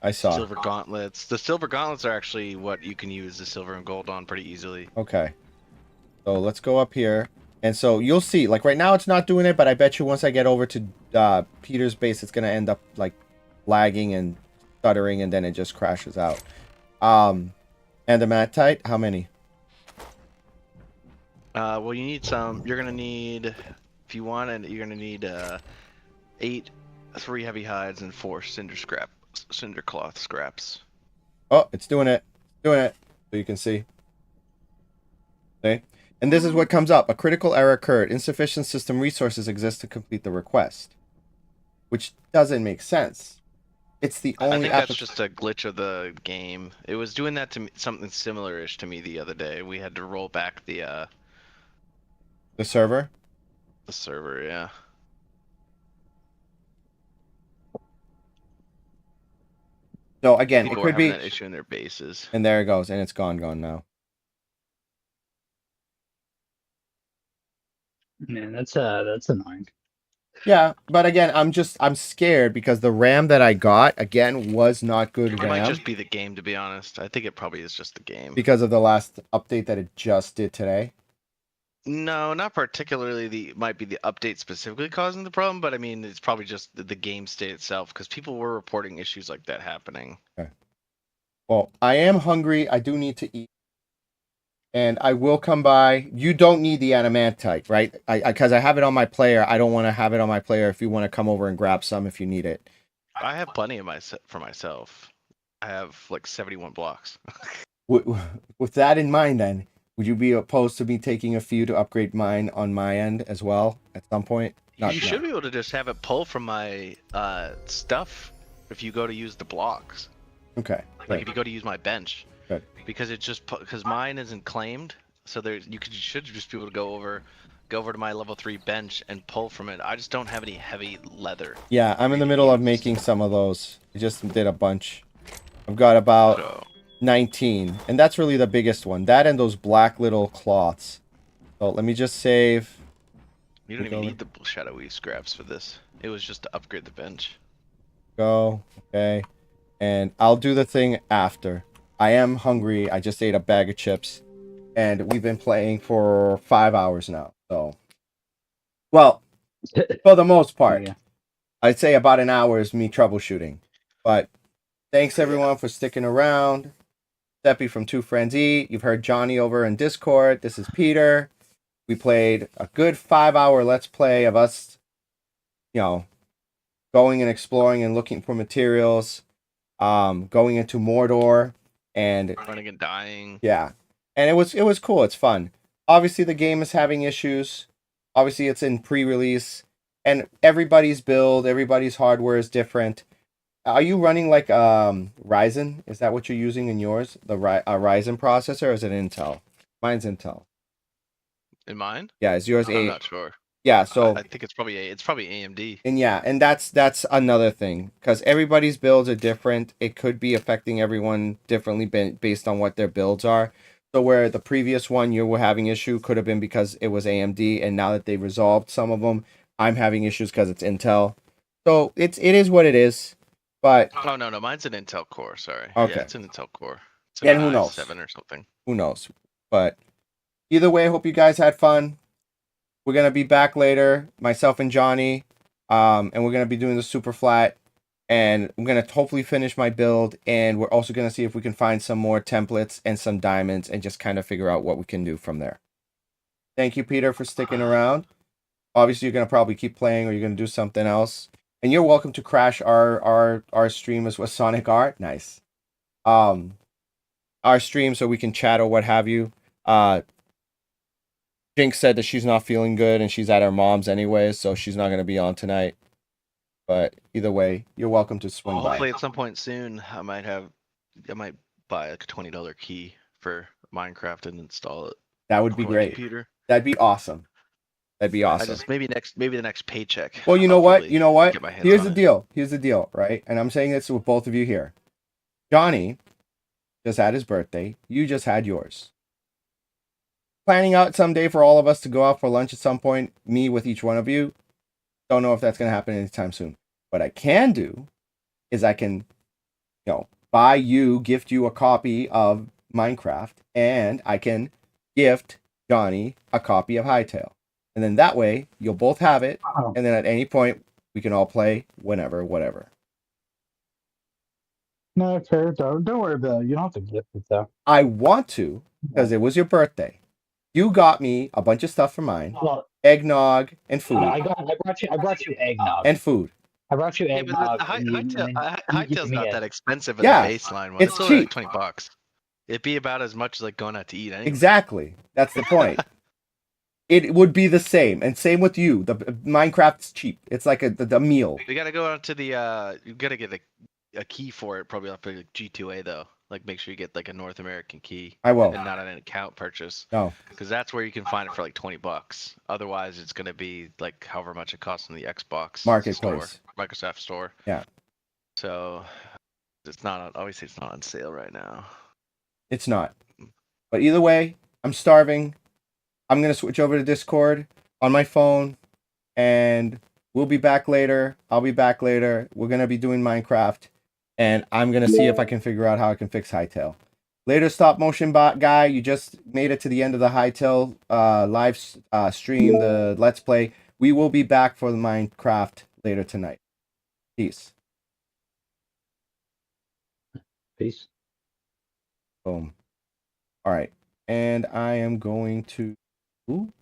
I saw. Silver gauntlets. The silver gauntlets are actually what you can use the silver and gold on pretty easily. Okay. So let's go up here. And so you'll see, like right now it's not doing it, but I bet you once I get over to Peter's base, it's going to end up like lagging and stuttering, and then it just crashes out. And the matite, how many? Well, you need some. You're going to need, if you want it, you're going to need 3 heavy hides and 4 cinder cloth scraps. Oh, it's doing it. Doing it. So you can see. Okay. And this is what comes up. A critical error occurred. Insufficient system resources exist to complete the request. Which doesn't make sense. It's the only... I think that's just a glitch of the game. It was doing that to me, something similar-ish to me the other day. We had to roll back the server? The server, yeah. So again, People it could be that issue in their bases. And there it goes, and it's gone now. Man, that's annoying. Yeah, but again, I'm scared because the RAM that I got again was not good It RAM. might just be the game, to be honest. I think it probably is just the game. Because of the last update that it just did today. No, not particularly. Might be the update specifically causing the problem, but I mean, it's probably just the game state itself because people were reporting issues like that happening. Well, I am hungry. I do need to eat. And I will come by. You don't need the adamantite, right? Because I have it on my player. I don't want to have it on my player if you want to come over and grab some if you need it. I have plenty of for myself. I have like 71 blocks. With that in mind, then, would you be opposed to me taking a few to upgrade mine on my end as well at some point? You should be able to just have it pull from my stuff if you go to use the blocks. Okay. Like if you go to use my bench. Good. Because it just because mine isn't claimed, so should just be able to go over to my level 3 bench and pull from it. I just don't have any heavy leather. Yeah, I'm in the middle of making some of those. I just did a bunch. I've got about 19, and that's really the biggest one. That and those black little cloths. So let me just save. You don't even need the shadowy scraps for this. It was just to upgrade the bench. Go. Okay. And I'll do the thing after. I am hungry. I just ate a bag of chips. And we've been playing for 5 hours now. So, well, for the most part. Yeah. I'd say about an hour is me troubleshooting. But thanks everyone for sticking around. Steppy from Two Friends Eat. You've heard Johnny over in Discord. This is Peter. We played a good 5-hour Let's Play of us, going and exploring and looking for materials. Going into Mordor and running and dying. Yeah. And it was cool. It's fun. Obviously the game is having issues. Obviously it's in pre-release and everybody's build, everybody's hardware is different. Are you running like Ryzen? Is that what you're using in yours? The Ryzen processor or is it Intel? Mine's Intel. In mine? Yeah, is yours I'm not sure. Yeah, so I think it's probably AMD. And yeah, and that's another thing because everybody's builds are different. It could be affecting everyone differently based on what their builds are. So where the previous one you were having issue could have been because it was AMD, and now that they resolved some of them, I'm having issues because it's Intel. So it is what it is. But no, mine's an Intel Core. Sorry. Okay. Yeah, it's an Intel Core. It's And who knows? 7 or something. Who knows? But either way, I hope you guys had fun. We're going to be back later, myself and Johnny, and we're going to be doing the super flat, and I'm going to hopefully finish my build, and we're also going to see if we can find some more templates and some diamonds and just kind of figure out what we can do from there. Thank you, Peter, for sticking around. Obviously, you're going to probably keep playing or you're going to do something else. And you're welcome to crash our stream as well, Sonic Art. Nice. Our stream so we can chat or what have you. Jinx said that she's not feeling good and she's at her mom's anyways, so she's not going to be on tonight. But either way, you're welcome to swing by. Hopefully at some point soon, I might buy like a $20 key for Minecraft and install it. That would be great. Computer. That'd be awesome. That'd be awesome. Maybe the next paycheck. Well, you know what? Here's the deal. Here's the deal, right? And I'm saying this with both of you here. Johnny just had his birthday. You just had yours. Planning out someday for all of us to go out for lunch at some point, me with each one of you. Don't know if that's going to happen anytime soon. What I can do is I can, gift you a copy of Minecraft, and I can gift Johnny a copy of Hytale. And then that way, you'll both have it, and then at any point, we can all play whenever, whatever. No, fair. Don't worry about it. You don't have to gift it, though. I want to, because it was your birthday. You got me a bunch of stuff for mine. Well, eggnog and food. I brought you eggnog. And food. I brought you eggnog. Hytale's not that expensive in Yeah, the baseline one. it's only cheap. Like $20. It'd be about as much as like going out to eat anyway. Exactly. That's the point. It would be the same. And same with you. The Minecraft's cheap. It's like the meal. We gotta go out to the you gotta get a key for it, probably off like G2A though. Like make sure you get like a North American key. I will. And not an account purchase. No. Because that's where you can find it for like $20. Otherwise it's gonna be like however much it costs in the Xbox Marketplace. Microsoft store. Yeah. So it's not obviously it's not on sale right now. It's not. But either way, I'm starving. I'm gonna switch over to Discord on my phone, and we'll be back later. I'll be back later. We're gonna be doing Minecraft, and I'm gonna see if I can figure out how I can fix Hytale. Later, stop motion bot guy. You just made it to the end of the Hytale live stream, the Let's Play. We will be back for the Minecraft later tonight. Peace. Peace. Boom. All right. And I am going to... Ooh.